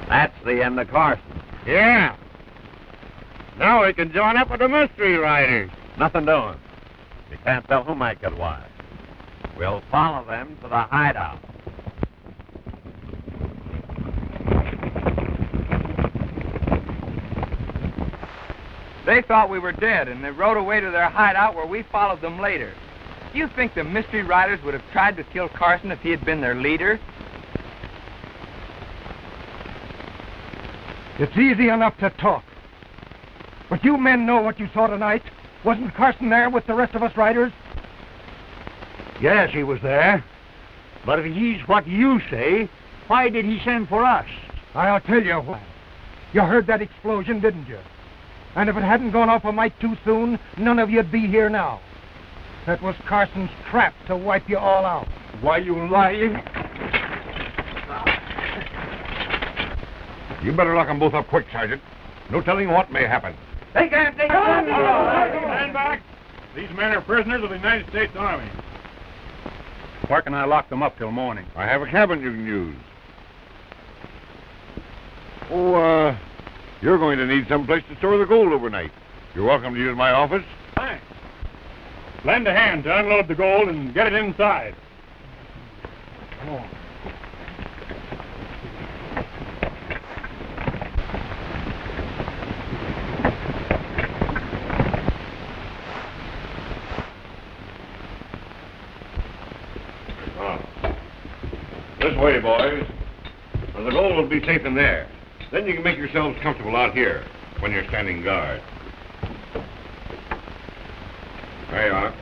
That's the end of Carson. Yeah. Now we can join up with the Mystery Riders. Nothing doing. You can't tell who might get wise. We'll follow them to the hideout. They thought we were dead, and they rode away to their hideout where we followed them later. Do you think the mystery riders would have tried to kill Carson if he had been their leader? It's easy enough to talk. But you men know what you saw tonight. Wasn't Carson there with the rest of us riders? Yes, he was there. But if he's what you say, why did he send for us? I'll tell you why. You heard that explosion, didn't you? And if it hadn't gone off a mite too soon, none of you'd be here now. That was Carson's trap to wipe you all out. Why, you lying? You better lock them both up quick, Sergeant. No telling what may happen. They can't take them. Stand back. These men are prisoners of the United States Army. Where can I lock them up till morning? I have a cabin you can use. You're going to need some place to store the gold overnight. You're welcome to use my office. Thanks. Lend a hand to unload the gold and get it inside. This way, boys. Well, the gold will be safe in there. Then you can make yourselves comfortable out here when you're standing guard. There you are.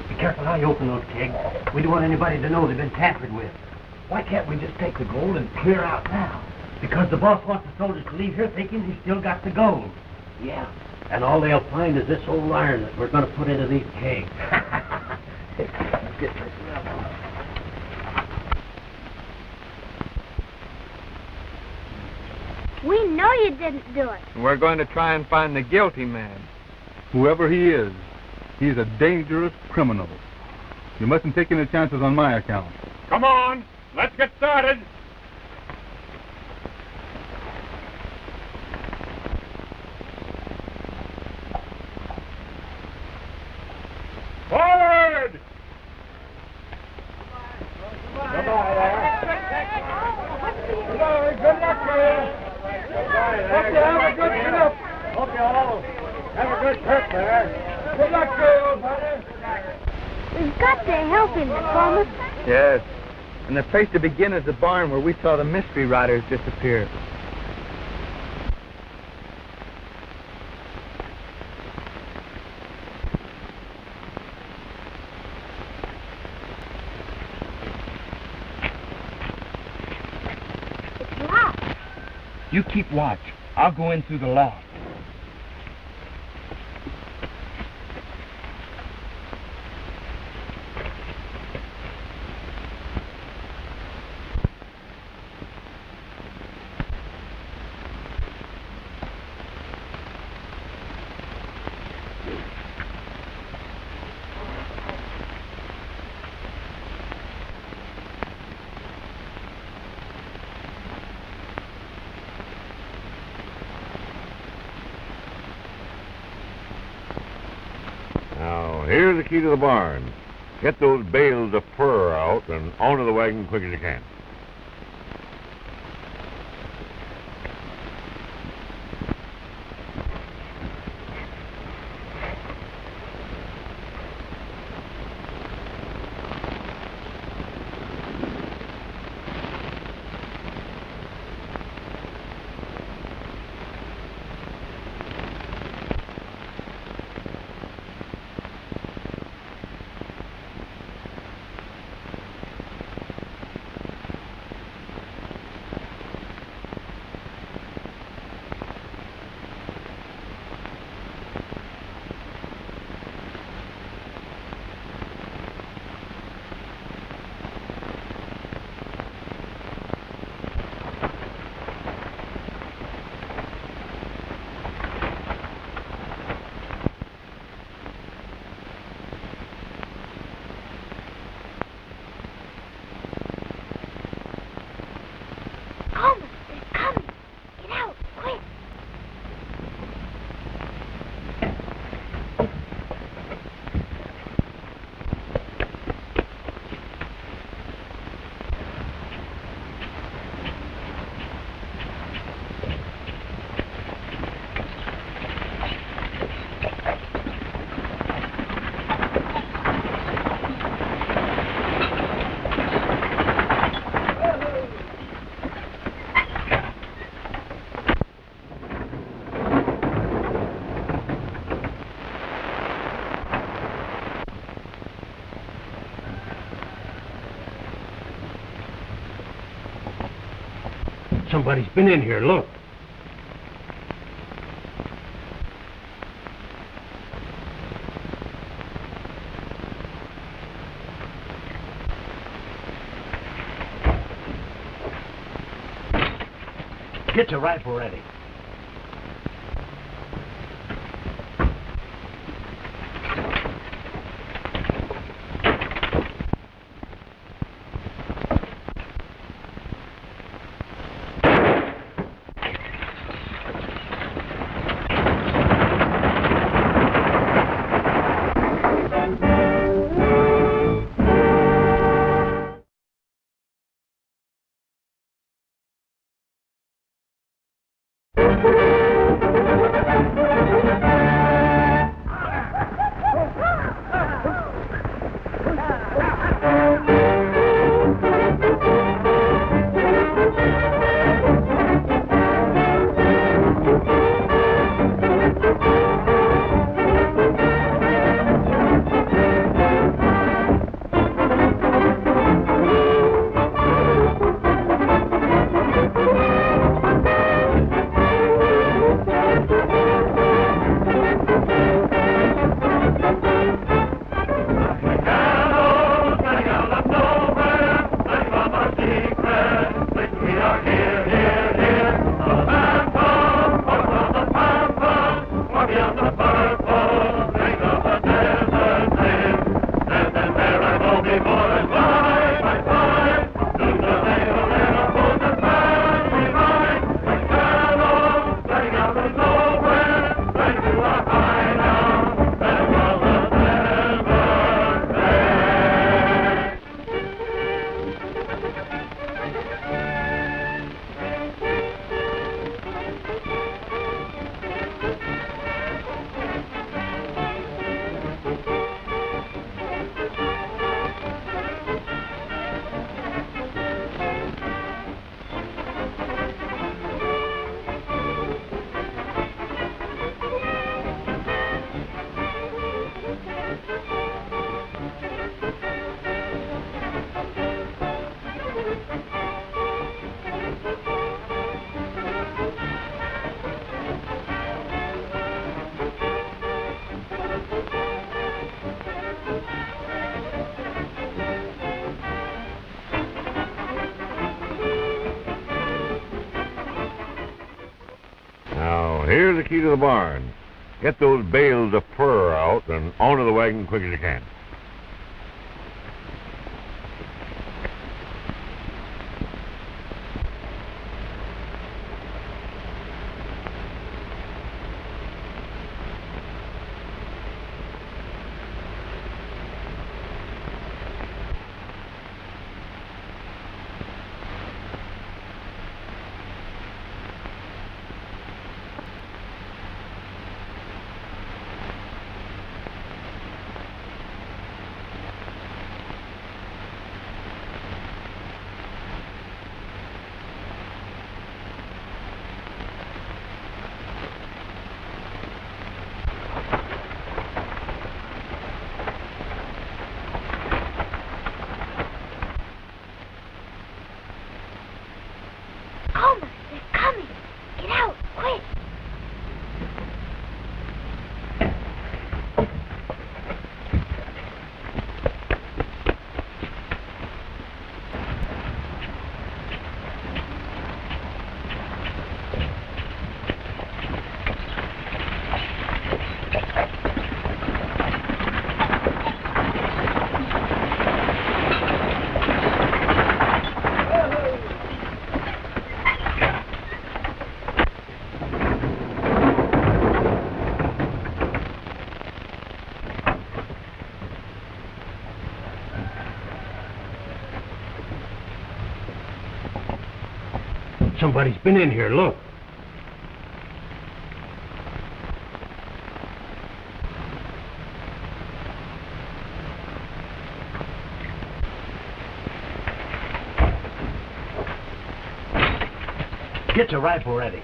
Be careful how you open those kegs. We don't want anybody to know they've been tampered with. Why can't we just take the gold and clear out now? Because the boss wants the soldiers to leave here thinking he's still got the gold. Yeah. And all they'll find is this old iron that we're going to put into these kegs. Get this level. We know you didn't do it. We're going to try and find the guilty man. Whoever he is, he's a dangerous criminal. You mustn't take any chances on my account. Come on, let's get started. Forward! Goodbye there. Good luck to you. Hope you have a good trip. Hope you all have a good trip there. Good luck to you, old buddy. We've got to help him, Thomas. Yes. And the place to begin is the barn where we saw the mystery riders disappear. It's locked. You keep watch. I'll go in through the loft. Now, Now, here's the key to the barn. Get those bales of fur out and onto the wagon quick as you can. Somebody's been in here, look. Get your rifle ready. Here's the key to the barn. Get those bales of fur out and onto the wagon quick as you can. Somebody's been in here, look. Get your rifle ready.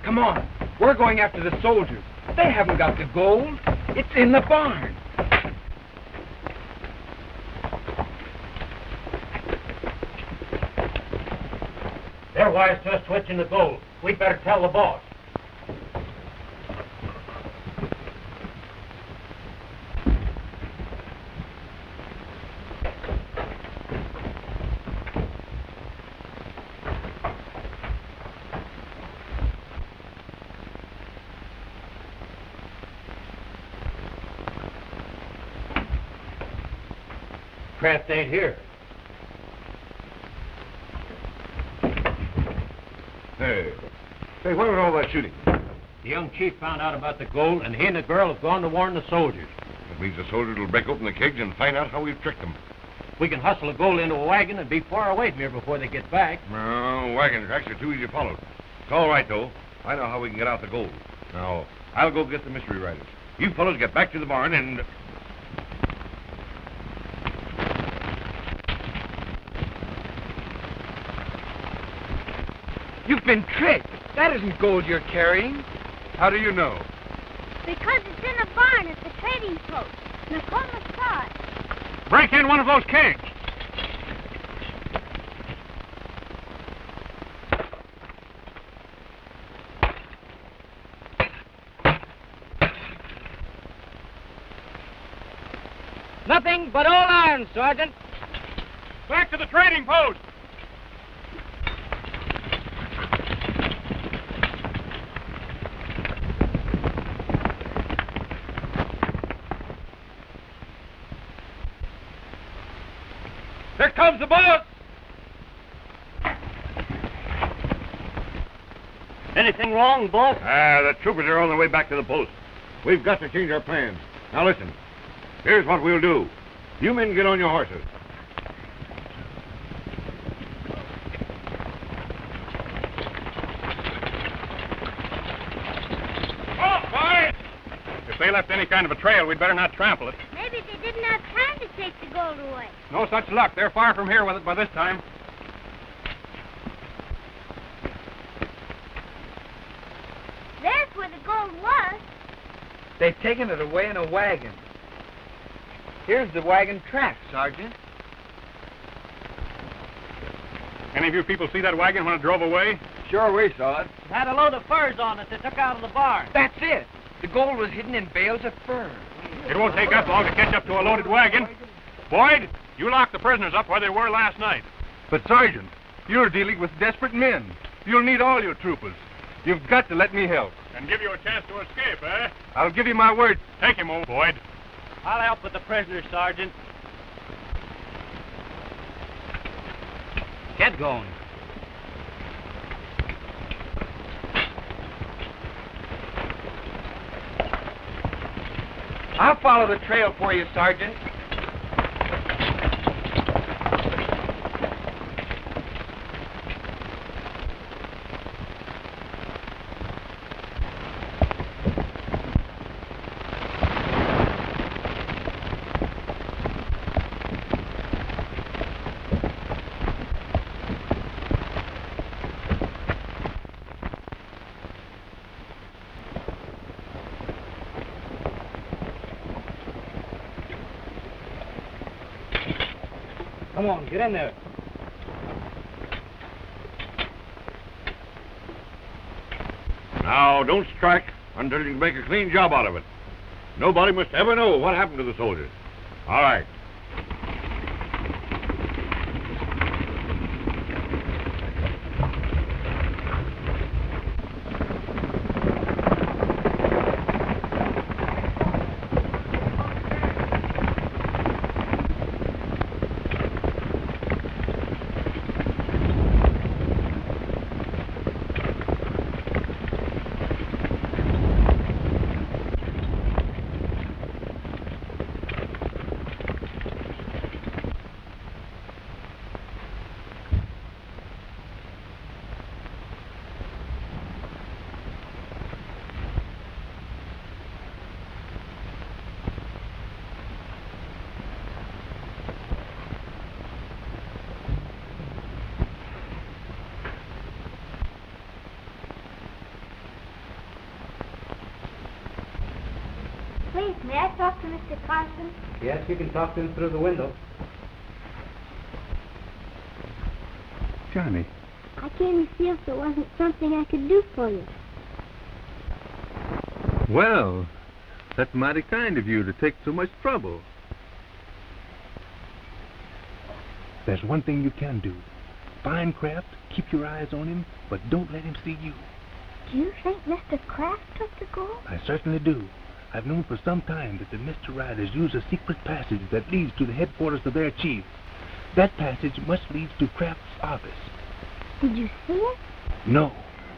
Come on. We're going after the soldiers. They haven't got the gold. It's in the barn. They're wise to us switching the gold. We'd better tell the boss. Kraft ain't here. Hey, what was all that shooting? The young chief found out about the gold, and he and the girl have gone to warn the soldiers. That means the soldiers will break open the kegs and find out how we've tricked them. We can hustle the gold into a wagon and be far away from here before they get back. No, wagon tracks are too easy to follow. It's all right, though. I know how we can get out the gold. Now, I'll go get the mystery riders. You fellows get back to the barn and... You've been tricked. That isn't gold you're carrying. How do you know? Because it's in a barn at the trading post. Nicole saw it. Break in one of those kegs. Nothing but old iron, Sergeant. Back to the trading post. Here comes the boss! Anything wrong, boss? The troopers are on their way back to the post. We've got to change our plans. Now listen, here's what we'll do. You men get on your horses. Oh, boy! If they left any kind of a trail, we'd better not trample it. Maybe they didn't have time to take the gold away. No such luck. They're far from here with it by this time. There's where the gold was. They've taken it away in a wagon. Here's the wagon track, Sergeant. Any of you people see that wagon when it drove away? Sure, we saw it. It had a load of furs on it they took out of the barn. That's it. The gold was hidden in bales of fur. It won't take us long to catch up to a loaded wagon. Boyd, you lock the prisoners up where they were last night. But, Sergeant, you're dealing with desperate men. You'll need all your troopers. You've got to let me help. And give you a chance to escape, eh? I'll give you my word. Take him, old Boyd. I'll help with the prisoners, Sergeant. Get going. I'll follow the trail for you, Sergeant. Come on, get in there. Now, don't strike until you can make a clean job out of it. Nobody must ever know what happened to the soldiers. All right. Please, may I talk to Mr. Carson? Yes, you can talk to him through the window. Johnny. I came to see if there wasn't something I could do for you. Well, that's mighty kind of you to take so much trouble. There's one thing you can do. Find Kraft, keep your eyes on him, but don't let him see you. Do you think Mr. Kraft took the gold? I certainly do. I've known for some time that the Mr. Riders use a secret passage that leads to the headquarters of their chief. That passage must lead to Kraft's office. Did you see it? No,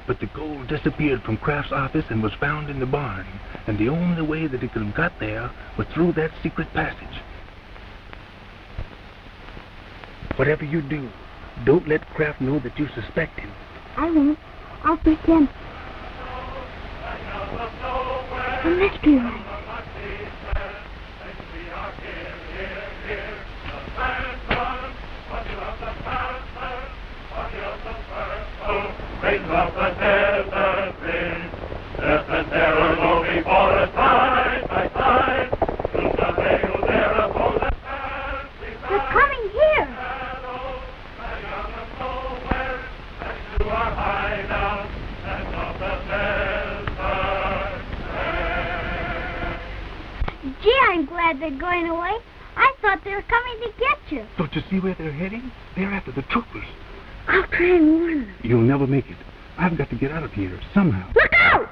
but the gold disappeared from Kraft's office and was found in the barn, and the only way that it could have got there was through that secret passage. Whatever you do, don't let Kraft know that you suspect him. I won't. I'll pretend. A mystery ride. Bring up the desert wind, death and terror go before us side by side. Through the veil there upon the path. They're coming here. To our hideout and of the desert. Gee, I'm glad they're going away. I thought they were coming to get you. Don't you see where they're heading? They're after the troopers. I'll try and warn them. You'll never make it. I've got to get out of here somehow. Look out!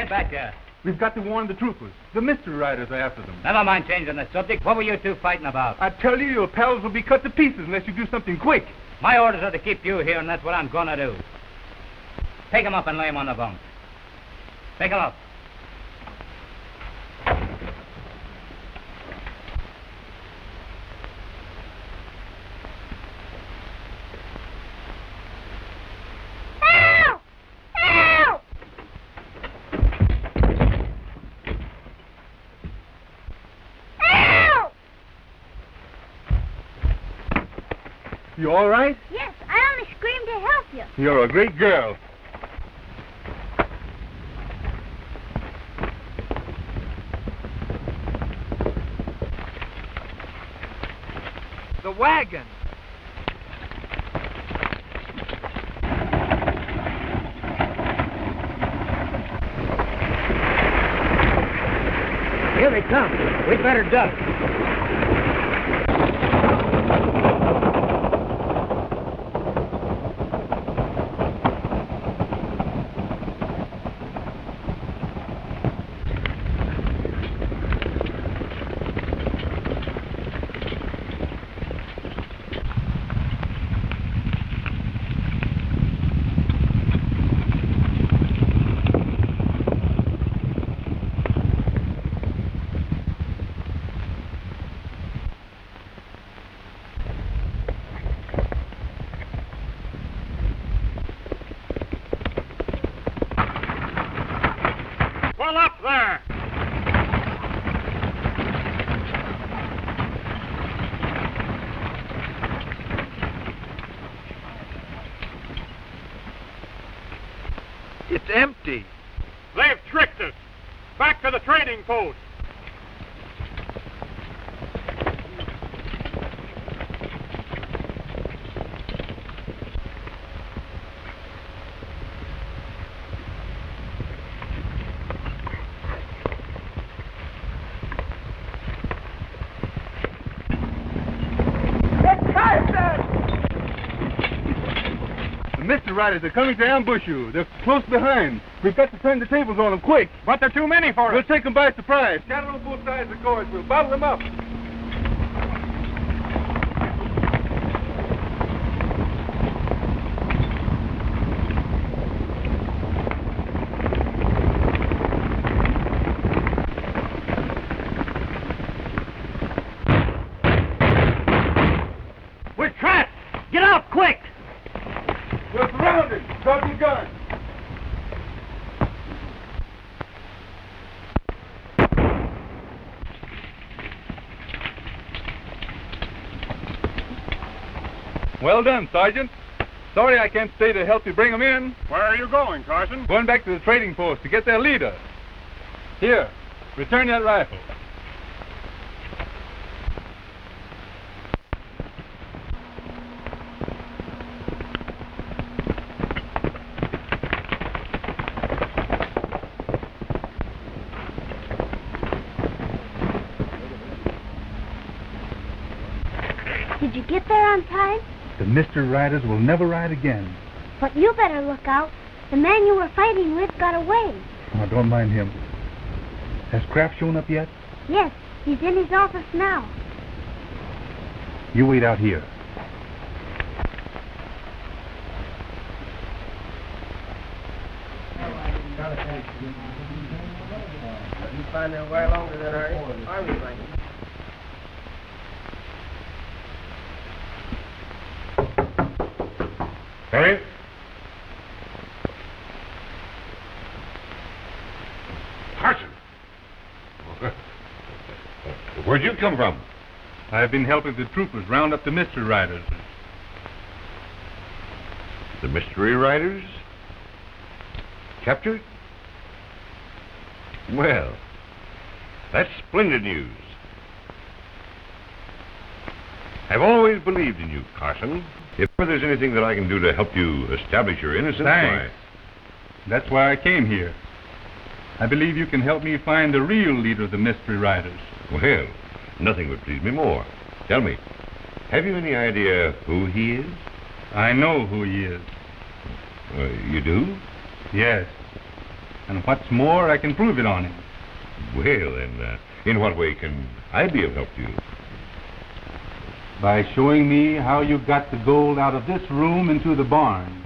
Back there. We've got to warn the troopers. The mystery riders are after them. Never mind changing the subject. What were you two fighting about? I tell you, your pals will be cut to pieces unless you do something quick. My orders are to keep you here, and that's what I'm gonna do. Take him up and lay him on the bunk. Take him up. You all right? Yes, I only screamed to help you. You're a great girl. The wagon. Here they come. We'd better duck. Pull up there! It's empty. They've tricked us. Back to the trading post. Mr. Riders are coming to ambush you. They're close behind. We've got to turn the tables on them quick. But there are too many for us. We'll take them by surprise. Scatter on both sides of the course. We'll bottle them up. We're trapped! Get out, quick! We're surrounded. Drop your gun. Well done, Sergeant. Sorry I can't stay to help you bring them in. Where are you going, Carson? Going back to the trading post to get their leader. Here, return that rifle. Did you get there on time? The Mr. Riders will never ride again. But you better look out. The man you were fighting with got away. Oh, don't mind him. Has Kraft shown up yet? Yes, he's in his office now. You wait out here. You find them way longer than our army blanket. Harry? Carson! Where'd you come from? I've been helping the troopers round up the mystery riders. The mystery riders? Captured? Well, that's splendid news. I've always believed in you, Carson. If there's anything that I can do to help you establish your innocence, Thanks. That's why I came here. I believe you can help me find the real leader of the mystery riders. Well, nothing would please me more. Tell me, have you any idea who he is? I know who he is. You do? Yes. And what's more, I can prove it on him. Well, then, in what way can I be of help to you? By showing me how you got the gold out of this room into the barn.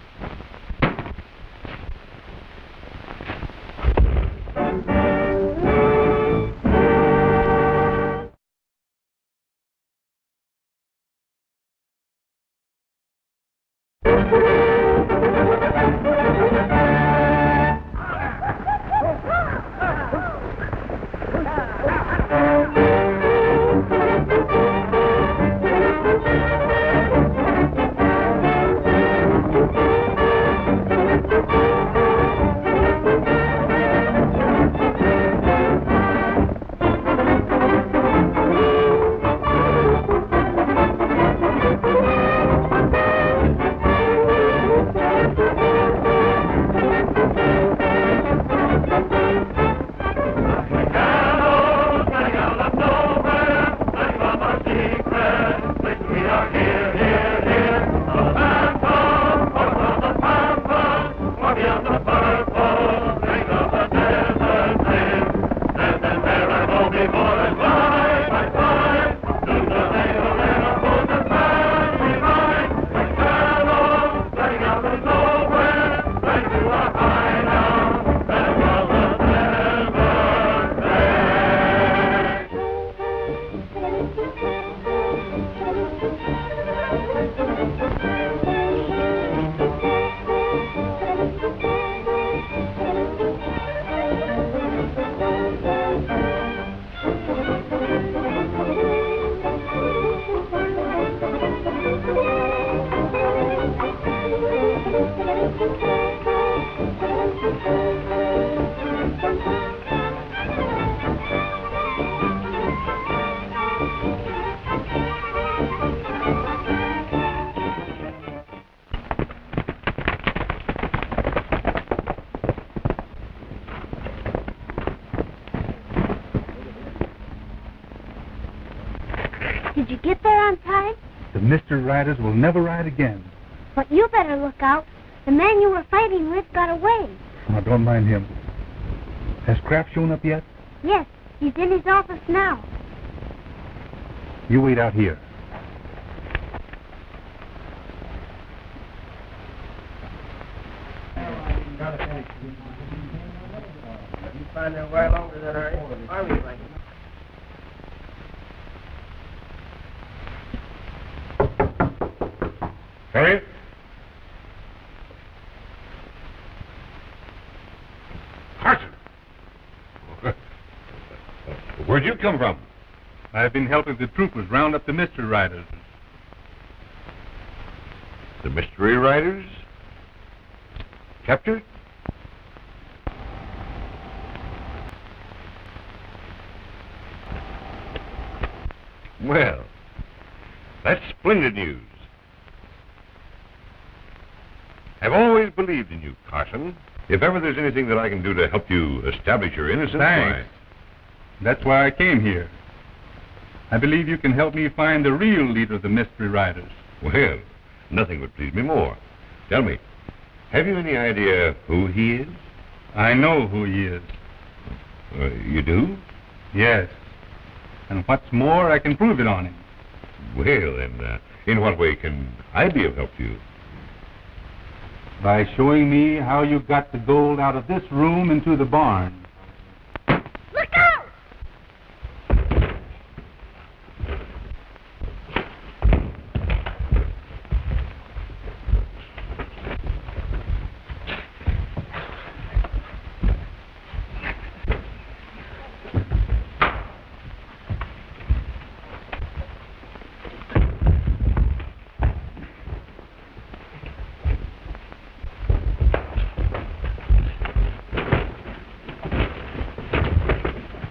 Did you get there on time? The mystery riders will never ride again. But you better look out. The man you were fighting with got away. Now, don't mind him. Has Kraft shown up yet? Yes, he's in his office now. You wait out here. You find that way longer than our army blanket. Harry? Carson! Where'd you come from? I've been helping the troopers round up the mystery riders. The mystery riders? Captured? Well, that's splendid news. I've always believed in you, Carson. If ever there's anything that I can do to help you establish your innocence, Thanks. That's why I came here. I believe you can help me find the real leader of the mystery riders. Well, nothing would please me more. Tell me, have you any idea who he is? I know who he is. You do? Yes. And what's more, I can prove it on him. Well, then, in what way can I be of help to you? By showing me how you got the gold out of this room into the barn. Look out!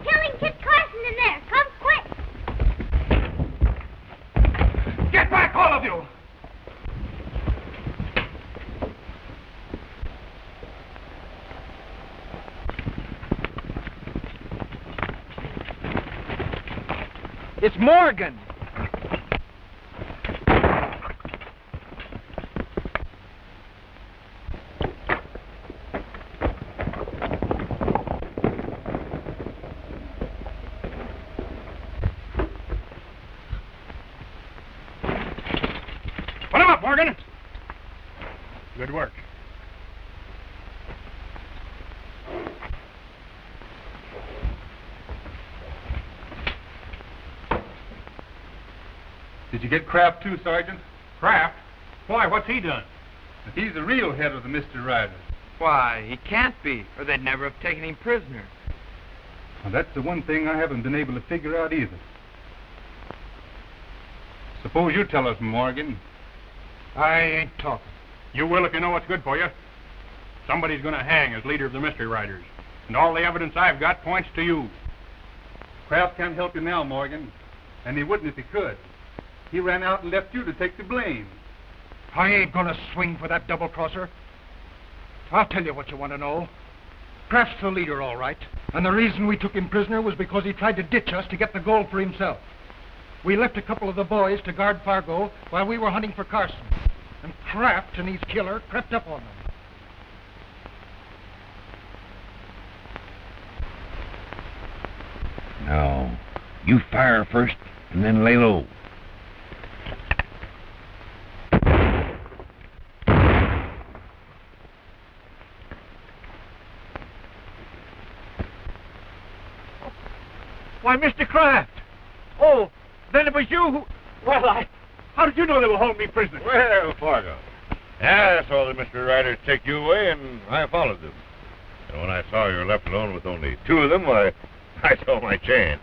Killing Kit Carson in there! Come quick! Get back, all of you! It's Morgan. Put him up, Morgan! Good work. Did you get Kraft too, Sergeant? Kraft? Why, what's he done? He's the real head of the mystery riders. Why, he can't be, or they'd never have taken him prisoner. Now, that's the one thing I haven't been able to figure out either. Suppose you tell us, Morgan. I ain't talking. You will if you know what's good for you. Somebody's going to hang as leader of the mystery riders. And all the evidence I've got points to you. Kraft can't help you now, Morgan. And he wouldn't if he could. He ran out and left you to take the blame. I ain't gonna swing for that double-crosser. I'll tell you what you want to know. Kraft's the leader, all right. And the reason we took him prisoner was because he tried to ditch us to get the gold for himself. We left a couple of the boys to guard Fargo while we were hunting for Carson. And Kraft and his killer crept up on them. Now, you fire first and then lay low. Why, Mr. Kraft! Oh, then it was you who... Well, how did you know they were holding me prisoner? Well, Fargo. I saw the mystery riders take you away, and I followed them. And when I saw you were left alone with only two of them, I saw my chance.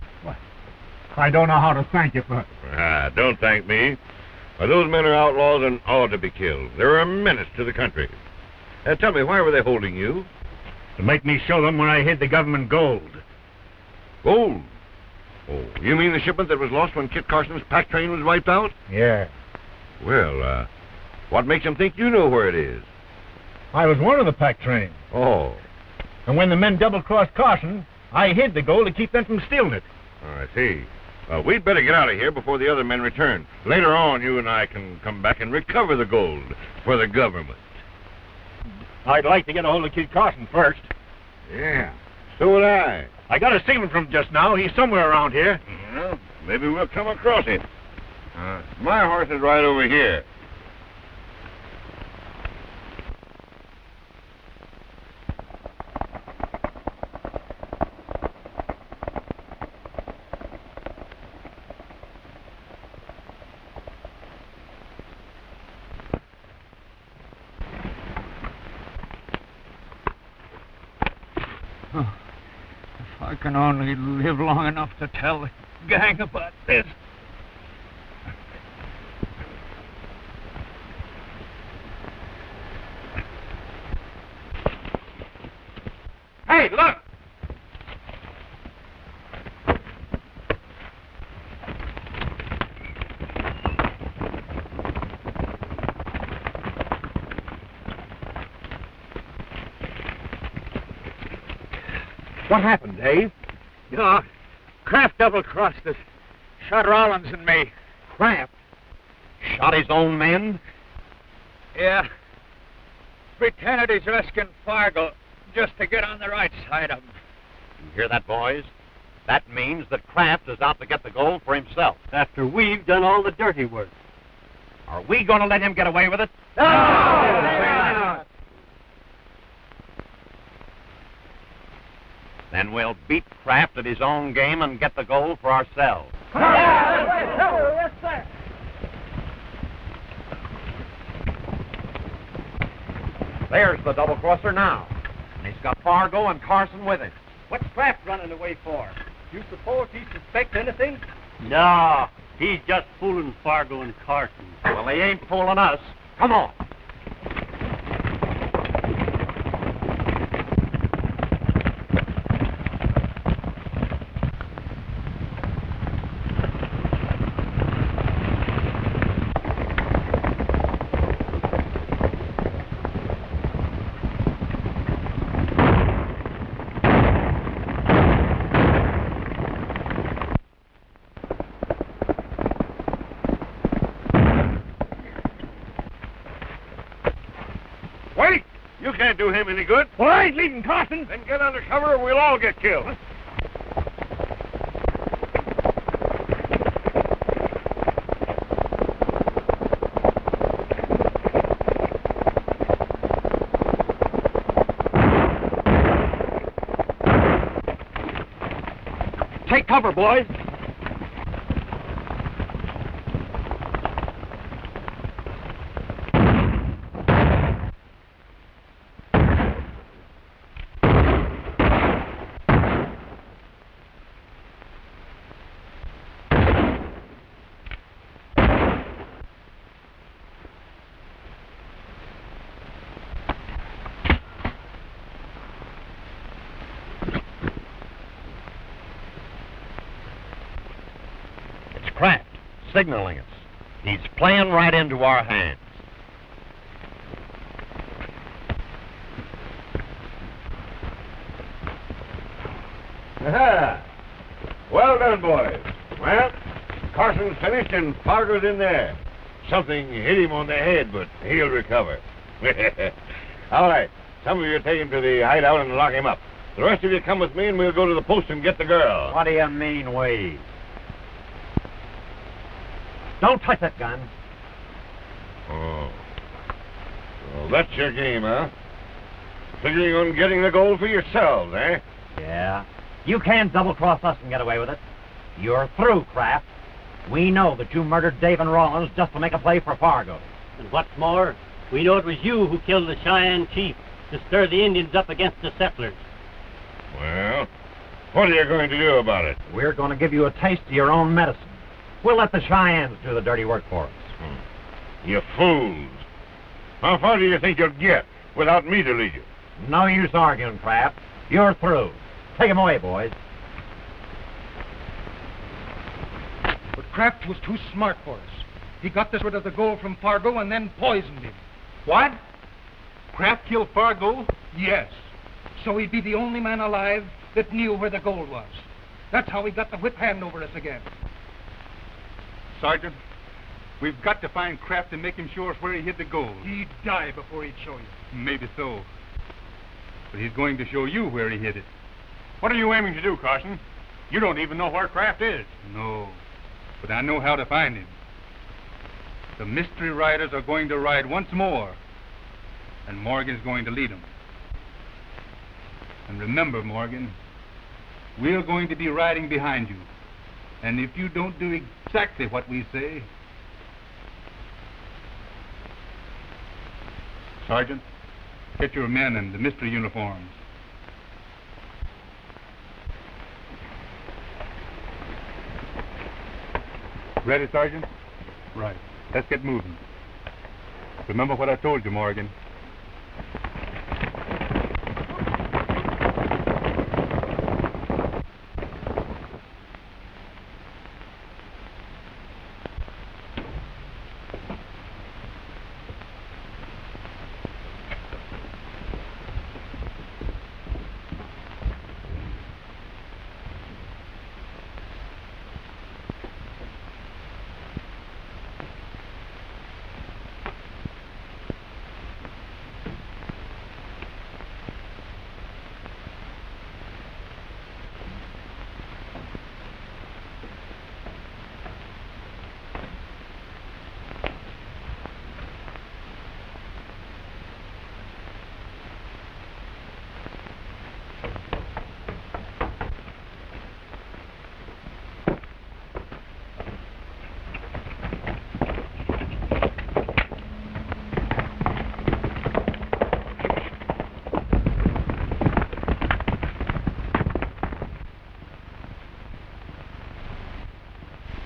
I don't know how to thank you for it. Don't thank me. Why, those men are outlaws and ought to be killed. They're a menace to the country. Tell me, why were they holding you? To make me show them where I hid the government gold. Gold? Oh, you mean the shipment that was lost when Kit Carson's pack train was wiped out? Yeah. Well, what makes them think you know where it is? I was one of the pack train. Oh. And when the men double-crossed Carson, I hid the gold to keep them from stealing it. I see. We'd better get out of here before the other men return. Later on, you and I can come back and recover the gold for the government. I'd like to get a hold of Kit Carson first. Yeah, so would I. I got a seaman from just now. He's somewhere around here. Well, maybe we'll come across him. My horse is right over here. I can only live long enough to tell the gang about this. Hey, look! What happened, Dave? Kraft double-crossed us. Shot Rollins and me. Kraft? Shot his own men? Yeah. Pretended he's risking Fargo just to get on the right side of him. You hear that, boys? That means that Kraft is out to get the gold for himself. After we've done all the dirty work. Are we going to let him get away with it? No! Then we'll beat Kraft at his own game and get the gold for ourselves. Yes, sir. There's the double-crosser now. And he's got Fargo and Carson with him. What's Kraft running away for? You suppose he suspects anything? No, he's just fooling Fargo and Carson. Well, he ain't fooling us. Come on. Can't do him any good. Well, I ain't leaving Carson. Then get under cover or we'll all get killed. Take cover, boys. Kraft, signaling us. He's playing right into our hands. Aha! Well done, boys. Well, Carson's finished and Fargo's in there. Something hit him on the head, but he'll recover. All right. Some of you take him to the hideout and lock him up. The rest of you come with me and we'll go to the post and get the girl. What do you mean, we? Don't touch that gun. Oh. Well, that's your game, huh? Figuring on getting the gold for yourselves, eh? Yeah. You can't double-cross us and get away with it. You're through, Kraft. We know that you murdered Dave and Rollins just to make a play for Fargo. And what's more, we know it was you who killed the Cheyenne chief to stir the Indians up against the settlers. Well, what are you going to do about it? We're going to give you a taste of your own medicine. We'll let the Cheyennes do the dirty work for us. You fools. How far do you think you'll get without me to lead you? No use arguing, Kraft. You're through. Take him away, boys. But Kraft was too smart for us. He got rid of the gold from Fargo and then poisoned him. What? Kraft killed Fargo? Yes. So he'd be the only man alive that knew where the gold was. That's how he got the whip hand over us again. Sergeant, we've got to find Kraft and make him show us where he hid the gold. He'd die before he'd show you. Maybe so. But he's going to show you where he hid it. What are you aiming to do, Carson? You don't even know where Kraft is. No, but I know how to find him. The mystery riders are going to ride once more, and Morgan's going to lead them. And remember, Morgan, we're going to be riding behind you. And if you don't do exactly what we say... Sergeant, get your men in the mystery uniforms. Ready, Sergeant? Right. Let's get moving. Remember what I told you, Morgan.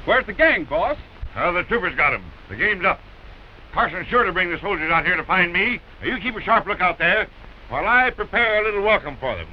Where's the gang, boss? Oh, the troopers got him. The game's up. Carson's sure to bring the soldiers out here to find me. Now, you keep a sharp lookout there while I prepare a little welcome for them.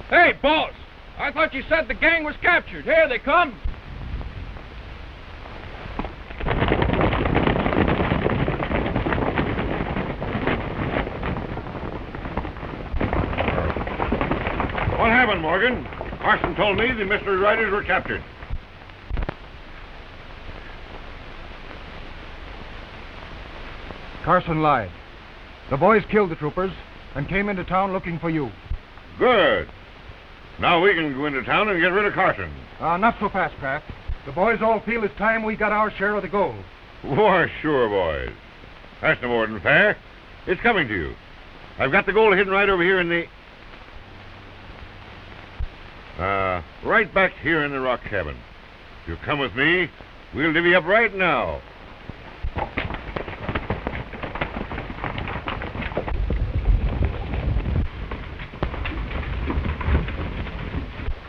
Hey, boss! I thought you said the gang was captured. Here they come. What happened, Morgan? Carson told me the mystery riders were captured. Carson lied. The boys killed the troopers and came into town looking for you. Good. Now we can go into town and get rid of Carson. Not so fast, Kraft. The boys all feel it's time we got our share of the gold. Why, sure, boys. That's no more than fair. It's coming to you. I've got the gold hidden right over here in the... right back here in the rock cabin. If you'll come with me, we'll divvy up right now.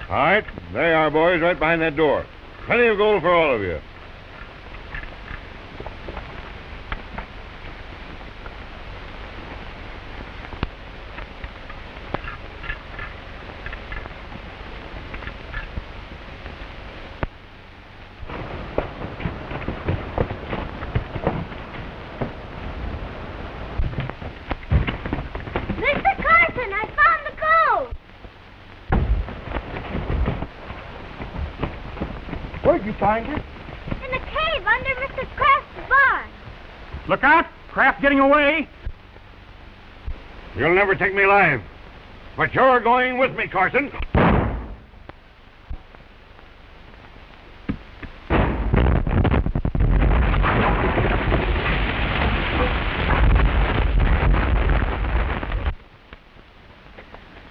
All right, there you are, boys, right behind that door. Plenty of gold for all of you. you find her? In the cave under Mr. Kraft's barn. Look out! Kraft getting away! You'll never take me alive. But you're going with me, Carson.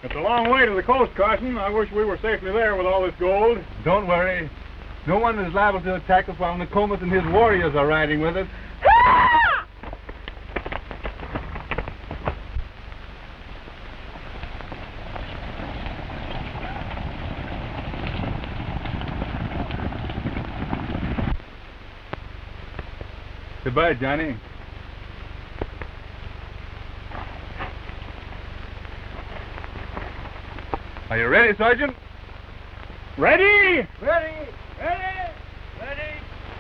It's a long way to the coast, Carson. I wish we were safely there with all this gold. Don't worry. No one is liable to attack us while Nokomis and his warriors are riding with us. Goodbye, Johhny. Are you ready, Sergeant? Ready? Ready! Ready! Ready!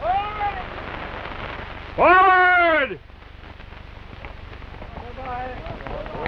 All ready! Forward! Goodbye.